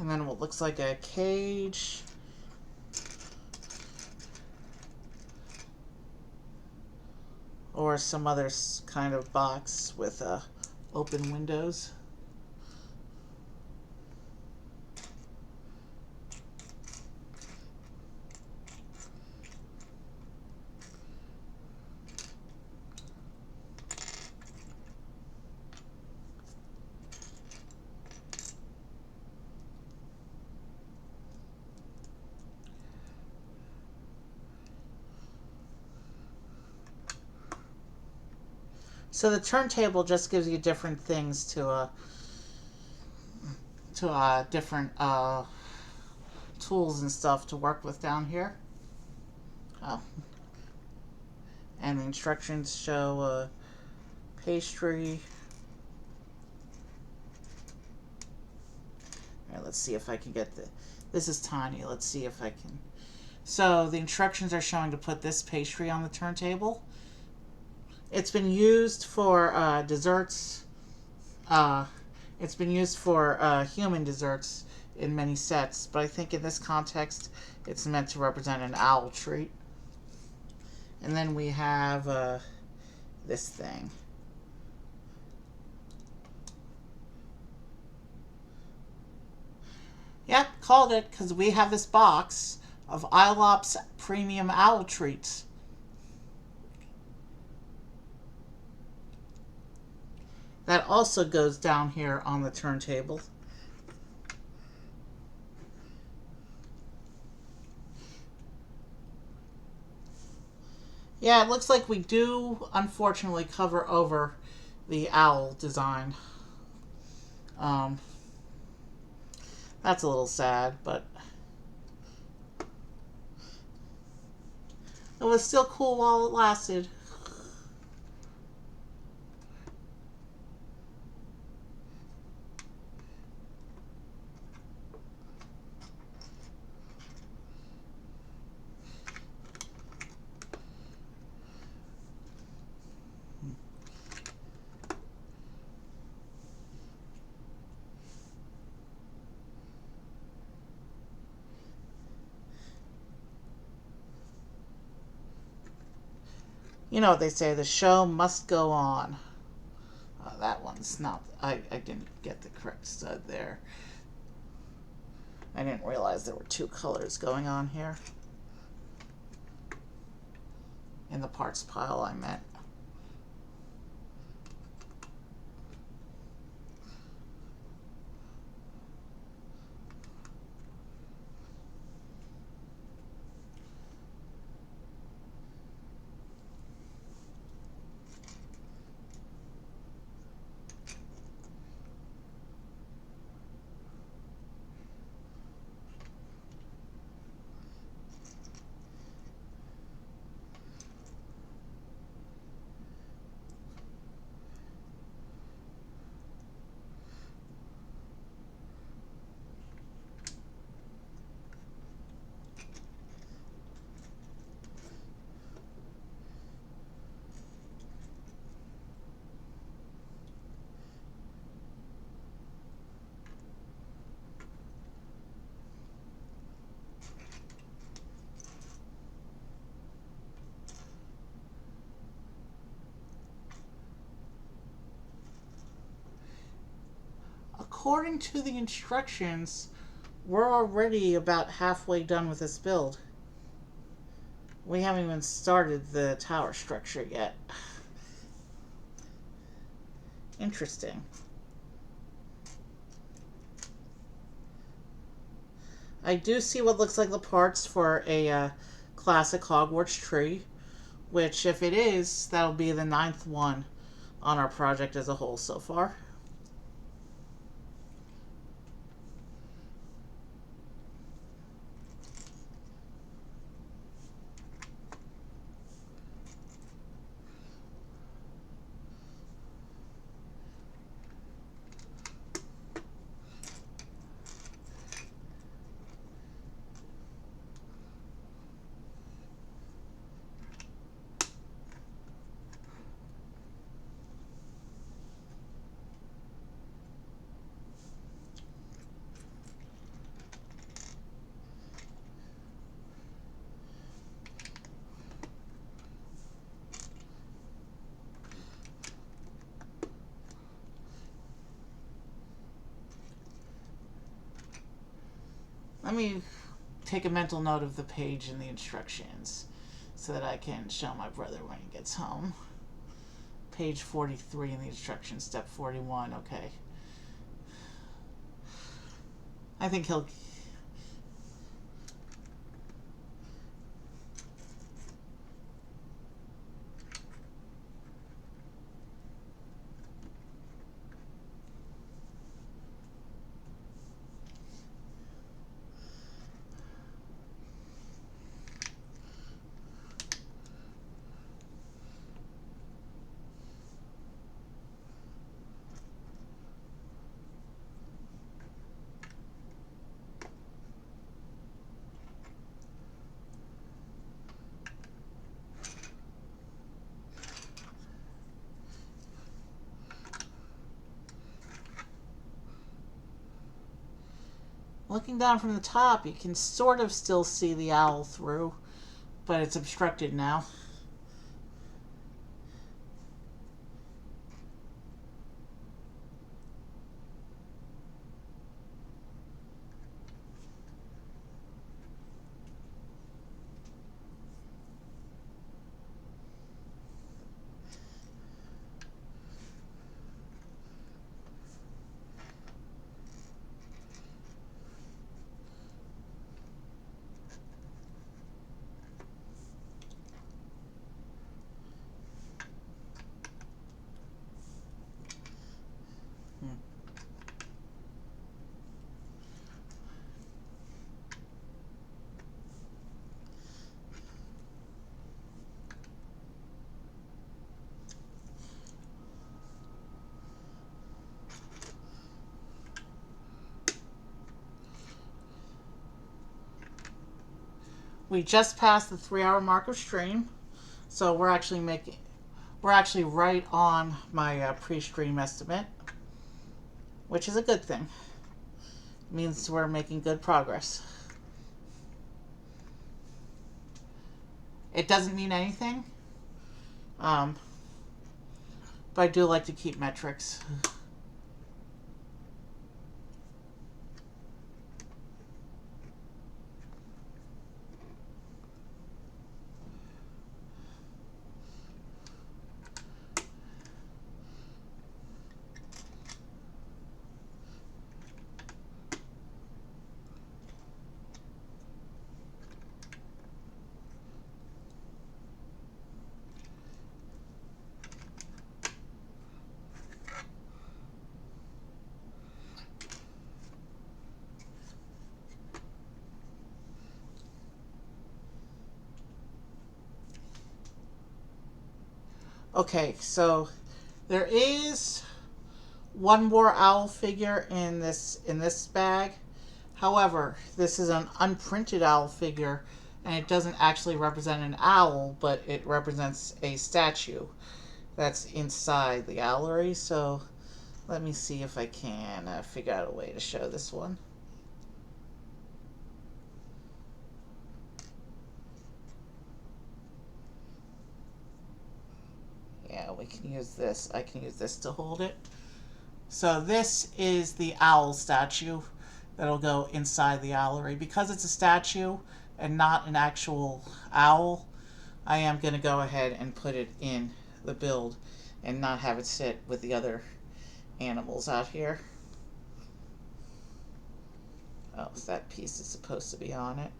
And then what looks like a cage. Or some other kind of box with open windows. So the turntable just gives you different things to different tools and stuff to work with down here. Oh. And the instructions show pastry. All right, let's see if I can get the. This is tiny. Let's see if I can. So the instructions are showing to put this pastry on the turntable. It's been used for desserts. It's been used for human desserts in many sets, but I think in this context, it's meant to represent an owl treat. And then we have this thing. Yep, called it, because we have this box of ILOP's premium owl treats. That also goes down here on the turntable. Yeah, it looks like we do, unfortunately, cover over the owl design. That's a little sad, but it was still cool while it lasted. You know what they say, the show must go on. That one's not, I didn't get the correct stud there. I didn't realize there were two colors going on here. In the parts pile, I meant. According to the instructions, we're already about halfway done with this build. We haven't even started the tower structure yet. Interesting. I do see what looks like the parts for a classic Hogwarts tree, which if it is, that'll be the 9th one on our project as a whole so far. Let me take a mental note of the page in the instructions so that I can show my brother when he gets home. Page 43 in the instructions, step 41. Okay. I think he'll... Looking down from the top, you can sort of still see the owl through, but it's obstructed now. We just passed the 3-hour mark of stream, so we're actually right on my pre-stream estimate, which is a good thing. It means we're making good progress. It doesn't mean anything, but I do like to keep metrics. Okay, so there is one more owl figure in this bag. However, this is an unprinted owl figure, and it doesn't actually represent an owl, but it represents a statue that's inside the Owlery. So let me see if I can figure out a way to show this one. Yeah, we can use this. I can use this to hold it. So this is the owl statue that'll go inside the Owlery. Because it's a statue and not an actual owl, I am going to go ahead and put it in the build and not have it sit with the other animals out here. Oh, so that piece is supposed to be on it.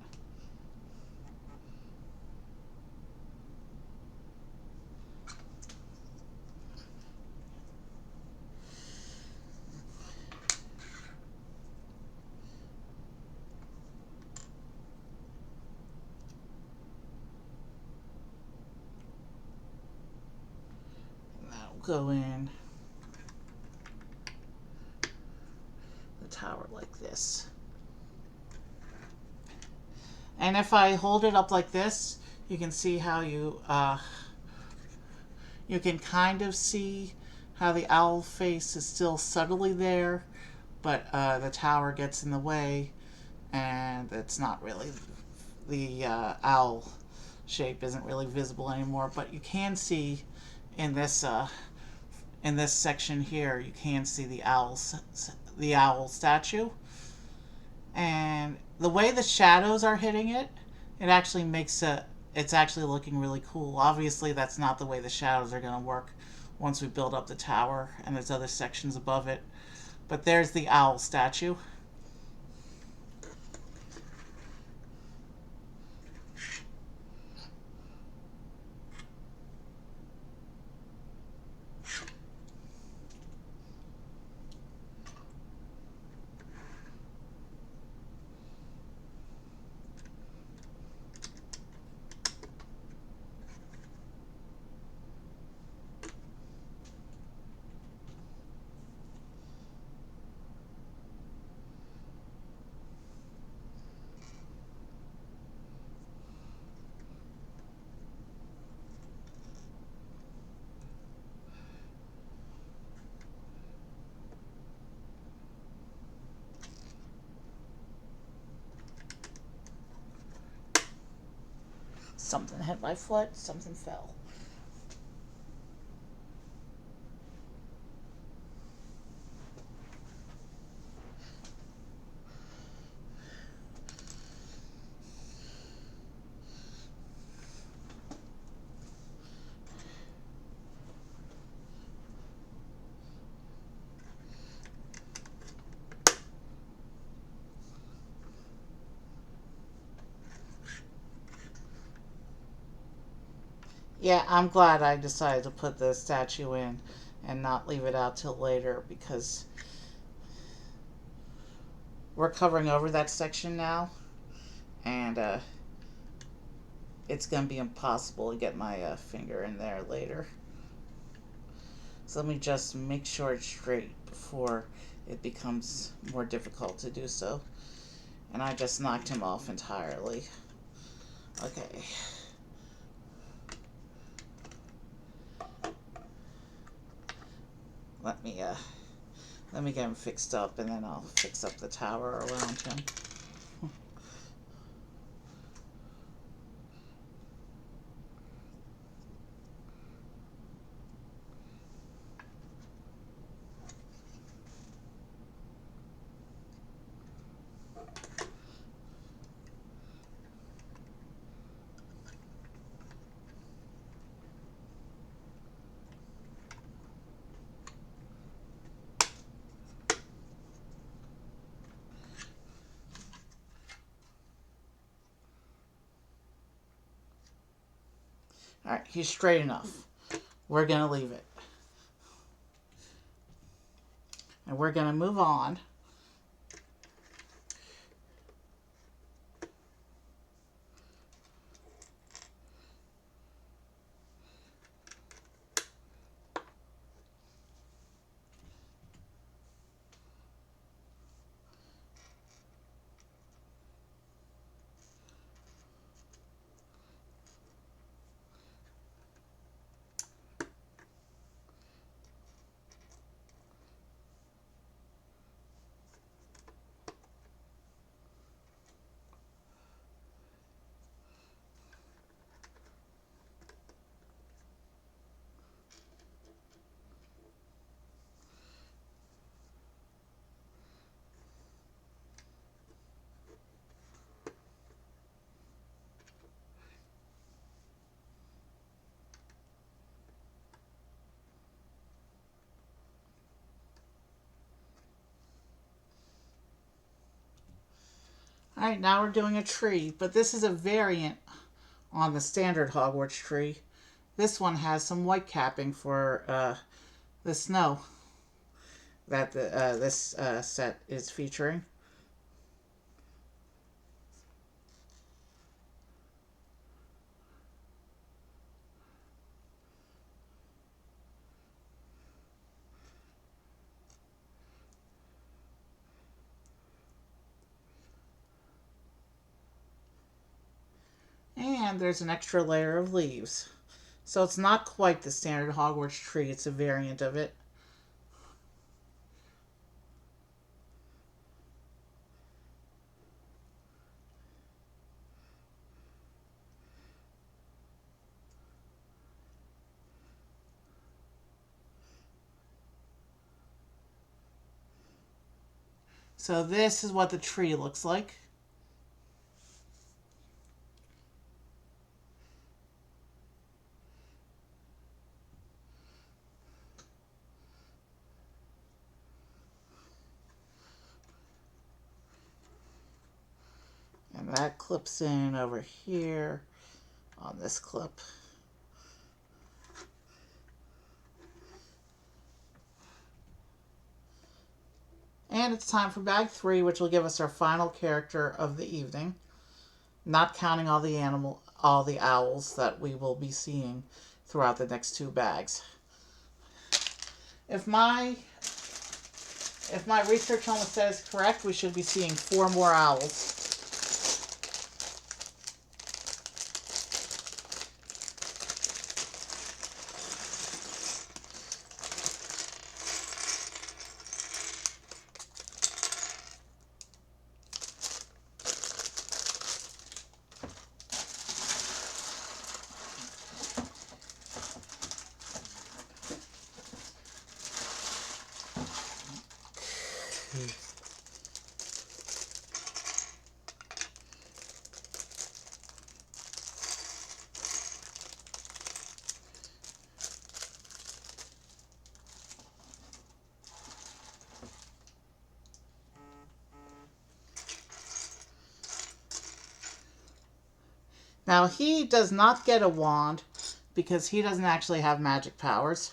Go in the tower like this. And if I hold it up like this, you can see how you can kind of see how the owl face is still subtly there, but the tower gets in the way, and it's not really, the owl shape isn't really visible anymore. But you can see in this section here, you can see the owl statue. And the way the shadows are hitting it, it actually makes it's actually looking really cool. Obviously, that's not the way the shadows are going to work once we build up the tower and there's other sections above it. But there's the owl statue. Something hit my foot, something fell. Yeah, I'm glad I decided to put the statue in and not leave it out till later because we're covering over that section now, and it's going to be impossible to get my finger in there later. So let me just make sure it's straight before it becomes more difficult to do so. And I just knocked him off entirely. Okay. Let me let me get him fixed up, and then I'll fix up the tower around him. Alright, he's straight enough. We're going to leave it. And we're going to move on. Alright, now we're doing a tree, but this is a variant on the standard Hogwarts tree. This one has some white capping for the snow that this set is featuring. And there's an extra layer of leaves. So it's not quite the standard Hogwarts tree, it's a variant of it. So this is what the tree looks like. And that clips in over here on this clip. And it's time for bag 3, which will give us our final character of the evening, not counting all the owls that we will be seeing throughout the next 2 bags. If my research on the set is correct, we should be seeing 4 more owls. Now, he does not get a wand because he doesn't actually have magic powers.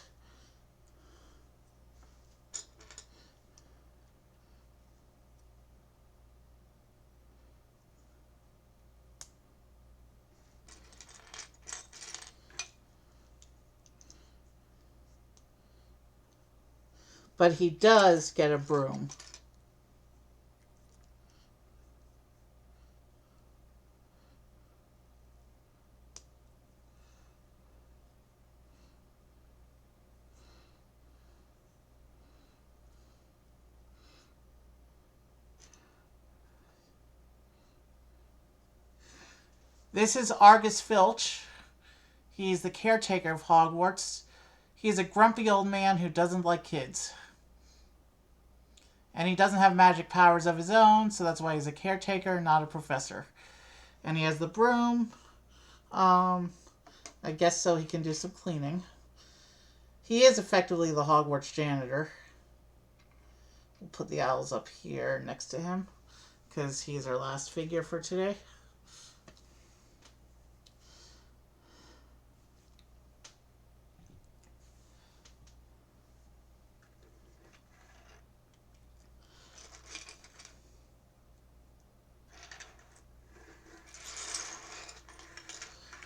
But he does get a broom. This is Argus Filch. He's the caretaker of Hogwarts. He's a grumpy old man who doesn't like kids. And he doesn't have magic powers of his own, so that's why he's a caretaker, not a professor. And he has the broom. I guess so he can do some cleaning. He is effectively the Hogwarts janitor. We'll put the owls up here next to him because he's our last figure for today.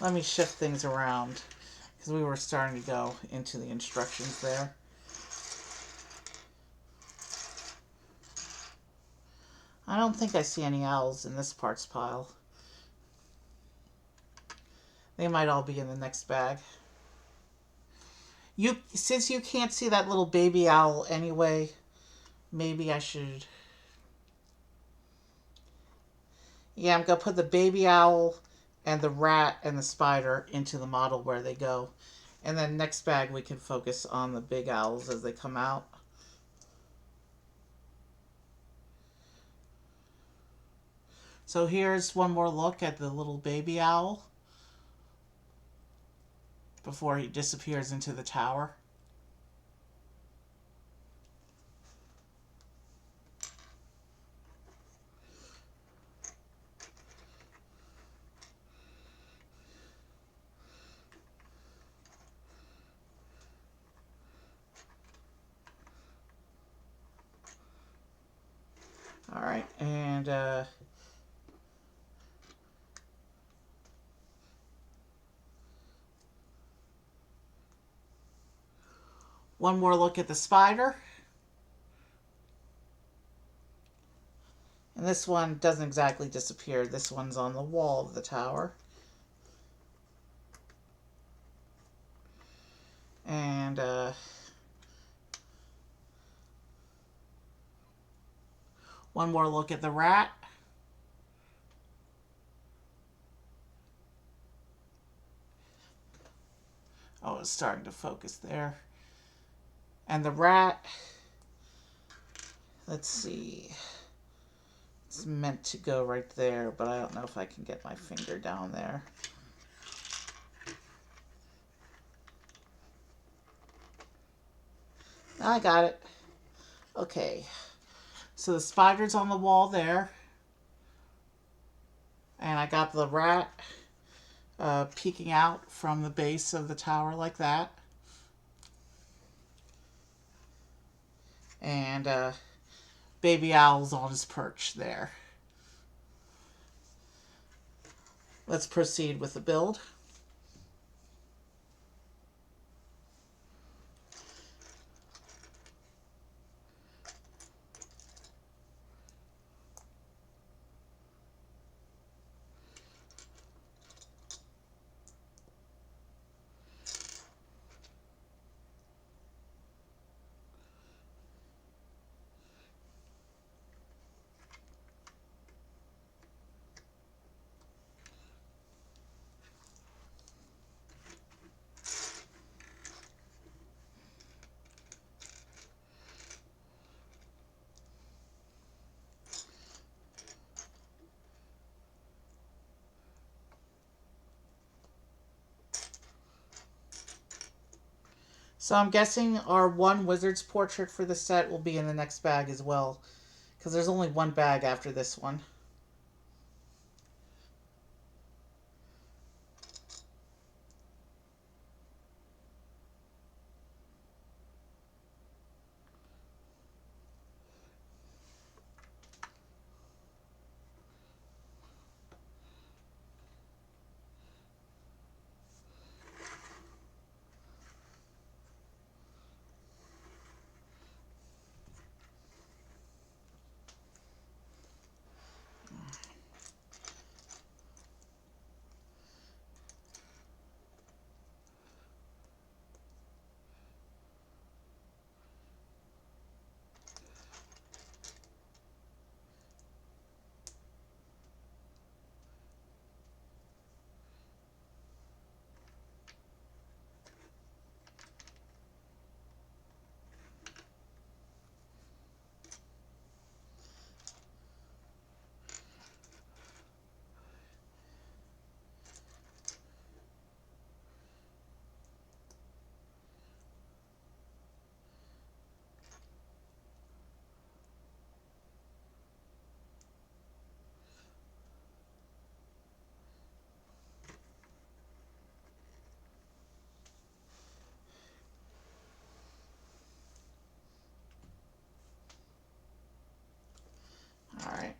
Let me shift things around because we were starting to go into the instructions there. I don't think I see any owls in this parts pile. They might all be in the next bag. Since you can't see that little baby owl anyway, maybe I should... Yeah, I'm going to put the baby owl and the rat and the spider into the model where they go. And then next bag we can focus on the big owls as they come out. So here's one more look at the little baby owl before he disappears into the tower. All right, and one more look at the spider. And this one doesn't exactly disappear. This one's on the wall of the tower. And one more look at the rat. Oh, it's starting to focus there. And the rat, let's see. It's meant to go right there, but I don't know if I can get my finger down there. I got it. Okay. So the spider's on the wall there. And I got the rat peeking out from the base of the tower like that. And baby owl's on his perch there. Let's proceed with the build. So I'm guessing our one wizard's portrait for the set will be in the next bag as well. Because there's only one bag after this one. Alright.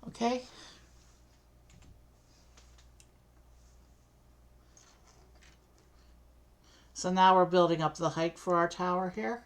Okay. So now we're building up the height for our tower here.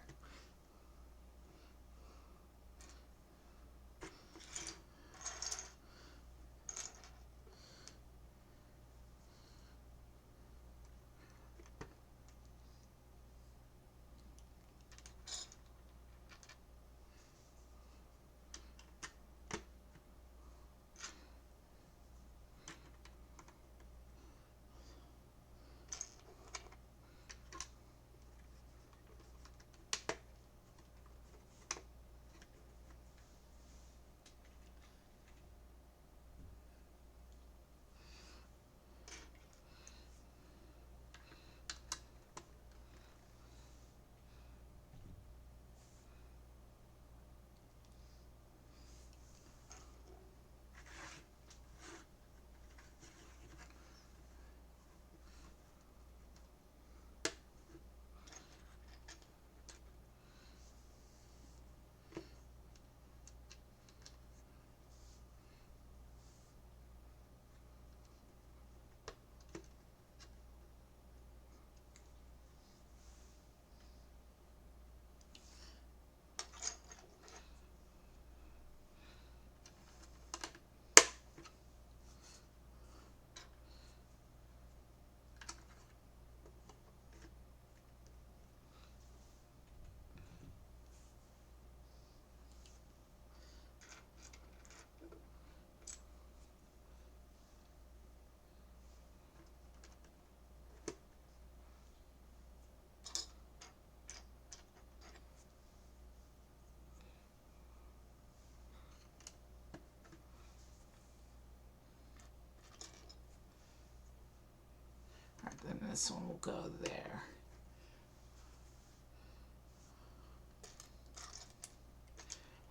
this one will go there.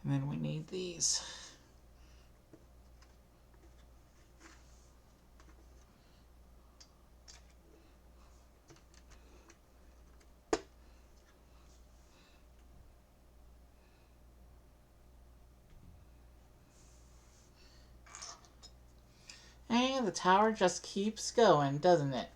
And then we need these. And the tower just keeps going, doesn't it?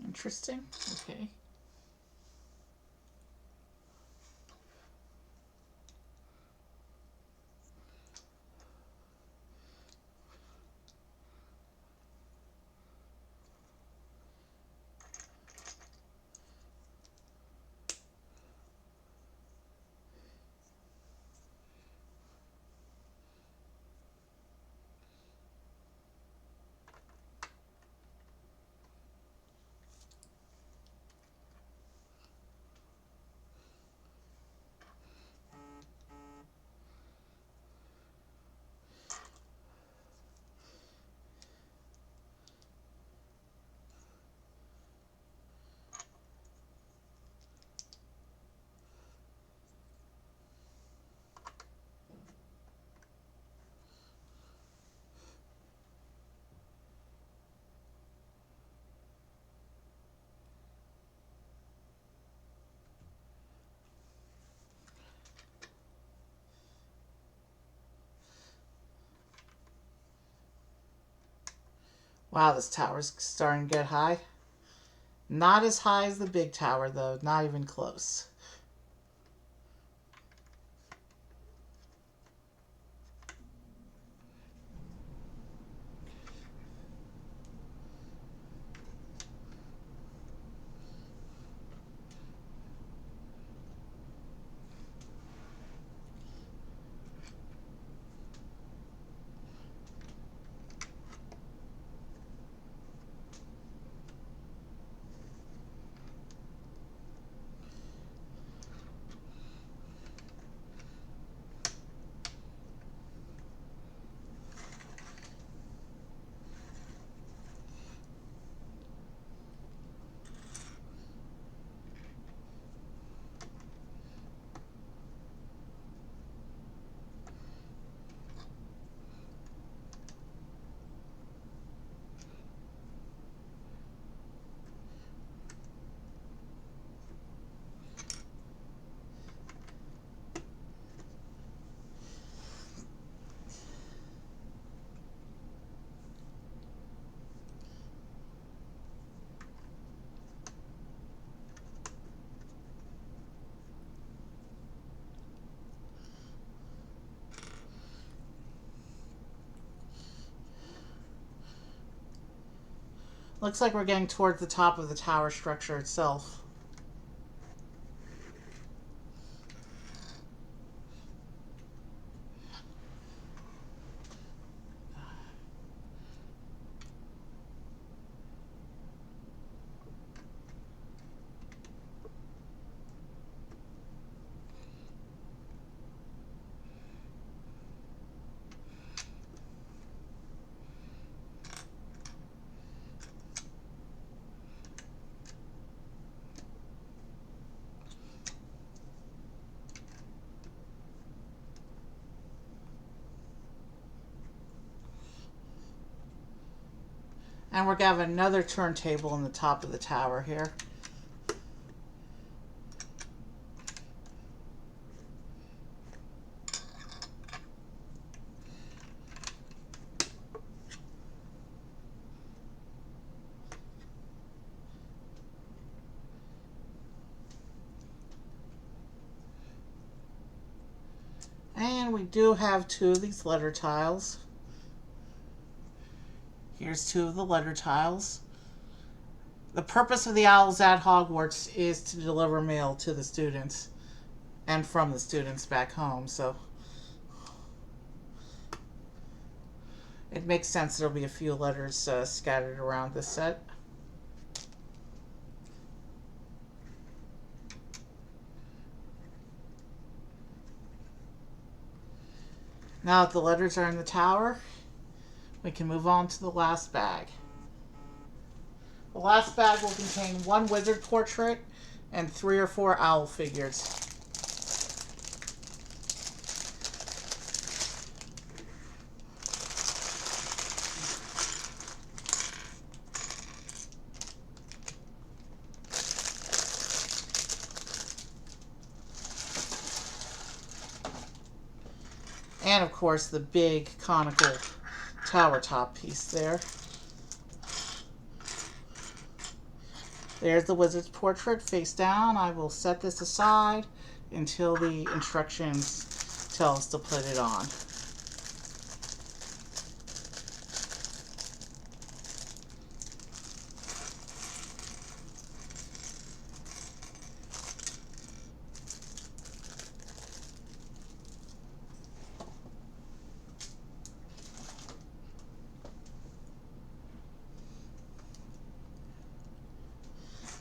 Interesting. Okay. Wow, this tower's starting to get high. Not as high as the big tower, though. Not even close. Looks like we're getting towards the top of the tower structure itself. And we're going to have another turntable in the top of the tower here. And we do have two of these letter tiles. Here's two of the letter tiles. The purpose of the owls at Hogwarts is to deliver mail to the students and from the students back home, so it makes sense there'll be a few letters scattered around this set. Now that the letters are in the tower, we can move on to the last bag. The last bag will contain one wizard portrait and 3 or 4 owl figures. And of course the big conical tower top piece there. There's the wizard's portrait face down. I will set this aside until the instructions tell us to put it on.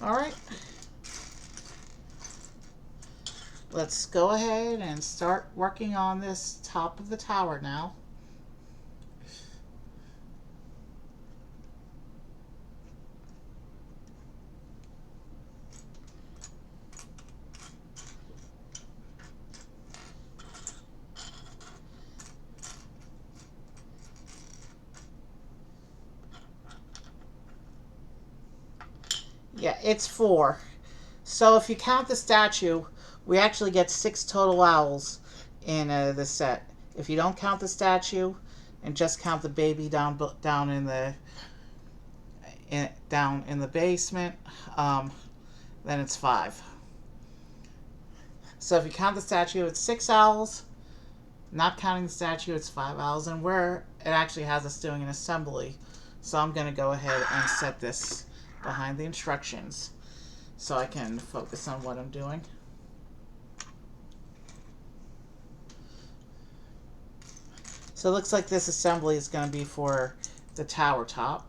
Alright, let's go ahead and start working on this top of the tower now. Yeah, it's 4. So if you count the statue, we actually get 6 total owls in this set. If you don't count the statue and just count the baby down in the basement, then it's 5. So if you count the statue, it's 6 owls. Not counting the statue, it's 5 owls. And it actually has us doing an assembly. So I'm going to go ahead and set this behind the instructions so I can focus on what I'm doing. So it looks like this assembly is going to be for the tower top.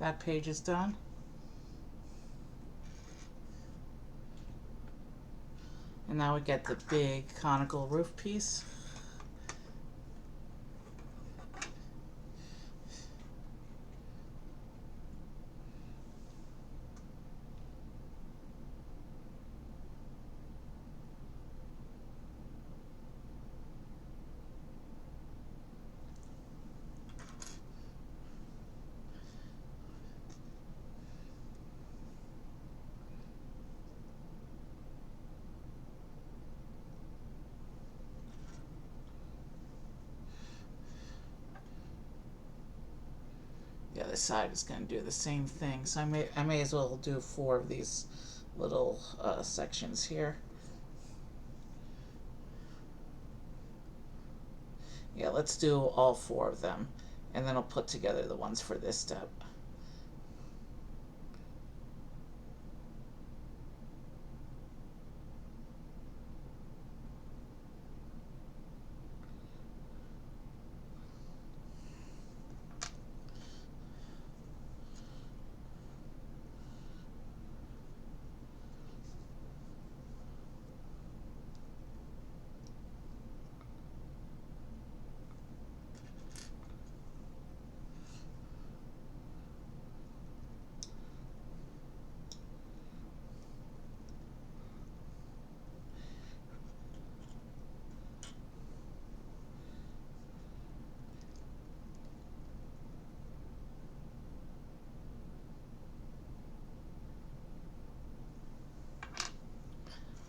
That page is done. And now we get the big conical roof piece. The other side is going to do the same thing, so I may as well do 4 of these little sections here. Yeah, let's do all 4 of them, and then I'll put together the ones for this step.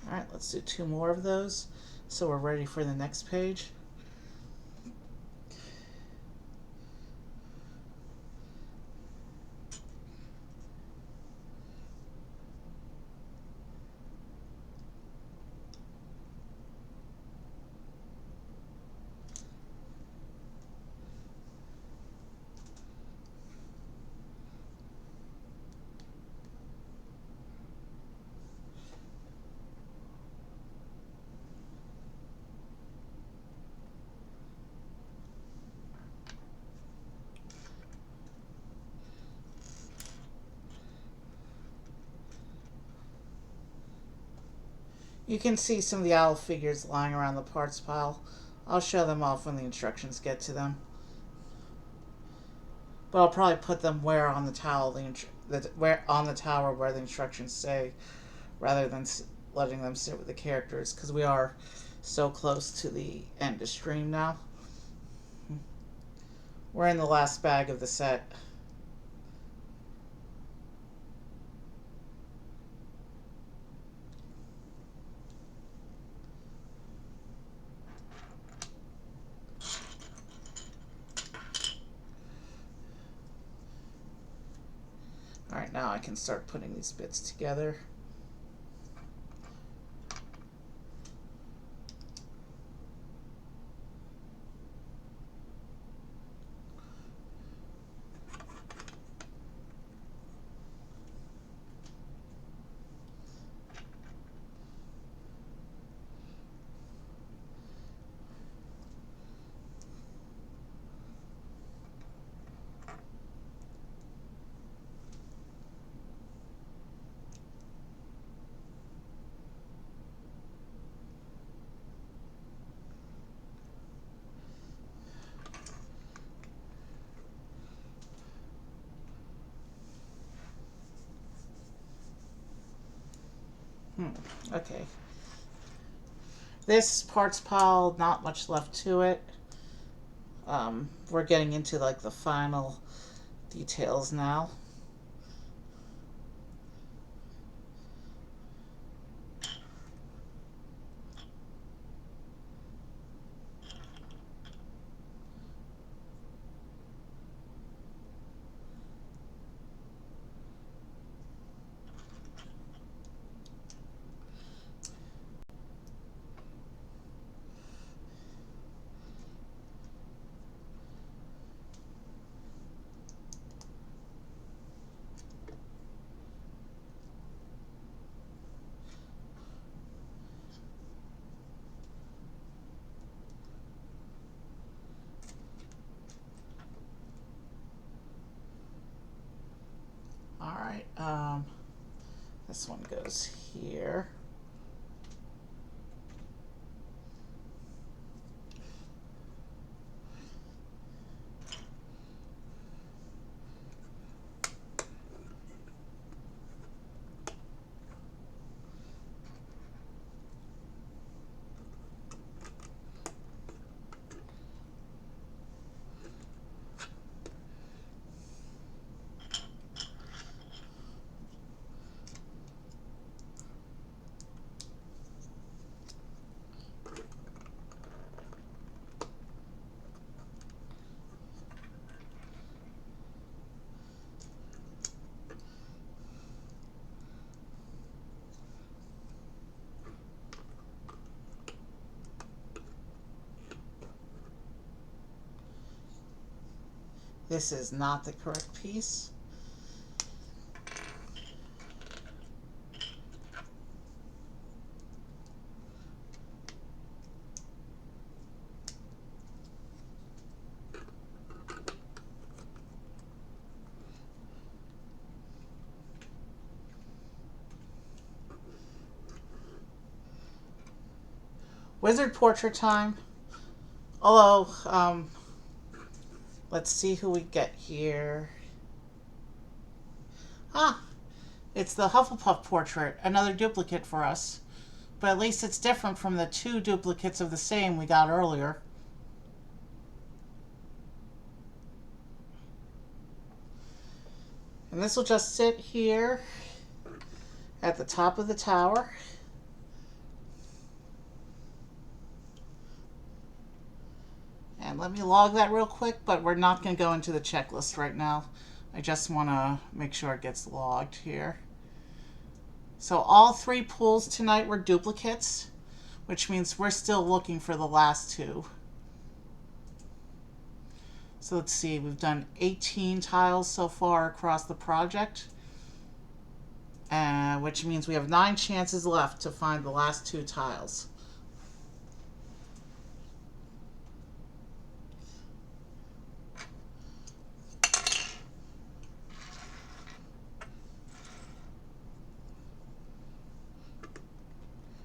Alright, let's do 2 more of those so we're ready for the next page. You can see some of the owl figures lying around the parts pile. I'll show them off when the instructions get to them. But I'll probably put them where on the towel where on the tower where the instructions say, rather than letting them sit with the characters, because we are so close to the end of stream now. We're in the last bag of the set. Alright, now I can start putting these bits together. Okay. This parts pile, not much left to it. We're getting into like the final details now. This one goes here. This is not the correct piece. Wizard portrait time. Although, let's see who we get here. Ah, it's the Hufflepuff portrait, another duplicate for us. But at least it's different from the 2 duplicates of the same we got earlier. And this will just sit here at the top of the tower. And let me log that real quick, but we're not going to go into the checklist right now. I just want to make sure it gets logged here. So all 3 pulls tonight were duplicates, which means we're still looking for the last 2. So let's see, we've done 18 tiles so far across the project, which means we have 9 chances left to find the last 2 tiles.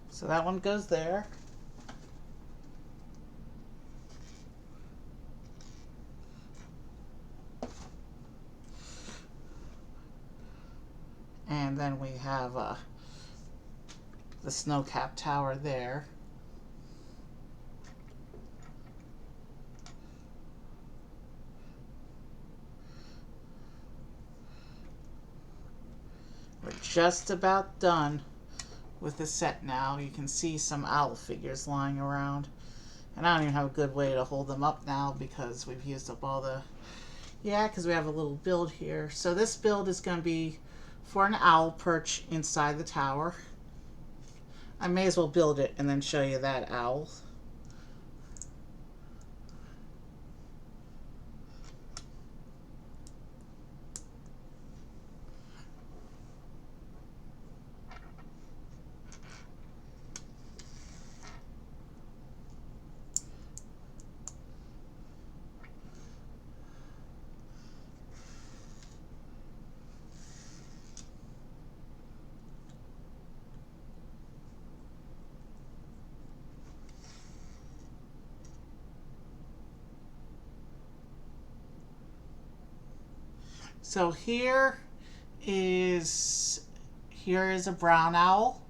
So that one goes there. And then we have the snow-capped tower there. We're just about done with the set now. You can see some owl figures lying around. And I don't even have a good way to hold them up now because we've used up all the... Yeah, because we have a little build here. So this build is going to be for an owl perch inside the tower. I may as well build it and then show you that owl. So here is a brown owl.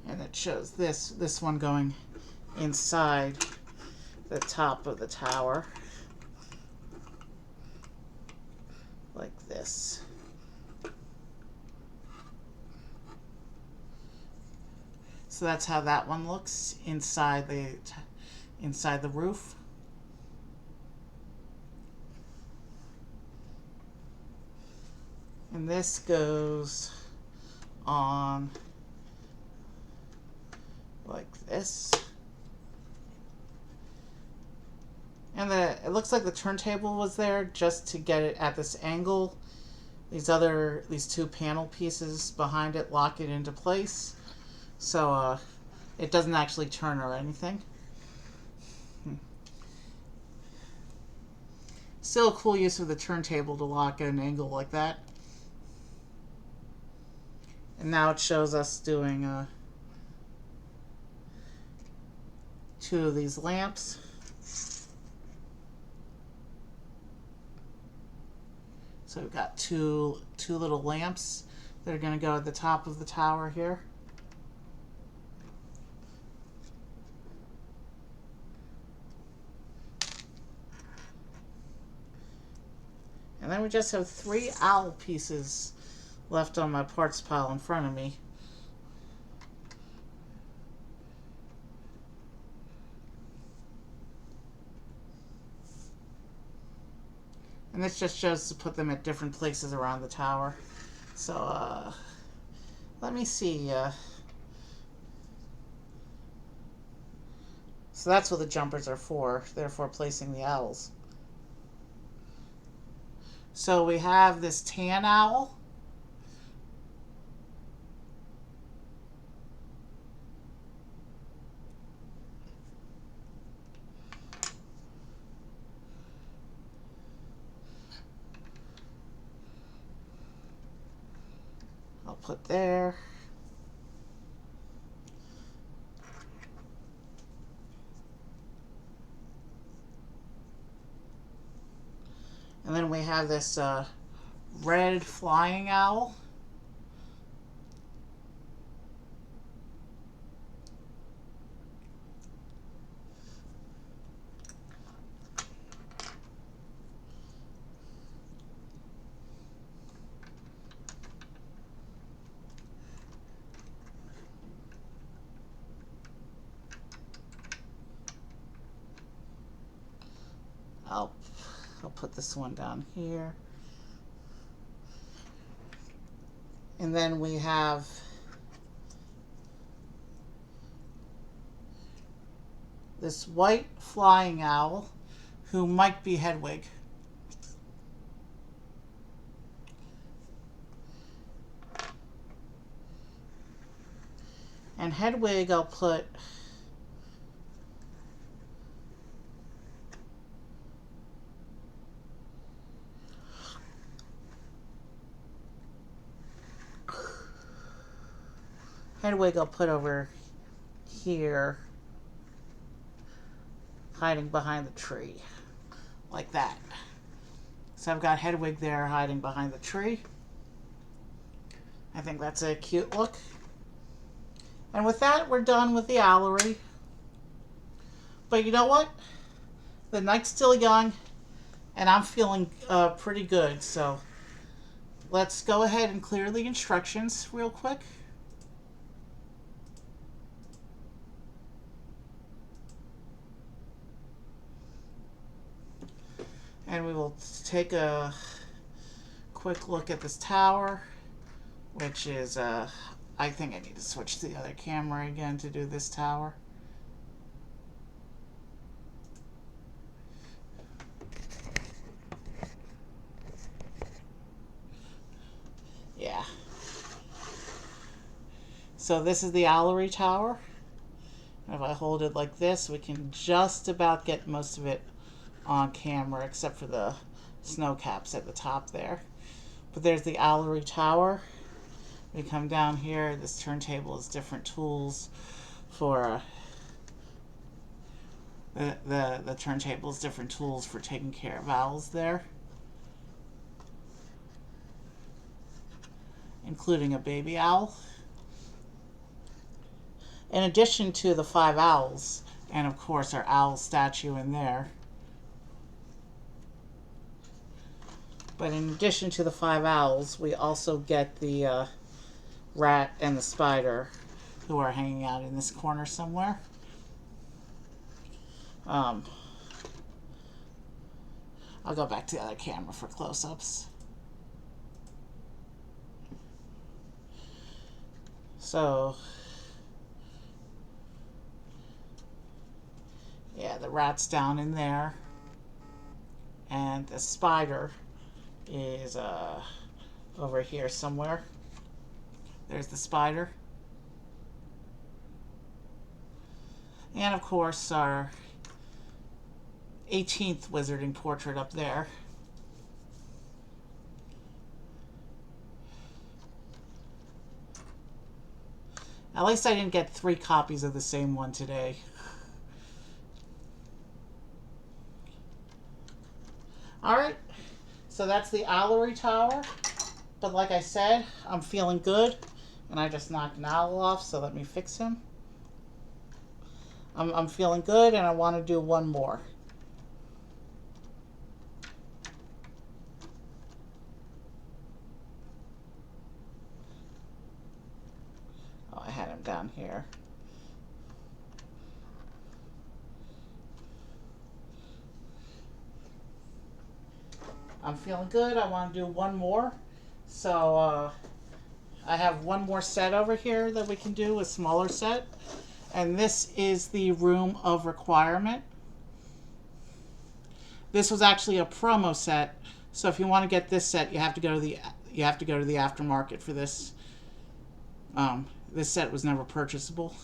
And it shows this one going inside the top of the tower. Like this. So that's how that one looks inside the roof. And this goes on like this. And it looks like the turntable was there just to get it at this angle. These 2 panel pieces behind it lock it into place. So it doesn't actually turn or anything. Still a cool use of the turntable to lock at an angle like that. And now it shows us doing two of these lamps. So we've got two little lamps that are going to go at the top of the tower here. And then we just have 3 owl pieces left on my parts pile in front of me. And this just shows to put them at different places around the tower. So, let me see. So that's what the jumpers are for. They're for placing the owls. So we have this tan owl. I'll put there. And then we have this red flying owl. I'll put this one down here. And then we have this white flying owl who might be Hedwig. And Hedwig I'll put over here, hiding behind the tree, like that. So I've got Hedwig there hiding behind the tree. I think that's a cute look. And with that, we're done with the Owlery. But you know what? The night's still young, and I'm feeling pretty good. So let's go ahead and clear the instructions real quick. And we will take a quick look at this tower, which is, I think I need to switch to the other camera again to do this tower. Yeah. So this is the Owlery tower. And if I hold it like this, we can just about get most of it on camera, except for the snow caps at the top there. But there's the Owlery tower. We come down here. This turntable is different tools for the turntable is different tools for taking care of owls there, including a baby owl. In addition to the 5 owls, and of course our owl statue in there. But in addition to the 5 owls, we also get the rat and the spider who are hanging out in this corner somewhere. I'll go back to the other camera for close-ups. So, yeah, the rat's down in there. And the spider is over here somewhere. There's the spider. And of course our 18th wizarding portrait up there. At least I didn't get 3 copies of the same one today. Alright, so that's the Owlery Tower. But like I said, I'm feeling good. And I just knocked an owl off, so let me fix him. I'm feeling good, and I want to do one more. Oh, I had him down here. I'm feeling good. I want to do one more. So, I have one more set over here that we can do, a smaller set. And this is the Room of Requirement. This was actually a promo set, so if you want to get this set, you have to go to the aftermarket for this. This set was never purchasable,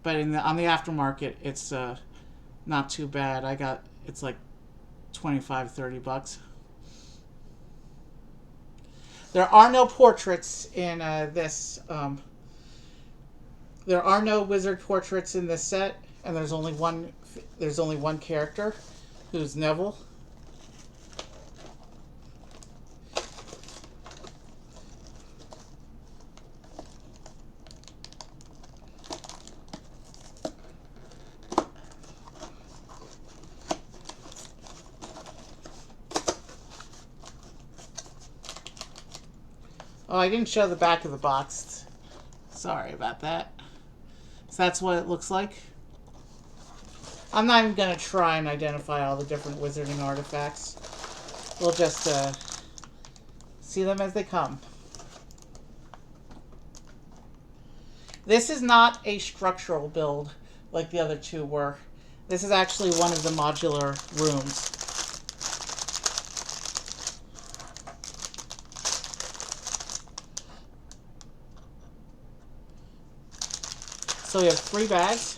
but on the aftermarket, it's not too bad. It's like $25-30. There are no portraits in this. There are no wizard portraits in this set, and there's only one. There's only one character, who's Neville. Oh, I didn't show the back of the box. Sorry about that. So that's what it looks like. I'm not even going to try and identify all the different wizarding artifacts. We'll just see them as they come. This is not a structural build like the other two were. This is actually one of the modular rooms. So we have 3 bags.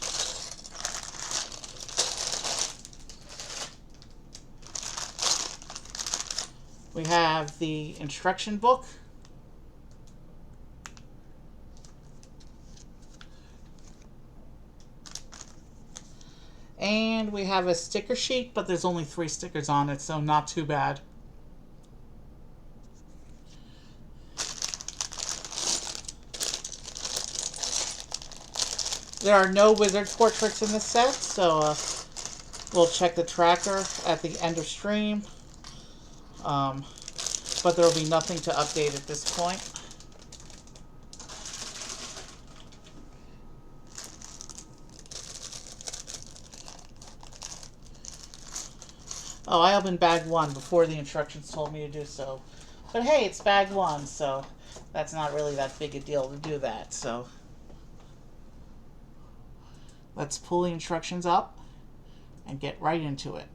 We have the instruction book. And we have a sticker sheet, but there's only 3 stickers on it, so not too bad. There are no wizard portraits in this set, so we'll check the tracker at the end of stream. But there will be nothing to update at this point. Oh, I opened bag 1 before the instructions told me to do so. But hey, it's bag 1, so that's not really that big a deal to do that, so. Let's pull the instructions up and get right into it.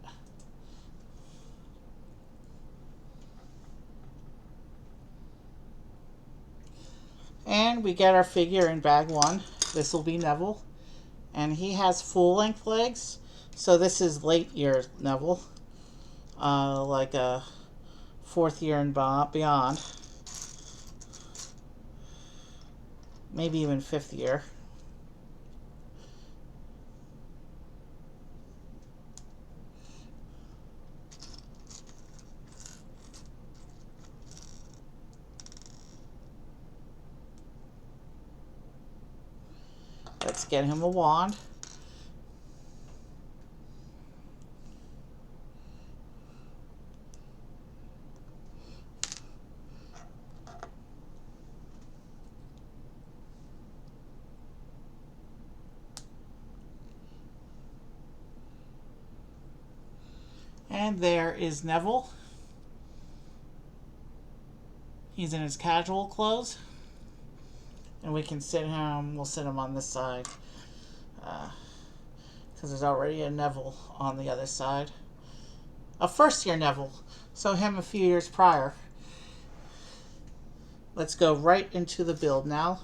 And we get our figure in bag 1. This will be Neville. And he has full-length legs. So this is late year Neville. Like a 4th year and beyond. Maybe even 5th year. Let's get him a wand. And there is Neville. He's in his casual clothes. And we can sit him, we'll sit him on this side. Because there's already a Neville on the other side. A 1st year Neville. So him a few years prior. Let's go right into the build now.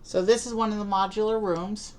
So this is one of the modular rooms.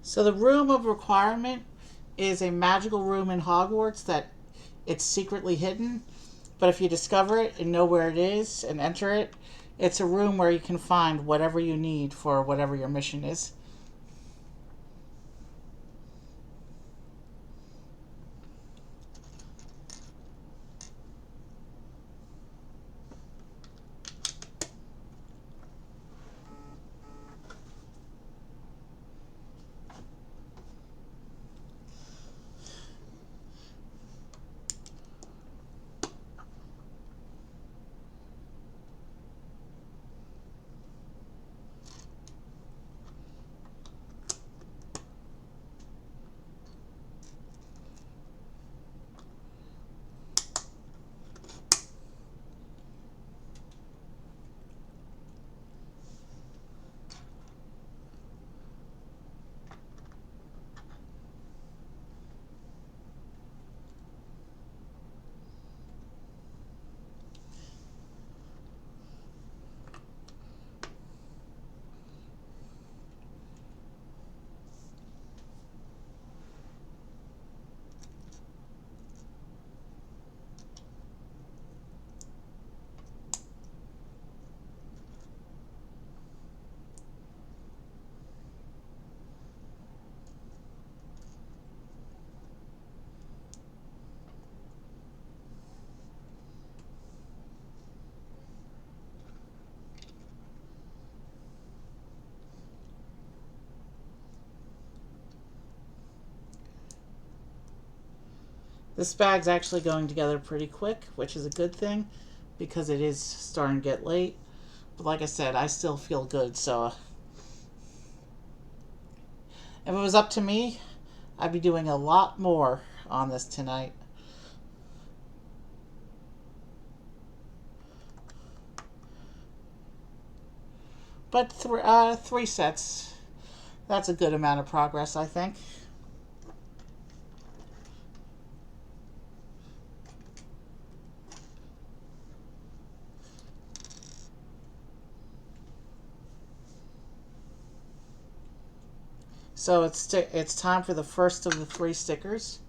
So the room of requirement is a magical room in Hogwarts that it's secretly hidden, but if you discover it and know where it is and enter it, it's a room where you can find whatever you need for whatever your mission is. This bag's actually going together pretty quick, which is a good thing because it is starting to get late. But like I said, I still feel good, so if it was up to me, I'd be doing a lot more on this tonight. But three sets, that's a good amount of progress, I think. So it's time for the first of the 3 stickers.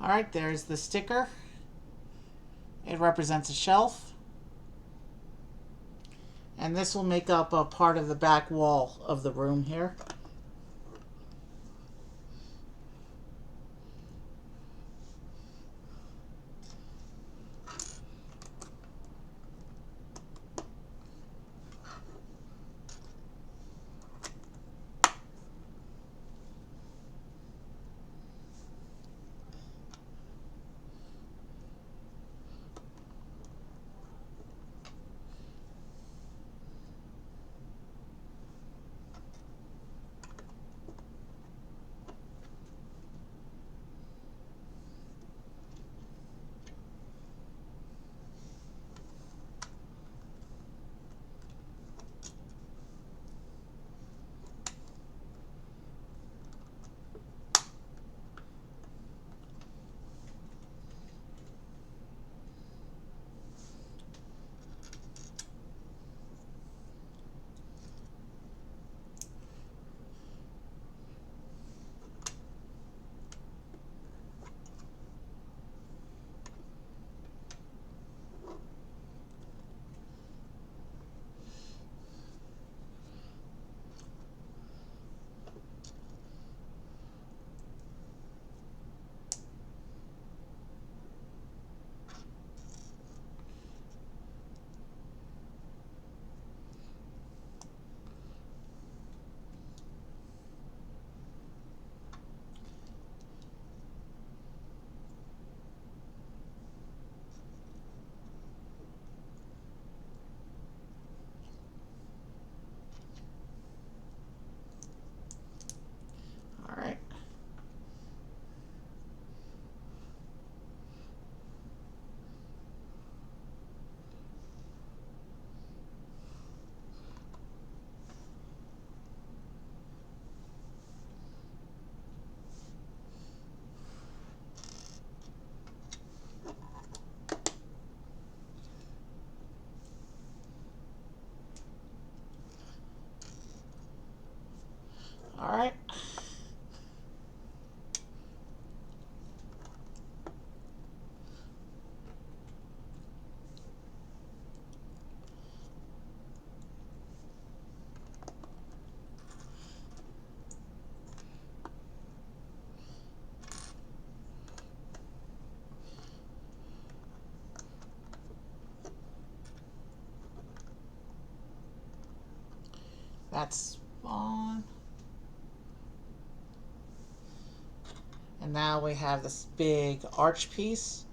Alright, there's the sticker. It represents a shelf. And this will make up a part of the back wall of the room here. That's on. And now we have this big arch piece.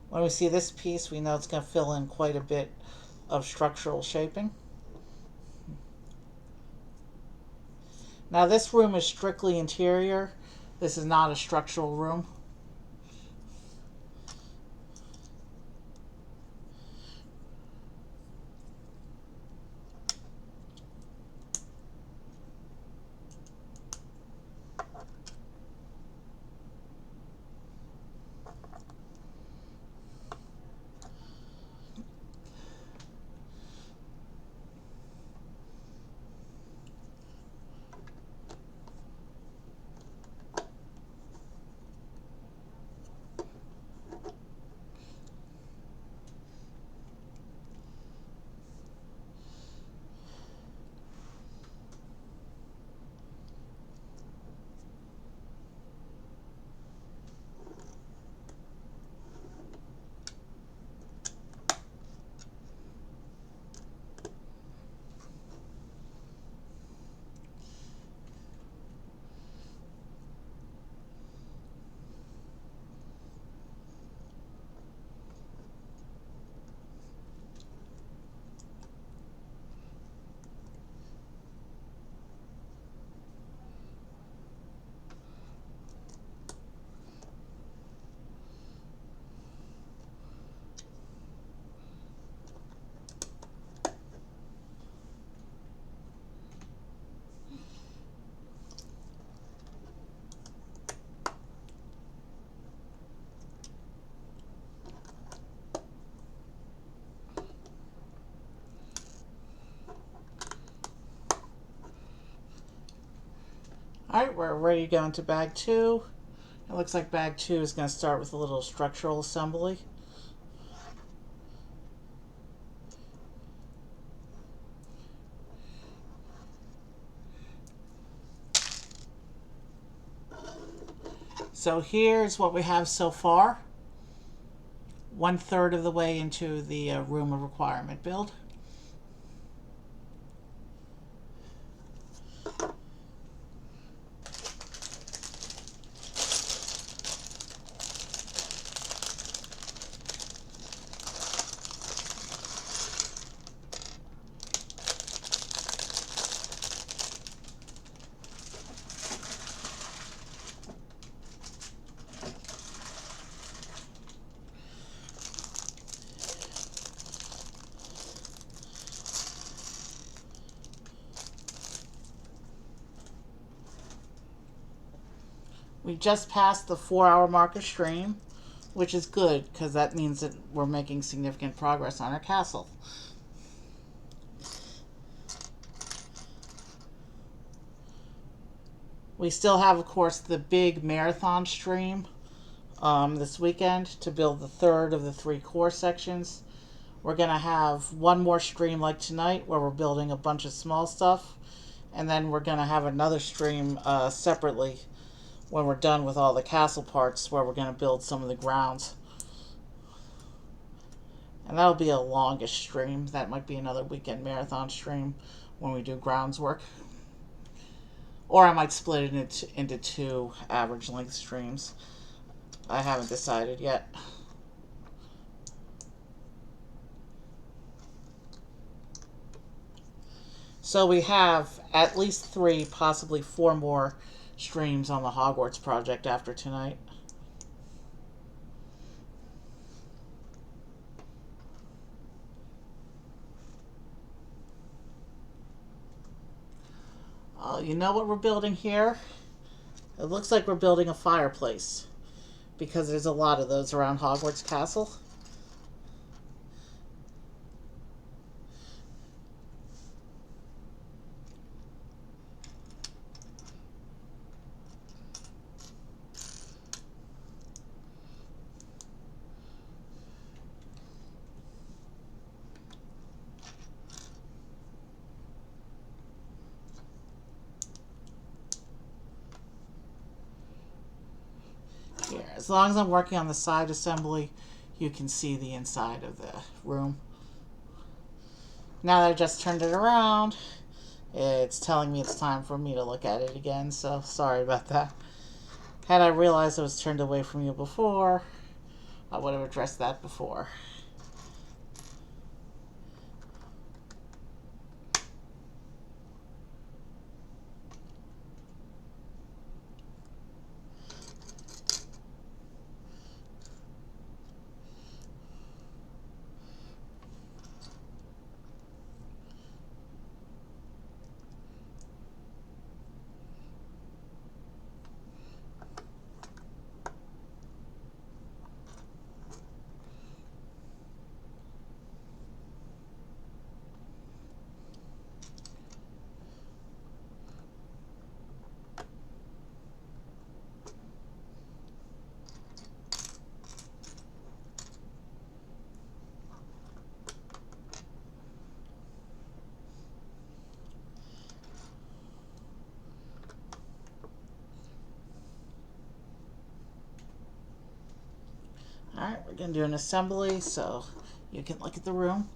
When we see this piece, we know it's going to fill in quite a bit of structural shaping. Now this room is strictly interior. This is not a structural room. Alright, we're ready to go into bag 2. It looks like bag 2 is going to start with a little structural assembly. So here's what we have so far. 1/3 of the way into the room of requirement build. We just passed the 4-hour mark of stream, which is good because that means that we're making significant progress on our castle. We still have, of course, the big marathon stream this weekend to build the 3rd of the 3 core sections. We're going to have one more stream like tonight where we're building a bunch of small stuff, and then we're going to have another stream separately when we're done with all the castle parts where we're going to build some of the grounds. And that'll be a longish stream. That might be another weekend marathon stream when we do grounds work. Or I might split it into 2 average length streams. I haven't decided yet. So we have at least 3, possibly 4 more streams on the Hogwarts project after tonight. You know what we're building here? It looks like we're building a fireplace because there's a lot of those around Hogwarts Castle. Here, as long as I'm working on the side assembly, you can see the inside of the room. Now that I just turned it around, it's telling me it's time for me to look at it again, so sorry about that. Had I realized I was turned away from you before, I would have addressed that before. Alright, we're going to do an assembly so you can look at the room.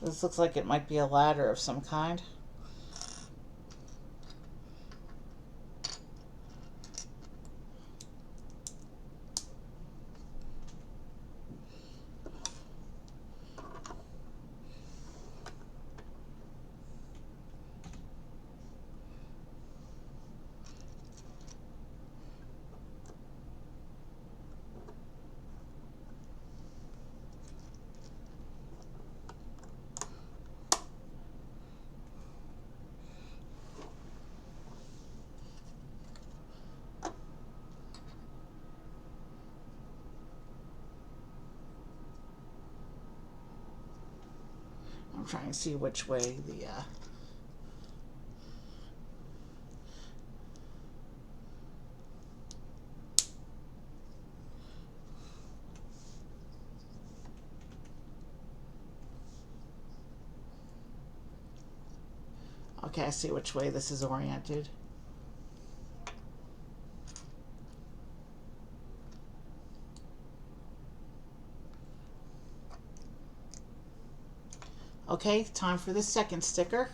This looks like it might be a ladder of some kind. I'm trying to see which way the okay, I see which way this is oriented. Okay, time for the second sticker.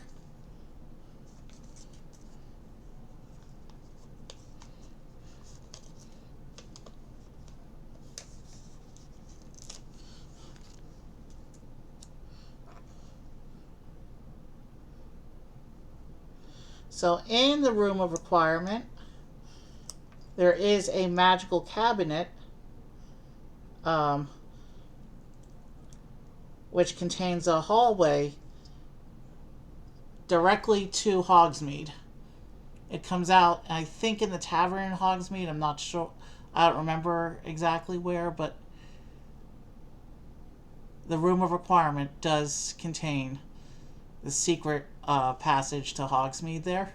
So in the room of requirement, there is a magical cabinet which contains a hallway directly to Hogsmeade. It comes out, I think, in the tavern in Hogsmeade. I'm not sure. I don't remember exactly where, but the room of requirement does contain the secret passage to Hogsmeade there.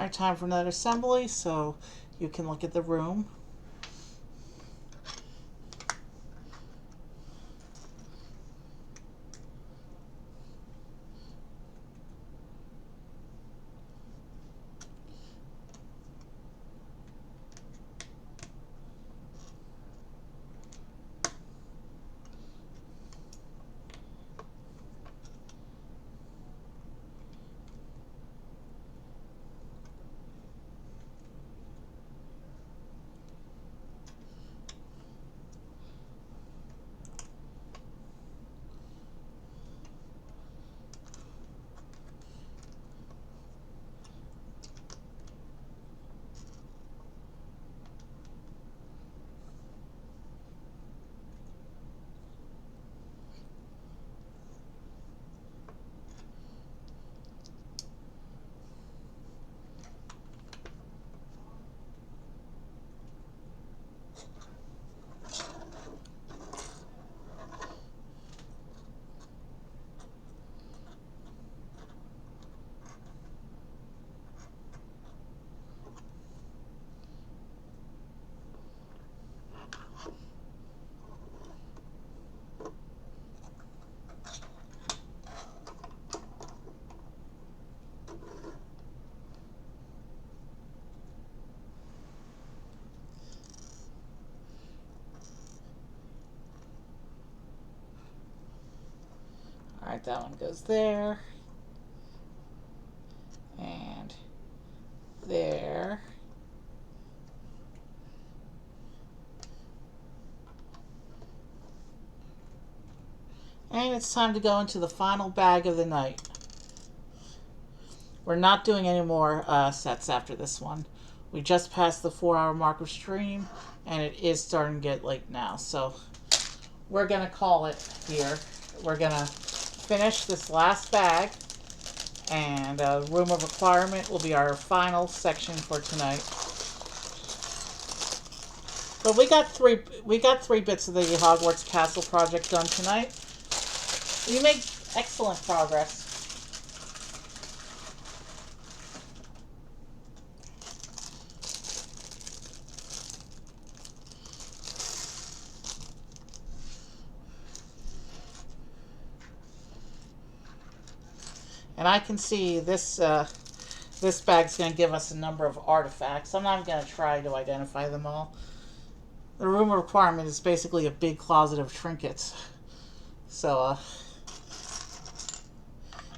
Alright, time for another assembly, so you can look at the room. Alright, that one goes there. And there. And it's time to go into the final bag of the night. We're not doing any more sets after this one. We just passed the 4-hour mark of stream, and it is starting to get late now. So we're going to call it here. We're going to finish this last bag, and Room of Requirement will be our final section for tonight. But we got three bits of the Hogwarts Castle project done tonight. We made excellent progress. And I can see this this bag's going to give us a number of artifacts. I'm not going to try to identify them all. The Room of Requirement is basically a big closet of trinkets. So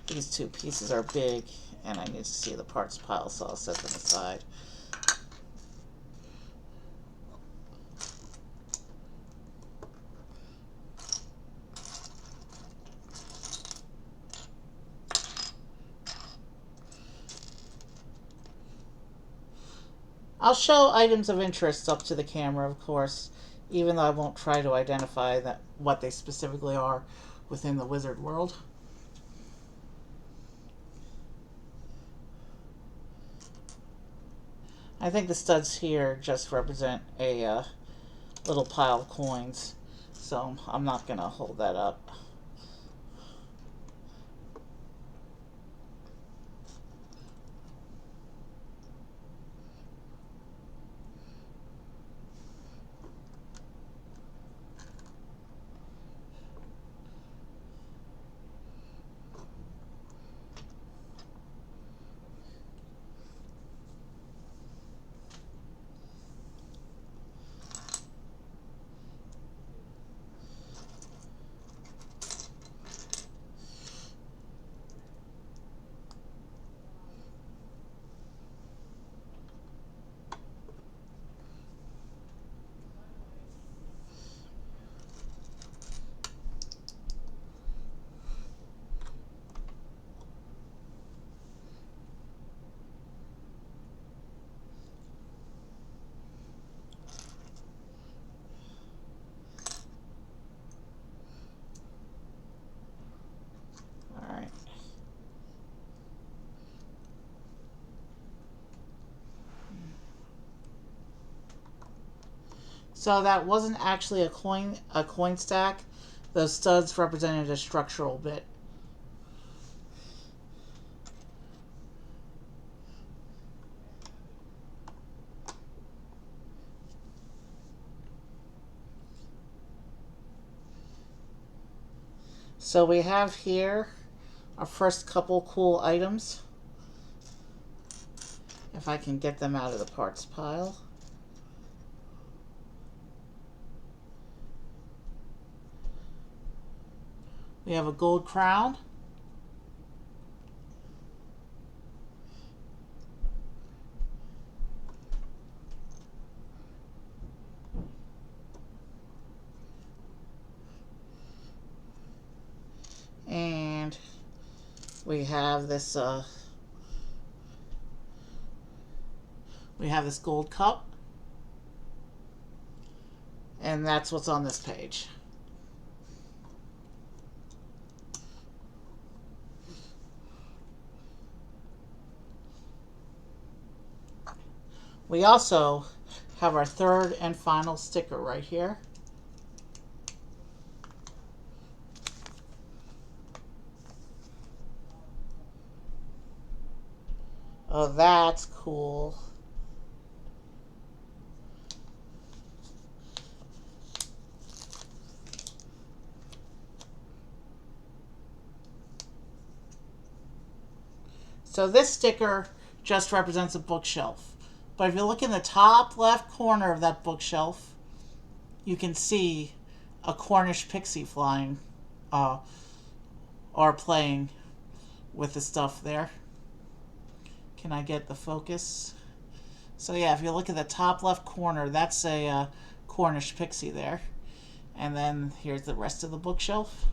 these two pieces are big, and I need to see the parts pile, so I'll set them aside. I'll show items of interest up to the camera, of course, even though I won't try to identify what they specifically are within the wizard world. I think the studs here just represent a little pile of coins, so I'm not going to hold that up. So that wasn't actually a coin stack. Those studs represented a structural bit. So we have here our first couple cool items. If I can get them out of the parts pile. We have a gold crown. And we have this gold cup. And that's what's on this page. We also have our third and final sticker right here. Oh, that's cool. So this sticker just represents a bookshelf. But if you look in the top left corner of that bookshelf, you can see a Cornish pixie flying or playing with the stuff there. Can I get the focus? So yeah, if you look at the top left corner, that's a Cornish pixie there. And then here's the rest of the bookshelf.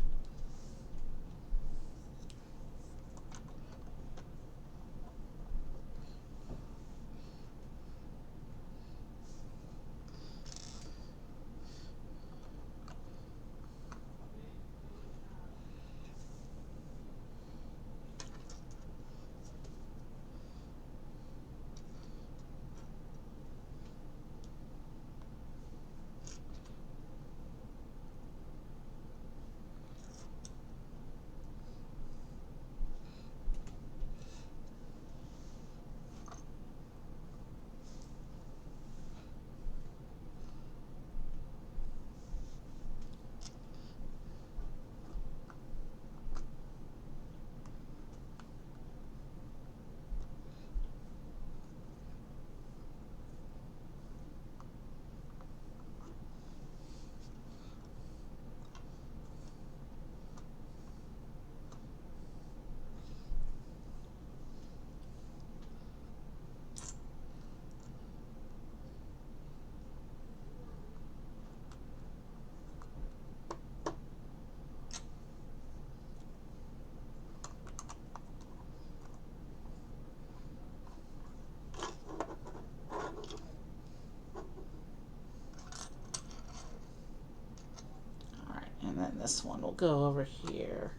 And then this one will go over here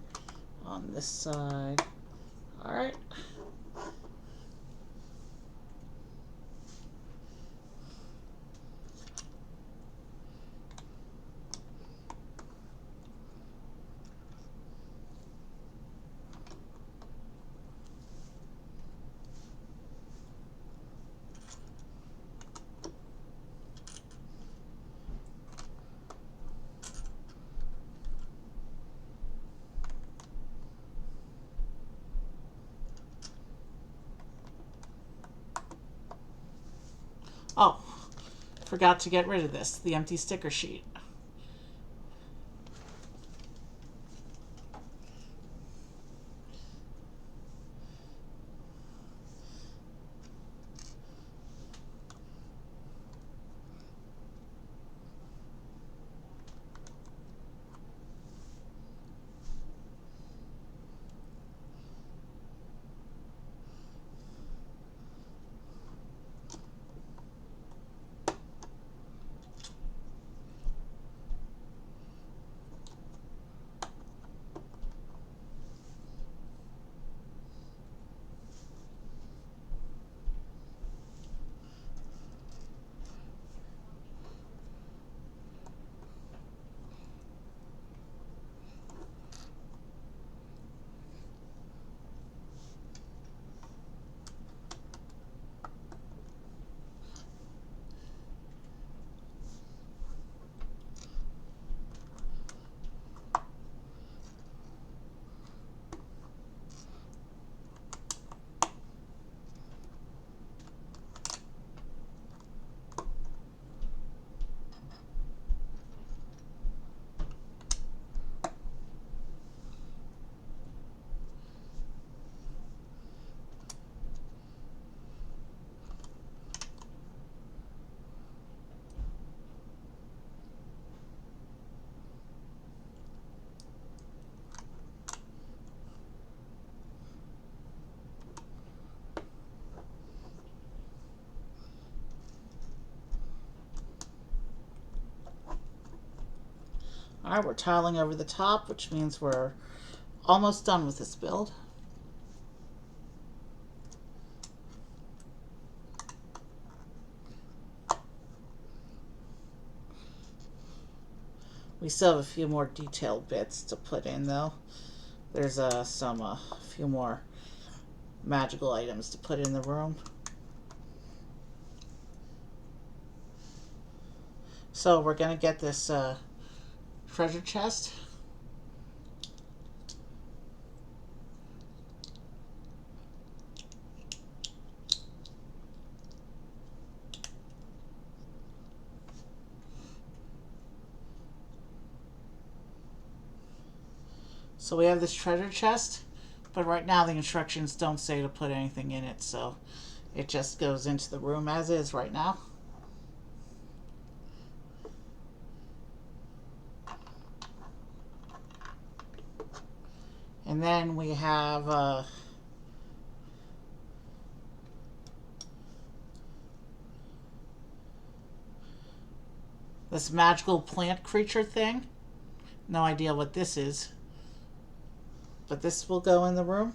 on this side. All right. Oh, forgot to get rid of this, the empty sticker sheet. Alright, we're tiling over the top, which means we're almost done with this build. We still have a few more detailed bits to put in though. There's a few more magical items to put in the room. So we're going to get this treasure chest. So we have this treasure chest, but right now the instructions don't say to put anything in it, so it just goes into the room as is right now. And then we have this magical plant creature thing. No idea what this is, but this will go in the room.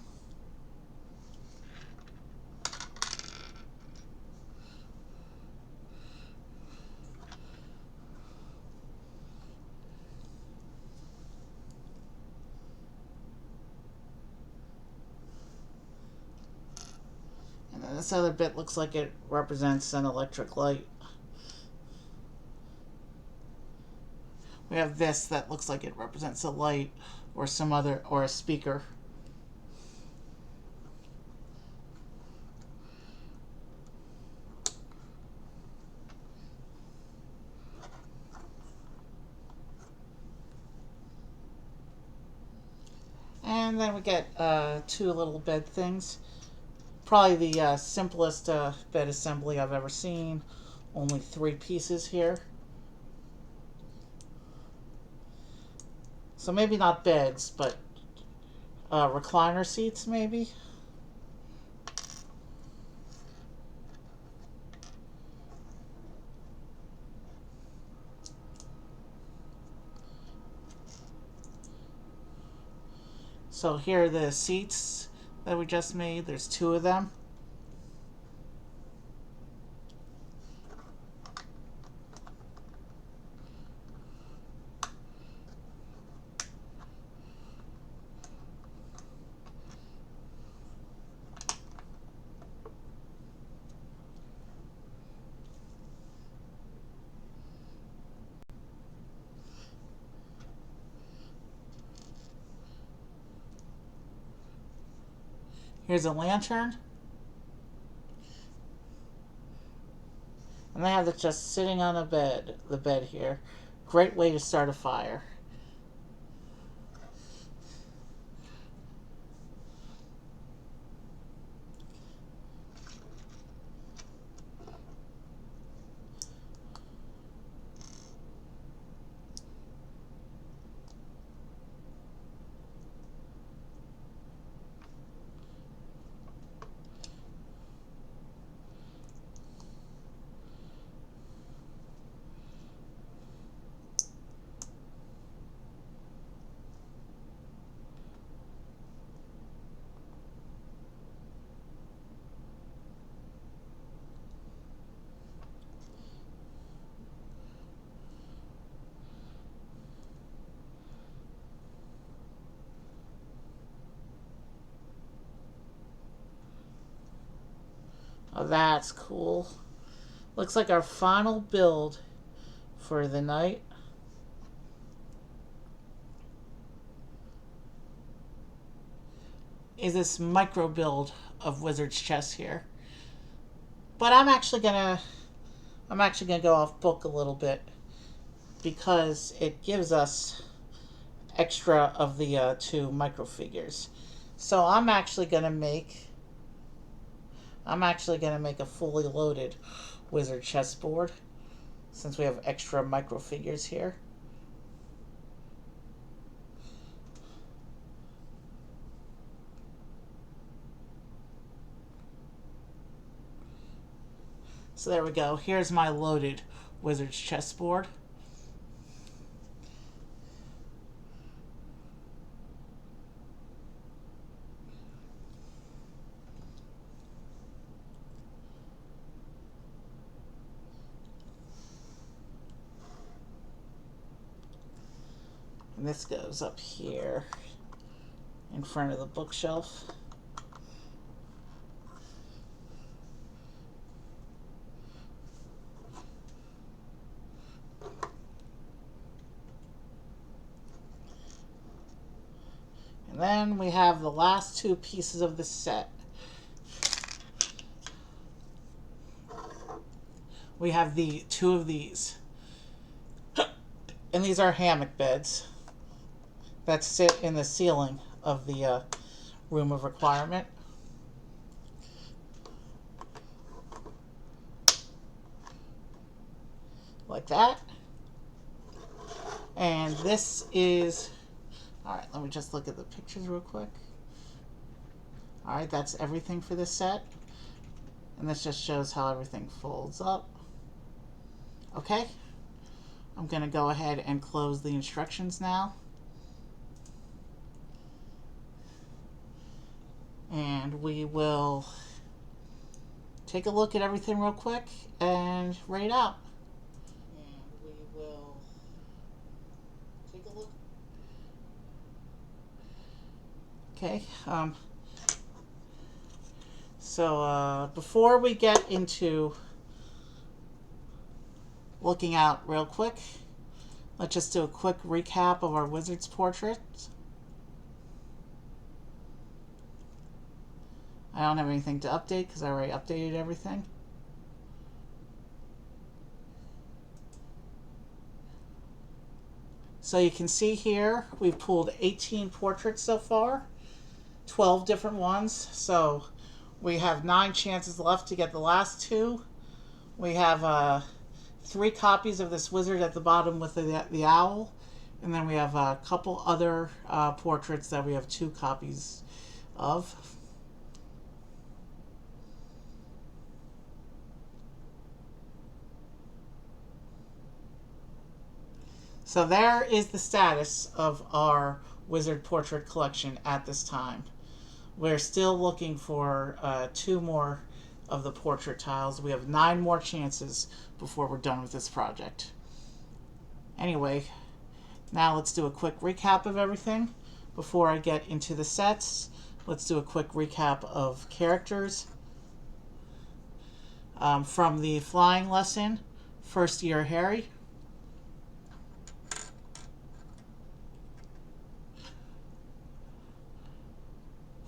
And then this other bit looks like it represents an electric light. We have this that looks like it represents a light or some other, or a speaker. And then we get two little bed things. Probably the simplest bed assembly I've ever seen. Only 3 pieces here. So maybe not beds, but recliner seats maybe. So here are the seats that we just made. There's 2 of them. Here's a lantern. And they have it just sitting on the bed here. Great way to start a fire. Oh, that's cool. Looks like our final build for the night. Is this micro build of Wizard's Chess here. But I'm actually gonna go off book a little bit because it gives us extra of the 2 micro figures. So I'm actually gonna make a fully loaded wizard chessboard since we have extra micro figures here. So there we go. Here's my loaded wizard's chessboard. And this goes up here in front of the bookshelf. And then we have the last two pieces of the set. We have the two of these. And these are hammock beds that sit in the ceiling of the room of requirement. Like that. And this is... Alright, let me just look at the pictures real quick. Alright, that's everything for this set. And this just shows how everything folds up. Okay. I'm going to go ahead and close the instructions now. And we will take a look at everything real quick and rate out. And we will take a look. Okay. So before we get into looking out real quick, let's just do a quick recap of our wizard's portraits. I don't have anything to update because I already updated everything. So you can see here we've pulled 18 portraits so far, 12 different ones. So we have 9 chances left to get the last 2. We have 3 copies of this wizard at the bottom with the owl. And then we have a couple other portraits that we have 2 copies of. So there is the status of our wizard portrait collection at this time. We're still looking for 2 more of the portrait tiles. We have 9 more chances before we're done with this project. Anyway, now let's do a quick recap of everything. Before I get into the sets, let's do a quick recap of characters. From the flying lesson, first year Harry.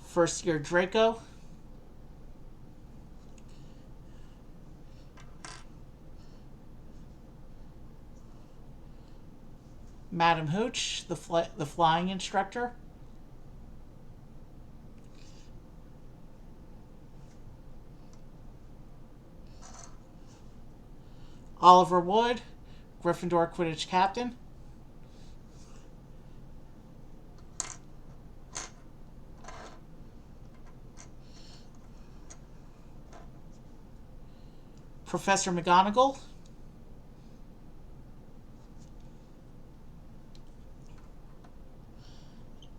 First year Draco. Madam Hooch, the flying instructor. Oliver Wood, Gryffindor Quidditch captain. Professor McGonagall.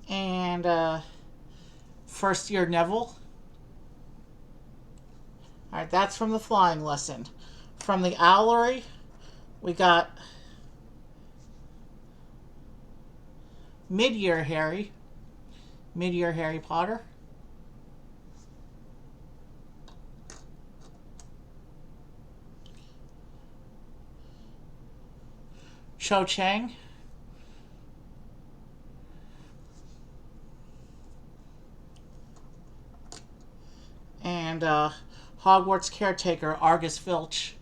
And first year Neville. Alright, that's from the flying lesson. From the Owlery, we got mid-year Harry. Mid-year Harry Potter. Cho Chang. And Hogwarts caretaker Argus Filch.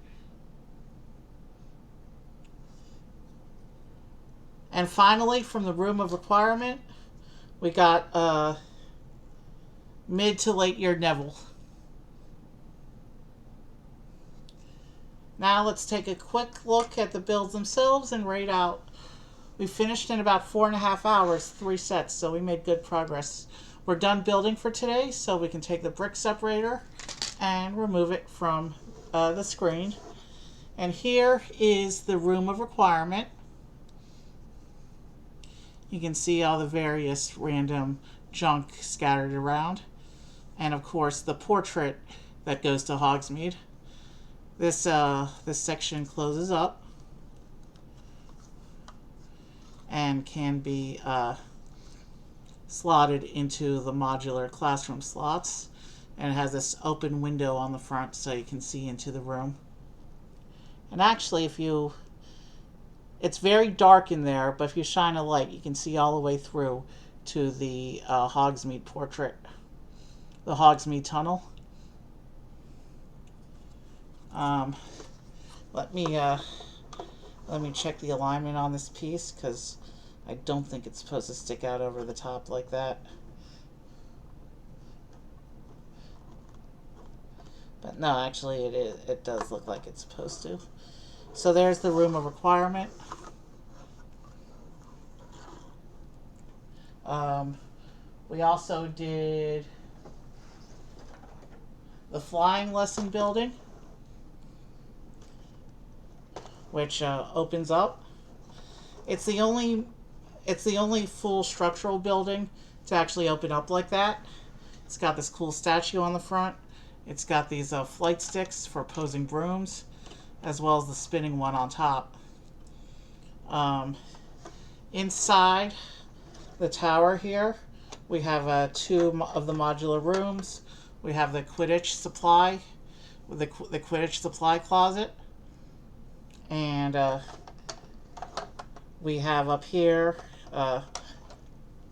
And finally, from the Room of Requirement, we got mid to late year Neville. Now let's take a quick look at the builds themselves and rate out. We finished in about 4.5 hours, 3 sets, so we made good progress. We're done building for today, so we can take the brick separator and remove it from the screen. And here is the Room of Requirement. You can see all the various random junk scattered around. And of course the portrait that goes to Hogsmeade. This section closes up. and can be slotted into the modular classroom slots. And it has this open window on the front so you can see into the room. And actually, it's very dark in there, but if you shine a light, you can see all the way through to the Hogsmeade portrait, the Hogsmeade tunnel. Let me check the alignment on this piece, because I don't think it's supposed to stick out over the top like that. But no, actually it does look like it's supposed to. So there's the room of requirement. We also did the flying lesson building, which opens up. It's the only full structural building to actually open up like that. It's got this cool statue on the front. It's got these flight sticks for posing brooms, as well as the spinning one on top. Inside the tower here, we have 2 of the modular rooms. We have the Quidditch supply, with the Quidditch supply closet, and we have up here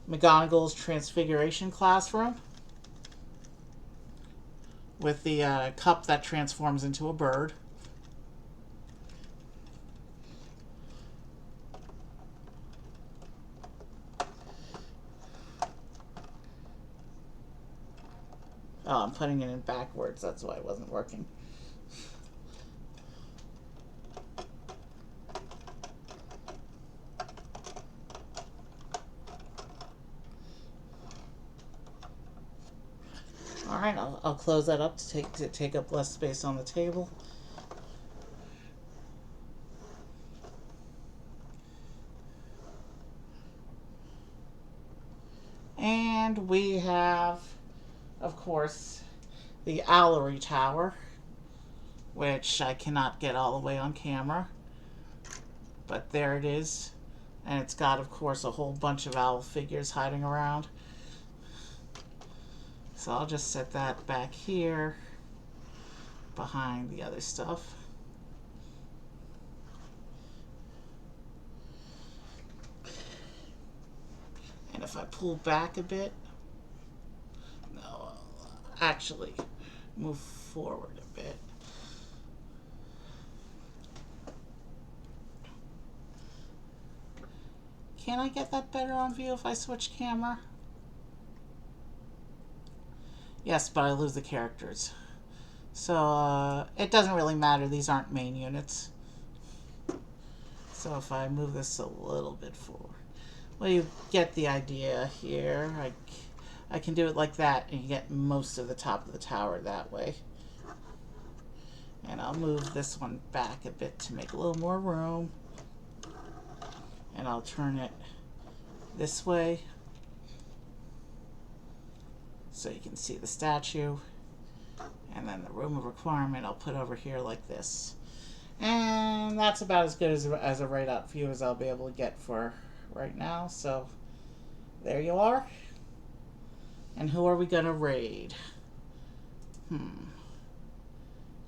McGonagall's Transfiguration classroom, with the cup that transforms into a bird. Oh, I'm putting it in backwards. That's why it wasn't working. All right, I'll close that up to take up less space on the table. And we have, of course, the Owlery Tower, which I cannot get all the way on camera, but there it is. And it's got, of course, a whole bunch of owl figures hiding around. So I'll just set that back here behind the other stuff. And if I pull back a bit, no, actually move forward a bit. Can I get that better on view if I switch camera? Yes, but I lose the characters. So it doesn't really matter. These aren't main units. So if I move this a little bit forward. Well, you get the idea here. I can do it like that, and you get most of the top of the tower that way. And I'll move this one back a bit to make a little more room. And I'll turn it this way so you can see the statue. And then the room of requirement I'll put over here like this. And that's about as good as a right-out view as I'll be able to get for right now. So there you are. And who are we going to raid?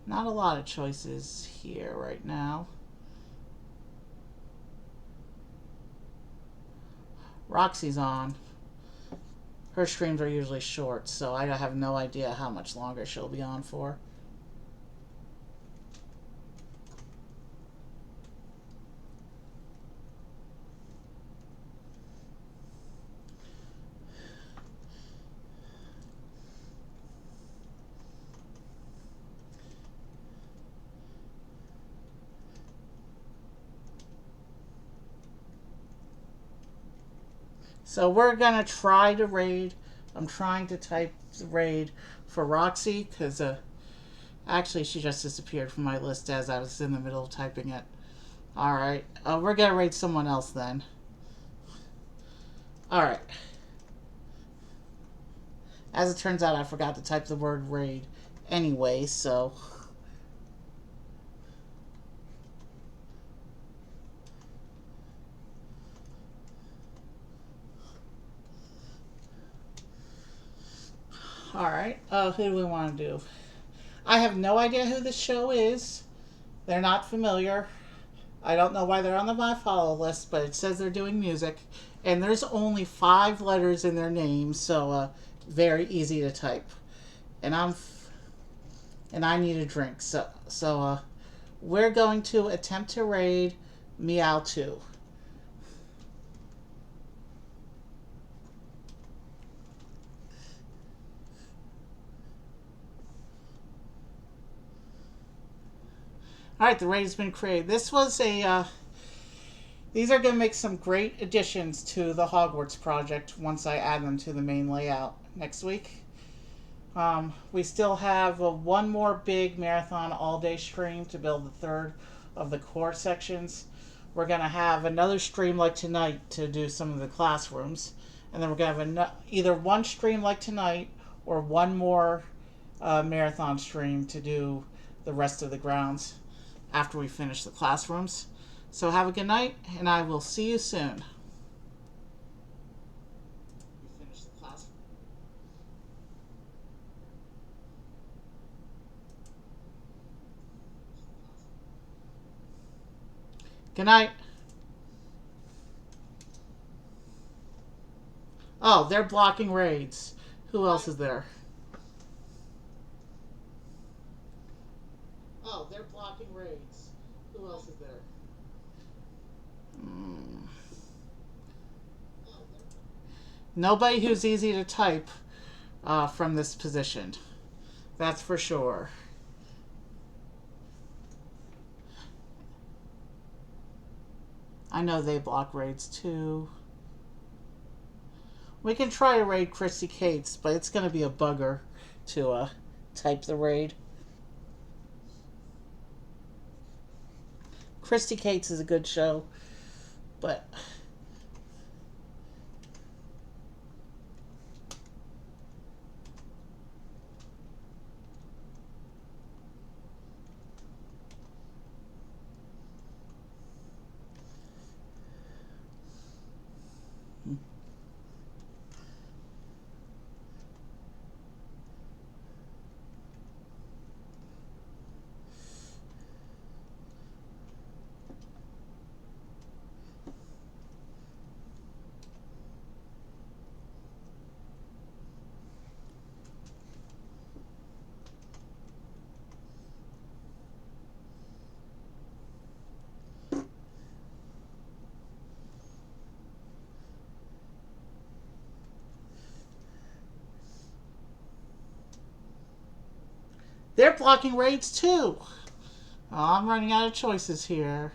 Not a lot of choices here right now. Roxy's on. Her streams are usually short, so I have no idea how much longer she'll be on for. So we're going to try to raid. I'm trying to type the raid for Roxy, because actually she just disappeared from my list as I was in the middle of typing it. Alright, we're going to raid someone else then. Alright. As it turns out, I forgot to type the word raid anyway, so... All right. Who do we want to do? I have no idea who this show is. They're not familiar. I don't know why they're on the my follow list, but it says they're doing music, and there's only 5 letters in their name, so very easy to type. And I need a drink, so we're going to attempt to raid Meow 2. All right, the raid has been created. This was a. These are going to make some great additions to the Hogwarts project once I add them to the main layout next week. We still have one more big marathon all-day stream to build the third of the core sections. We're going to have another stream like tonight to do some of the classrooms. And then we're going to have either one stream like tonight or one more marathon stream to do the rest of the grounds after we finish the classrooms. So have a good night, and I will see you soon. Good night. Oh, they're blocking raids. Who else is there? Oh, they're blocking raids. Who else is there? Nobody who's easy to type from this position. That's for sure. I know they block raids too. We can try to raid Christy Cates, but it's going to be a bugger to type the raid. Christy Cates is a good show, but they're blocking raids too. Oh, I'm running out of choices here.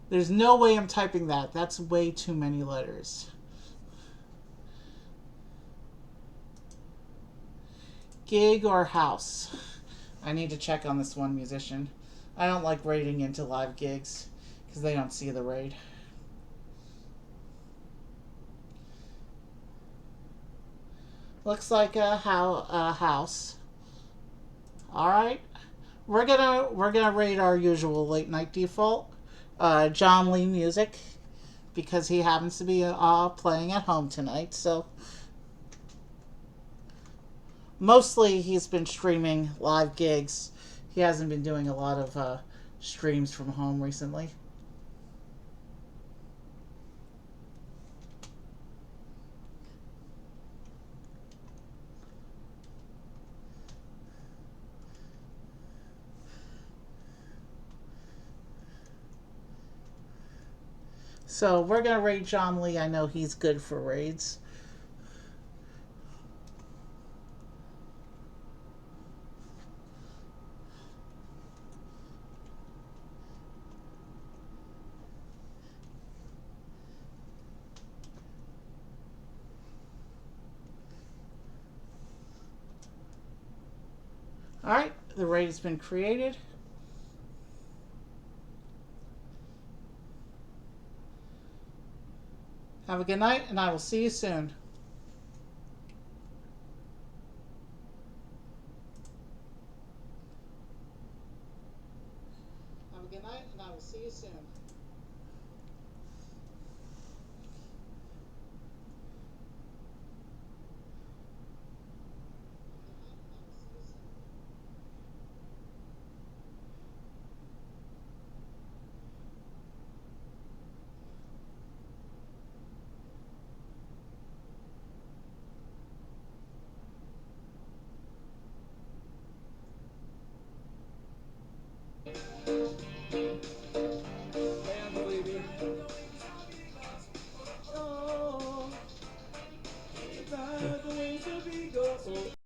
There's no way I'm typing that. That's way too many letters. Gig or house? I need to check on this one musician. I don't like raiding into live gigs because they don't see the raid. Looks like a house. All right, we're gonna rate our usual late night default, John Lee music, because he happens to be playing at home tonight. So mostly he's been streaming live gigs. He hasn't been doing a lot of streams from home recently. So we're going to raid John Lee. I know he's good for raids. Alright, the raid has been created. Have a good night, and I will see you soon.